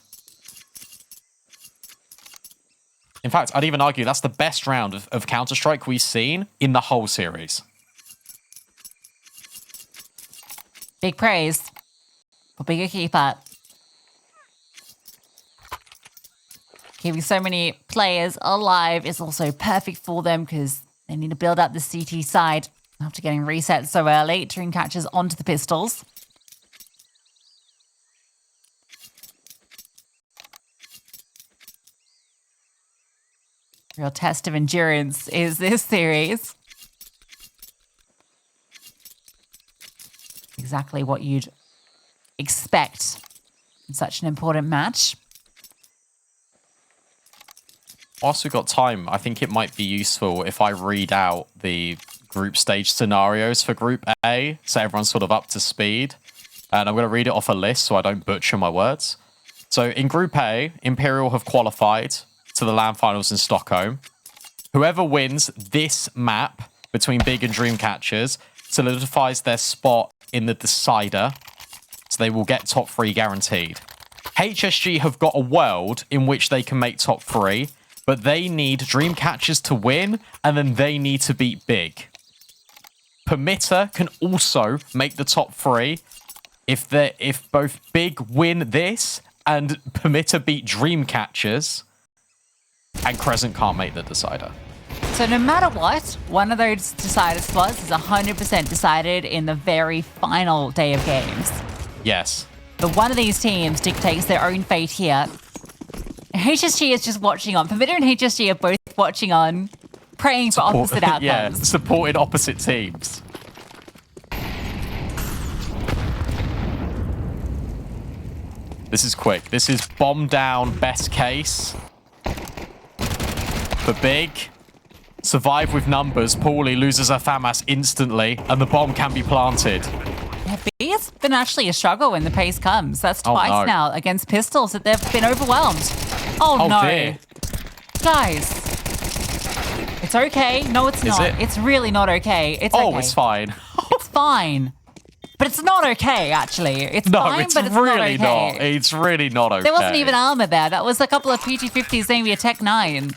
[SPEAKER 1] In fact, I'd even argue that's the best round of Counter-Strike we've seen in the whole series.
[SPEAKER 2] Big praise for Big EQUIPA. Keeping so many players alive is also perfect for them because they need to build up the CT side after getting reset so early. Dreamcatchers onto the pistols. Real test of endurance is this series. Exactly what you'd expect in such an important match.
[SPEAKER 1] Whilst we've got time, I think it might be useful if I read out the group stage scenarios for Group A, so everyone's sort of up to speed. And I'm going to read it off a list so I don't butcher my words. So in Group A, Imperial have qualified to the LAN finals in Stockholm. Whoever wins this map between Big and Dreamcatchers solidifies their spot in the decider, so they will get top 3 guaranteed. HSG have got a world in which they can make top 3, but they need Dreamcatchers to win, and then they need to beat Big. Permitter can also make the top 3, if both Big win this and Permitter beat Dreamcatchers, and Crescent can't make the decider.
[SPEAKER 2] So no matter what, one of those decider spots is 100% decided in the very final day of games.
[SPEAKER 1] Yes.
[SPEAKER 2] But one of these teams dictates their own fate here. HSG is just watching on. Permitter and HSG are both watching on, praying for opposite outcomes.
[SPEAKER 1] Yeah, supported opposite teams. This is quick. This is bomb down, best case. For Big. Survive with numbers. Paulie loses her FAMAS instantly, and the bomb can be planted.
[SPEAKER 2] Yeah, B has been actually a struggle when the pace comes. That's twice now against pistols that they've been overwhelmed. Oh no.
[SPEAKER 1] Dear.
[SPEAKER 2] Guys. It's okay. No, it's not. It's really not okay. It's okay.
[SPEAKER 1] It's fine.
[SPEAKER 2] It's fine. But it's not okay, actually. It's fine, but it's
[SPEAKER 1] really
[SPEAKER 2] not okay.
[SPEAKER 1] It's really not okay.
[SPEAKER 2] There wasn't even armor there. That was a couple of PT-50s, maybe a Tech 9.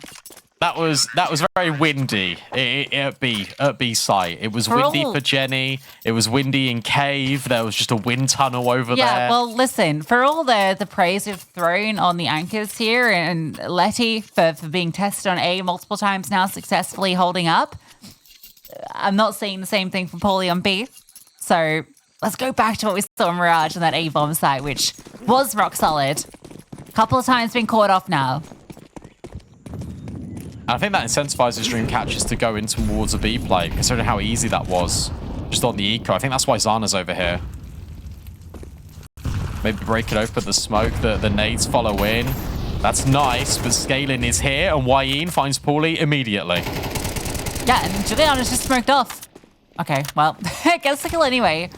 [SPEAKER 1] That was very windy at B site. It was windy for Jenny. It was windy in Cave. There was just a wind tunnel over there.
[SPEAKER 2] Yeah, well, listen, for all the praise we've thrown on the anchors here and Letty for being tested on A multiple times now, successfully holding up, I'm not seeing the same thing from Paulie on B. So let's go back to what we saw in Mirage on that A bomb site, which was rock solid. A couple of times been caught off now.
[SPEAKER 1] I think that incentivizes Dreamcatchers to go in towards a B play, considering how easy that was just on the eco. I think that's why Zana's over here. Maybe break it open the smoke, the nades follow in. That's nice, but Scaling is here, and Wayne finds Paulie immediately.
[SPEAKER 2] Yeah, and Juliana's just smoked off. Okay, well, gets the kill anyway.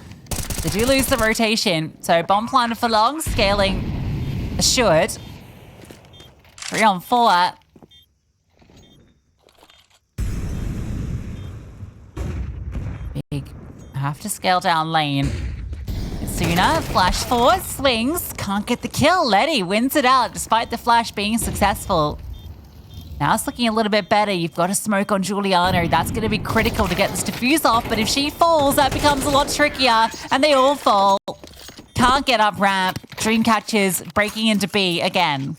[SPEAKER 2] They do lose the rotation, so bomb planted for long, Scaling assured. 3 on 4. Big have to scale down lane. Sooner, flash forward, swings, can't get the kill. Letty wins it out despite the flash being successful. Now it's looking a little bit better. You've got a smoke on Giuliano. That's going to be critical to get this defuse off, but if she falls, that becomes a lot trickier, and they all fall. Can't get up ramp. Dreamcatchers breaking into B again.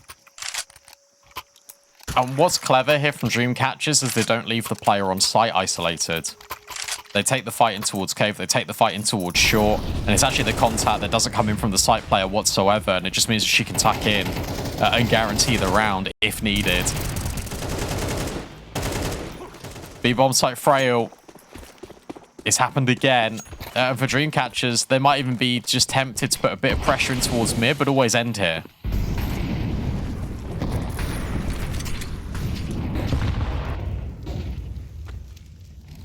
[SPEAKER 1] And what's clever here from Dreamcatchers is they don't leave the player on site isolated. They take the fight in towards Cave, they take the fight in towards Short, and it's actually the contact that doesn't come in from the site player whatsoever, and it just means that she can tuck in and guarantee the round if needed. B-bomb site frail. It's happened again. For Dreamcatchers, they might even be just tempted to put a bit of pressure in towards mid, but always end here.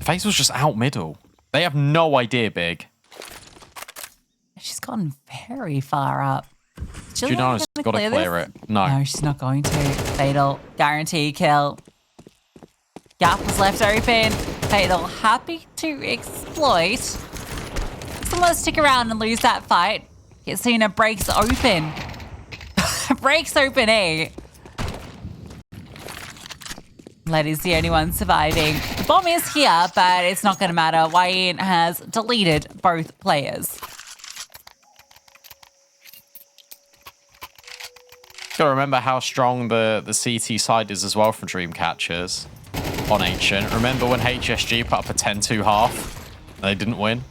[SPEAKER 1] FaZe was just out middle. They have no idea, Big.
[SPEAKER 2] She's gone very far up.
[SPEAKER 1] Juno's got to clear it.
[SPEAKER 2] No, she's not going to. Fatal. Guarantee kill. Gap was left open. Fatal happy to exploit. Someone stick around and lose that fight. Kitsuna breaks open. Breaks open A. Letty's the only one surviving. The bomb is here, but it's not going to matter. Wayne has deleted both players.
[SPEAKER 1] Gotta remember how strong the CT side is as well from Dreamcatchers on Ancient. Remember when HSG put up a 10-2 half and they didn't win?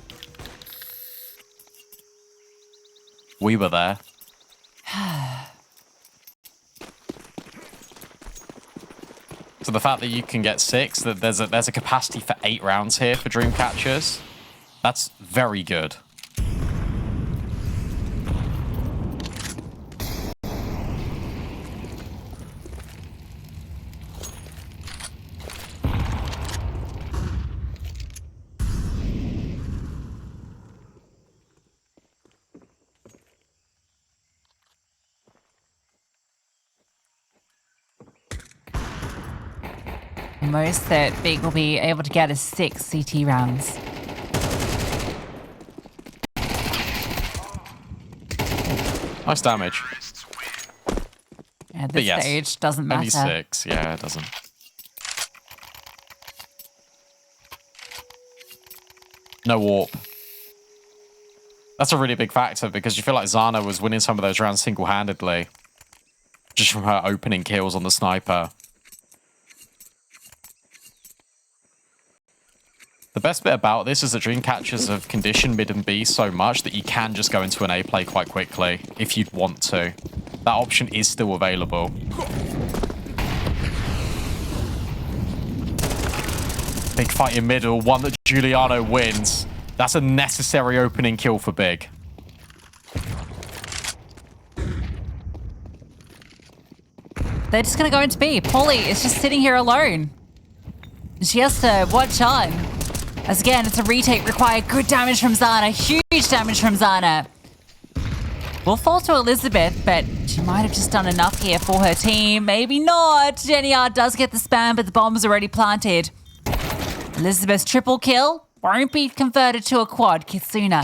[SPEAKER 1] We were there. So the fact that you can get 6, that there's a capacity for 8 rounds here for Dreamcatchers, that's very good.
[SPEAKER 2] Most that Big will be able to get is 6 CT rounds.
[SPEAKER 1] Nice damage.
[SPEAKER 2] At this stage, doesn't matter.
[SPEAKER 1] Only 6. Yeah, it doesn't. No warp. That's a really big factor because you feel like Zana was winning some of those rounds single-handedly. Just from her opening kills on the sniper. The best bit about this is that Dreamcatchers have conditioned mid and B so much that you can just go into an A play quite quickly if you'd want to. That option is still available. Big fight in middle, one that Giuliano wins. That's a necessary opening kill for Big.
[SPEAKER 2] They're just going to go into B. Polly is just sitting here alone. She has to watch on. As again, it's a retake required. Good damage from Zana. Huge damage from Zana. Will fall to Elizabeth, but she might have just done enough here for her team. Maybe not. Jenny R does get the spam, but the bomb's already planted. Elizabeth's triple kill won't be converted to a quad. Kitsuna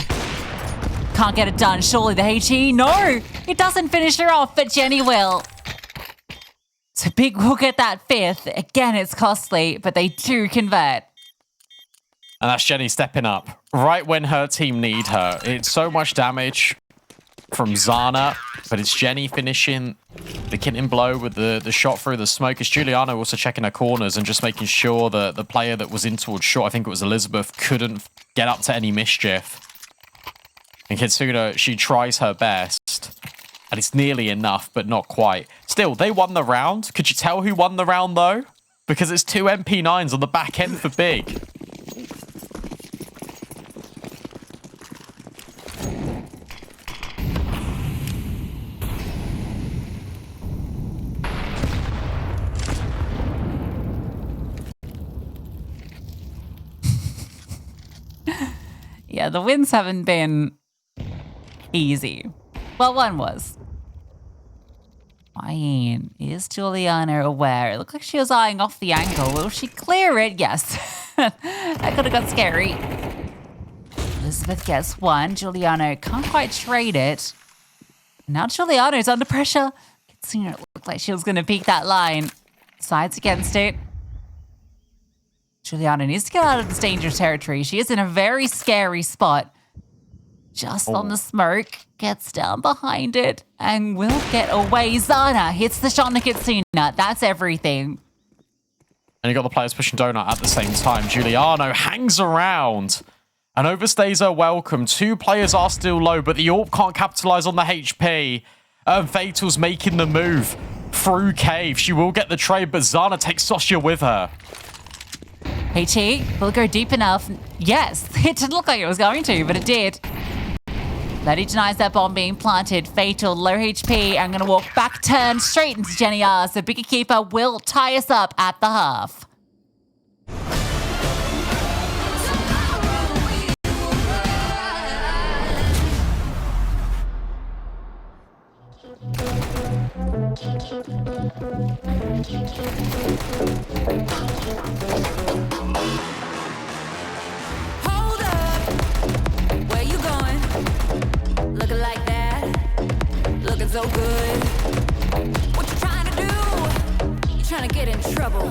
[SPEAKER 2] can't get it done. Surely the HE? No, it doesn't finish her off, but Jenny will. So Big will get that fifth. Again, it's costly, but they do convert.
[SPEAKER 1] And that's Jenny stepping up right when her team need her. It's so much damage from Zana, but it's Jenny finishing the killing blow with the shot through the smoke. It's Giuliano also checking her corners and just making sure that the player that was in towards short, I think it was Elizabeth, couldn't get up to any mischief. And Kitsuna, she tries her best. And it's nearly enough, but not quite. Still, they won the round. Could you tell who won the round, though? Because it's 2 MP9s on the back end for Big.
[SPEAKER 2] Yeah, the wins haven't been easy. Well, one was. Fine. Is Giuliano aware? It looked like she was eyeing off the angle. Will she clear it? Yes. That could have got scary. Elizabeth gets one. Giuliano can't quite trade it. Now Giuliano's under pressure. Kitsuna looked like she was going to peek that line. Sides against it. Giuliano needs to get out of this dangerous territory. She is in a very scary spot. Just on the smoke, gets down behind it, and will get away. Zana hits the shot on the Kitsuna. That's everything.
[SPEAKER 1] And you got the players pushing Donut at the same time. Giuliano hangs around and overstays her welcome. 2 players are still low, but the AWP can't capitalize on the HP. Fatal's making the move through Cave. She will get the trade, but Zana takes Sasha with her.
[SPEAKER 2] HE will go deep enough. Yes, it didn't look like it was going to, but it did. Letty denies that bomb being planted. Fatal, low HP. I'm going to walk back, turn straight into Jenny R. So Big EQUIPA will tie us up at the half.
[SPEAKER 4] Hold up, where you going? Looking like that, looking so good. What you trying to do? You trying to get in trouble?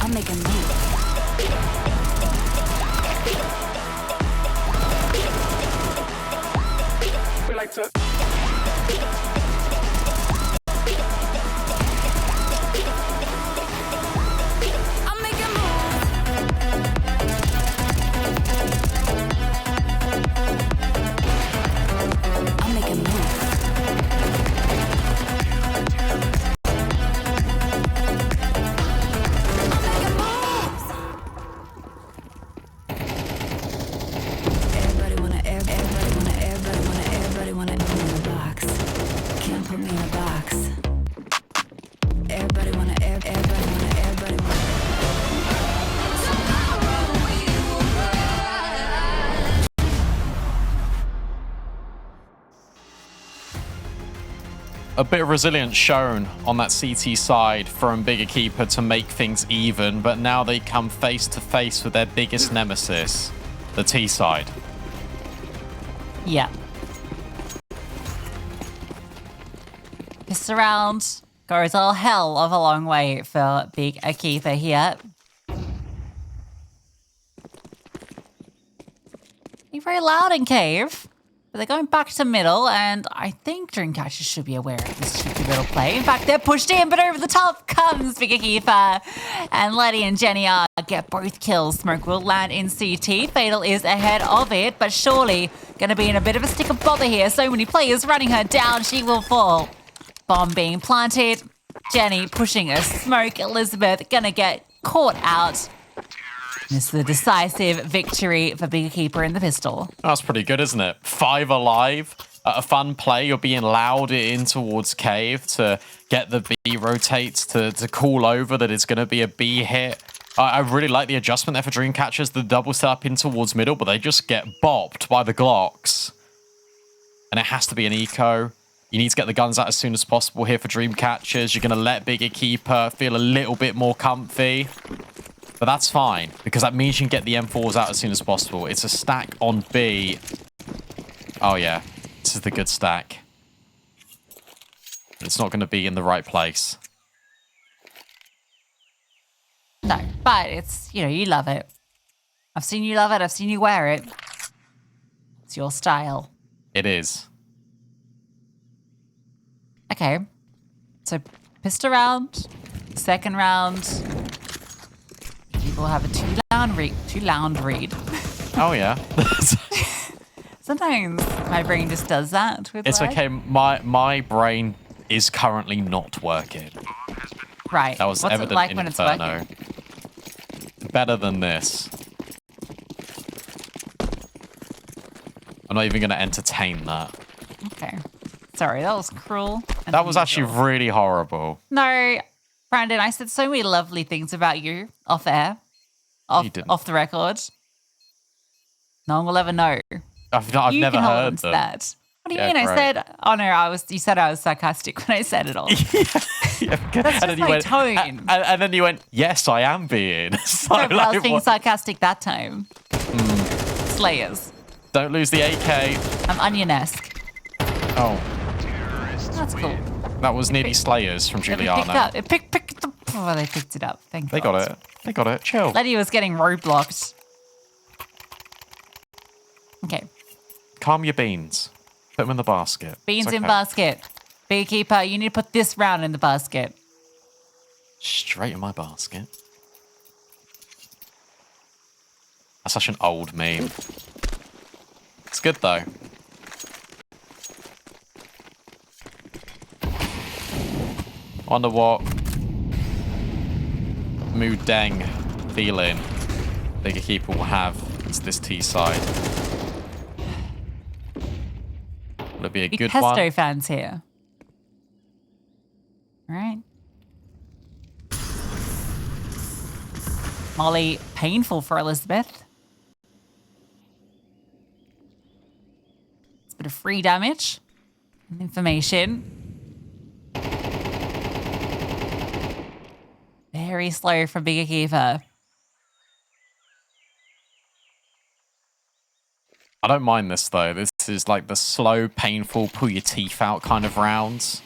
[SPEAKER 4] I'm making moves. I'm making moves. I'm making moves. I'm making moves. Everybody wanna put me in a box. Can't put me in a box. Everybody wanna.
[SPEAKER 1] A bit of resilience shown on that CT side from Big EQUIPA to make things even, but now they come face to face with their biggest nemesis, the T side.
[SPEAKER 2] Yeah. This round goes a hell of a long way for Big EQUIPA here. You're very loud in cave, but they're going back to middle, and I think Dreamcatcher should be aware of this cheeky middle play. In fact, they're pushed in, but over the top comes Big EQUIPA, and Letty and Jenny are get both kills. Smoke will land in CT. Fatal is ahead of it, but surely going to be in a bit of a stick of bother here. So many players running her down. She will fall. Bomb being planted. Jenny pushing a smoke. Elizabeth going to get caught out. This is the decisive victory for Big EQUIPA in the pistol.
[SPEAKER 1] That's pretty good, isn't it? 5 alive. A fun play. You're being loud in towards cave to get the B rotates to call over that it's going to be a B hit. I really like the adjustment there for Dreamcatchers, the double step in towards middle, but they just get bopped by the Glocks. And it has to be an eco. You need to get the guns out as soon as possible here for Dreamcatchers. You're going to let Big EQUIPA feel a little bit more comfy. But that's fine, because that means you can get the M4s out as soon as possible. It's a stack on B. Oh, yeah. This is the good stack. It's not going to be in the right place.
[SPEAKER 2] No, but it's, you know, you love it. I've seen you love it. I've seen you wear it. It's your style.
[SPEAKER 1] It is.
[SPEAKER 2] Okay. So, pistol round, second round. People have a two round read.
[SPEAKER 1] Oh, yeah.
[SPEAKER 2] Sometimes my brain just does that. With
[SPEAKER 1] It's
[SPEAKER 2] work.
[SPEAKER 1] okay. My brain is currently not working.
[SPEAKER 2] Right.
[SPEAKER 1] That was
[SPEAKER 2] What's
[SPEAKER 1] evident
[SPEAKER 2] it like
[SPEAKER 1] in
[SPEAKER 2] when it's
[SPEAKER 1] Inferno.
[SPEAKER 2] working?
[SPEAKER 1] Better than this. I'm not even going to entertain that.
[SPEAKER 2] Okay. Sorry, that was cruel. and
[SPEAKER 1] That was actually
[SPEAKER 2] unusual.
[SPEAKER 1] really horrible.
[SPEAKER 2] No, Brandon, I said so many lovely things about you off air,
[SPEAKER 1] You didn't.
[SPEAKER 2] off the record. No one will ever know.
[SPEAKER 1] I've
[SPEAKER 2] You
[SPEAKER 1] never
[SPEAKER 2] can hold
[SPEAKER 1] heard
[SPEAKER 2] on to
[SPEAKER 1] them.
[SPEAKER 2] that. What do you
[SPEAKER 1] Yeah,
[SPEAKER 2] mean?
[SPEAKER 1] great.
[SPEAKER 2] I said, oh no, you said I was sarcastic when I said it all.
[SPEAKER 1] Yeah,
[SPEAKER 2] That's just my tone.
[SPEAKER 1] And then you went, yes, I am being. So,
[SPEAKER 2] No, but I was
[SPEAKER 1] like,
[SPEAKER 2] being
[SPEAKER 1] what-
[SPEAKER 2] sarcastic that time. Slayers.
[SPEAKER 1] Don't lose the AK.
[SPEAKER 2] I'm onion-esque.
[SPEAKER 1] Oh,
[SPEAKER 2] That's cool.
[SPEAKER 1] that was nearly Slayers from
[SPEAKER 2] It picked
[SPEAKER 1] Juliana.
[SPEAKER 2] up. They picked it up. Thank
[SPEAKER 1] They
[SPEAKER 2] God.
[SPEAKER 1] got it. They got it. Chill.
[SPEAKER 2] Letty was getting roadblocked. Okay.
[SPEAKER 1] Calm your beans. Put them in the basket.
[SPEAKER 2] Beans
[SPEAKER 1] It's
[SPEAKER 2] in
[SPEAKER 1] okay.
[SPEAKER 2] basket. Beekeeper, you need to put this round in the basket.
[SPEAKER 1] Straight in my basket. That's such an old meme. It's good though. Wonder what mood dang feeling Big EQUIPA will have to this T side. Will it be a
[SPEAKER 2] Big
[SPEAKER 1] good
[SPEAKER 2] pesto
[SPEAKER 1] one?
[SPEAKER 2] fans here. All right. Molly, painful for Elizabeth. It's a bit of free damage and information. Very slow from Big EQUIPA.
[SPEAKER 1] I don't mind this, though. This is like the slow, painful, pull your teeth out kind of rounds.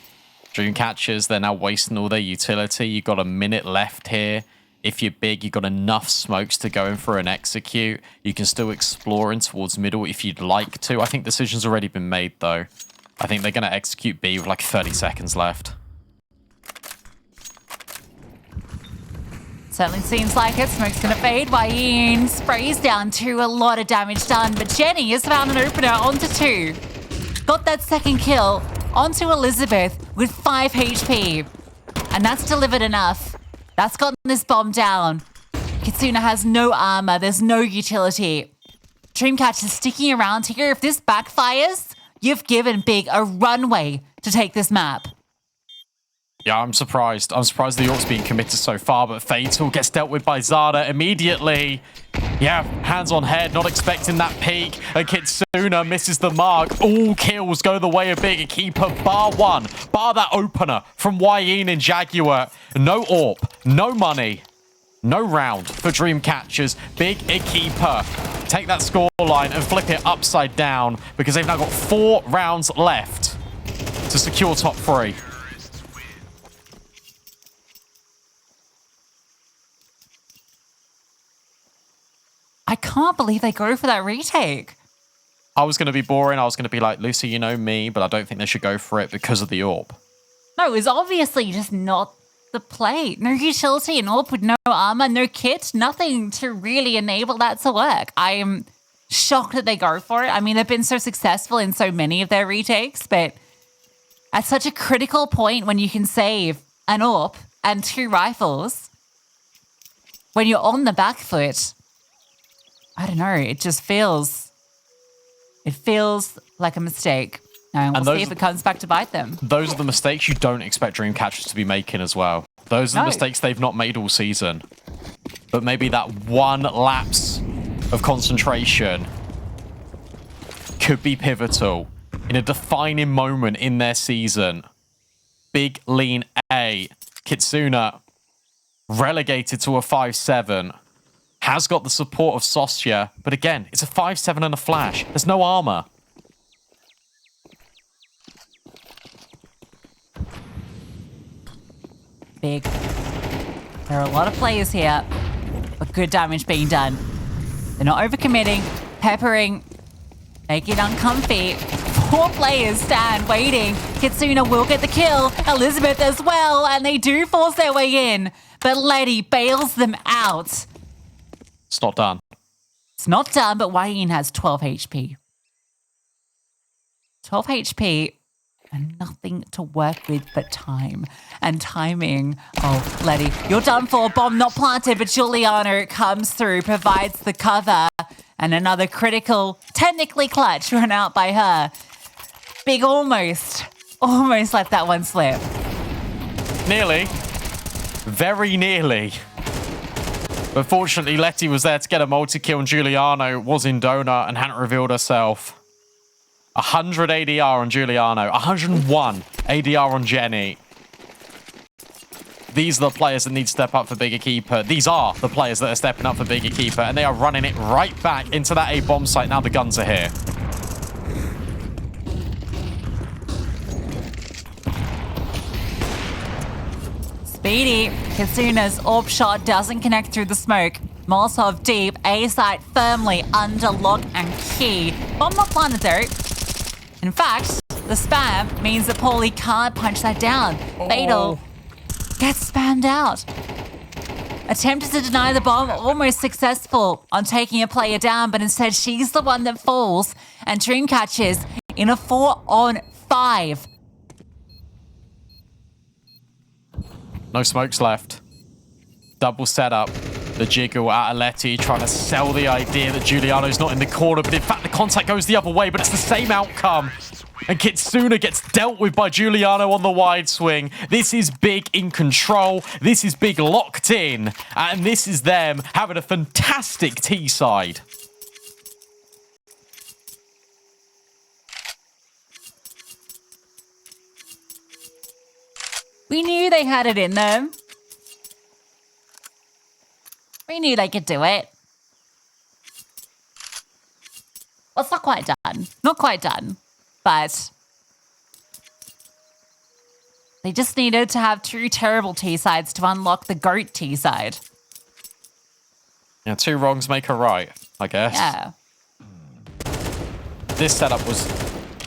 [SPEAKER 1] Dreamcatchers, they're now wasting all their utility. You've got a minute left here. If you're big, you've got enough smokes to go in for an execute. You can still explore in towards middle if you'd like to. I think decision's already been made, though. I think they're going to execute B with like 30 seconds left.
[SPEAKER 2] Certainly seems like it. Smoke's gonna fade. Wayne sprays down 2. A lot of damage done, but Jenny has found an opener onto 2. Got that second kill onto Elizabeth with 5 HP. And that's delivered enough. That's gotten this bomb down. Kitsuna has no armor. There's no utility. Dreamcatcher is sticking around here. If this backfires, you've given Big a runway to take this map.
[SPEAKER 1] Yeah, I'm surprised. I'm surprised the Orc's being committed so far, but Fatal gets dealt with by Zada immediately. Yeah, hands on head, not expecting that peek. And Kitsuna misses the mark. All kills go the way of Big EQUIPA, bar one. Bar that opener from Wayne and Jaguar. No AWP, no money, no round for Dreamcatchers. Big EQUIPA take that scoreline and flip it upside down because they've now got 4 rounds left to secure top 3.
[SPEAKER 2] I can't believe they go for that retake.
[SPEAKER 1] I was going to be boring. I was going to be like, Lucy, you know me, but I don't think they should go for it because of the AWP.
[SPEAKER 2] No, it was obviously just not the play. No utility, an AWP with no armor, no kit, nothing to really enable that to work. I am shocked that they go for it. I mean, they've been so successful in so many of their retakes, but at such a critical point when you can save an AWP and 2 rifles, when you're on the back foot, I don't know, it just feels like a mistake. And we'll see if it comes back to bite them.
[SPEAKER 1] Those are the mistakes you don't expect Dreamcatchers to be making as well. Those are the mistakes they've not made all season. But maybe that one lapse of concentration could be pivotal in a defining moment in their season. Big lean A. Kitsuna relegated to a 5-7. Has got the support of Sosya, but again, it's a 5-7 and a flash. There's no armor.
[SPEAKER 2] Big. There are a lot of players here, but good damage being done. They're not overcommitting, peppering, making it uncomfy. 4 players stand waiting. Kitsuna will get the kill. Elizabeth as well, and they do force their way in, but Letty bails them out.
[SPEAKER 1] It's not done.
[SPEAKER 2] It's not done, but Wayne has 12 HP. 12 HP and nothing to work with but time and timing. Oh, Letty, you're done for. Bomb not planted, but Giuliano comes through, provides the cover, and another critical, technically clutch run out by her. Big almost let that one slip.
[SPEAKER 1] Nearly. Very nearly. But fortunately, Letty was there to get a multi-kill, and Giuliano was in donut and hadn't revealed herself. 100 ADR on Giuliano, 101 ADR on Jenny. These are the players that need to step up for Big EQUIPA. These are the players that are stepping up for Big EQUIPA, and they are running it right back into that A-bomb site. Now the guns are here.
[SPEAKER 2] Speedy. Kitsuna's AWP shot doesn't connect through the smoke. Molotov deep. A site firmly under lock and key. Bomb not planted though. In fact, the spam means that Paulie can't punch that down. Fatal gets spammed out. Attempted to deny the bomb, almost successful on taking a player down, but instead she's the one that falls, and Dreamcatchers in a 4-on-5.
[SPEAKER 1] No smokes left. Double setup. The jiggle out of Letty, trying to sell the idea that Giuliano's not in the corner, but in fact the contact goes the other way, but it's the same outcome. And Kitsuna gets dealt with by Giuliano on the wide swing. This is Big in control. This is Big locked in. And this is them having a fantastic T-side.
[SPEAKER 2] We knew they had it in them. We knew they could do it. Well, it's not quite done. Not quite done. But they just needed to have 2 terrible T-sides to unlock the GOAT T-side.
[SPEAKER 1] Yeah, 2 wrongs make a right, I guess.
[SPEAKER 2] Yeah.
[SPEAKER 1] This setup was,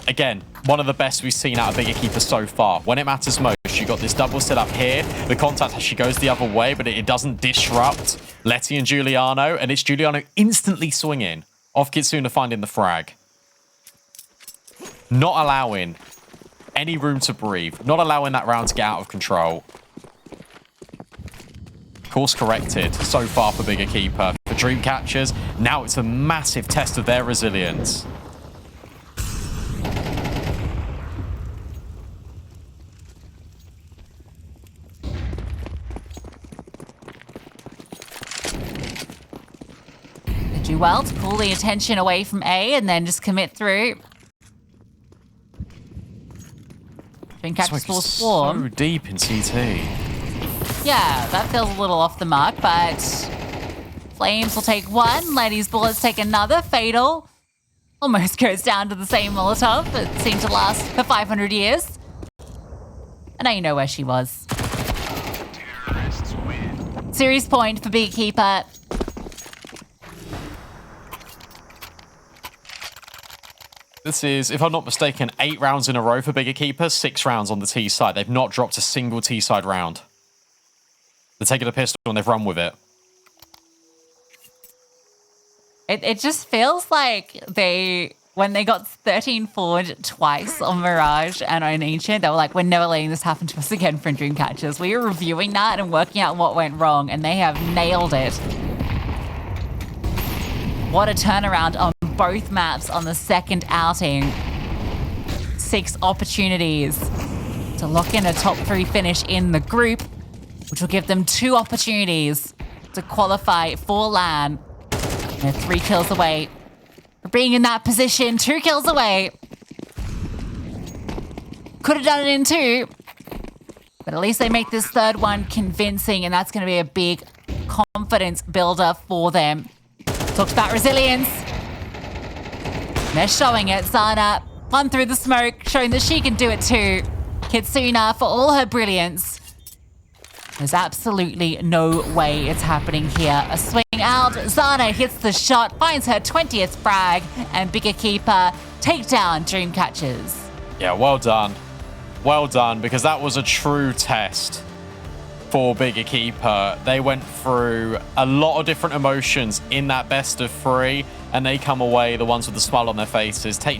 [SPEAKER 1] again, one of the best we've seen out of Big EQUIPA so far. When it matters most, you got this double setup here. The contact actually goes the other way, but it doesn't disrupt Letty and Giuliano, and it's Giuliano instantly swinging off Kitsuna finding the frag. Not allowing any room to breathe. Not allowing that round to get out of control. Course corrected so far for Big EQUIPA. For Dreamcatchers, now it's a massive test of their resilience.
[SPEAKER 2] They do well to pull the attention away from A and then just commit through. Dreamcatchers full swarm.
[SPEAKER 1] So deep in CT.
[SPEAKER 2] Yeah, that feels a little off the mark, but Flames will take 1. Letty's bullets take another. Fatal almost goes down to the same Molotov. It seemed to last for 500 years. And now you know where she was.
[SPEAKER 3] Terrorists win.
[SPEAKER 2] Series point for Big EQUIPA.
[SPEAKER 1] This is, if I'm not mistaken, 8 rounds in a row for Big EQUIPA, 6 rounds on the T side. They've not dropped a single T side round. They're taking a pistol and they've run with it.
[SPEAKER 2] It just feels like when they got 13 forward twice on Mirage and on Ancient, they were like, we're never letting this happen to us again for Dreamcatchers. We were reviewing that and working out what went wrong, and they have nailed it. What a turnaround on both maps on the second outing. 6 opportunities to lock in a top 3 finish in the group, which will give them 2 opportunities to qualify for LAN. They're 3 kills away from being in that position. 2 kills away. Could have done it in 2, but at least they make this third one convincing, and that's going to be a big confidence builder for them. Talked about resilience. They're showing it. Zana, one through the smoke, showing that she can do it too. Kitsuna, for all her brilliance, there's absolutely no way it's happening here. A swing out. Zana hits the shot, finds her 20th frag, and Big EQUIPA take down Dreamcatchers.
[SPEAKER 1] Yeah, well done. Well done, because that was a true test for Big EQUIPA. They went through a lot of different emotions in that best of 3, and they come away, the ones with the smile on their faces, take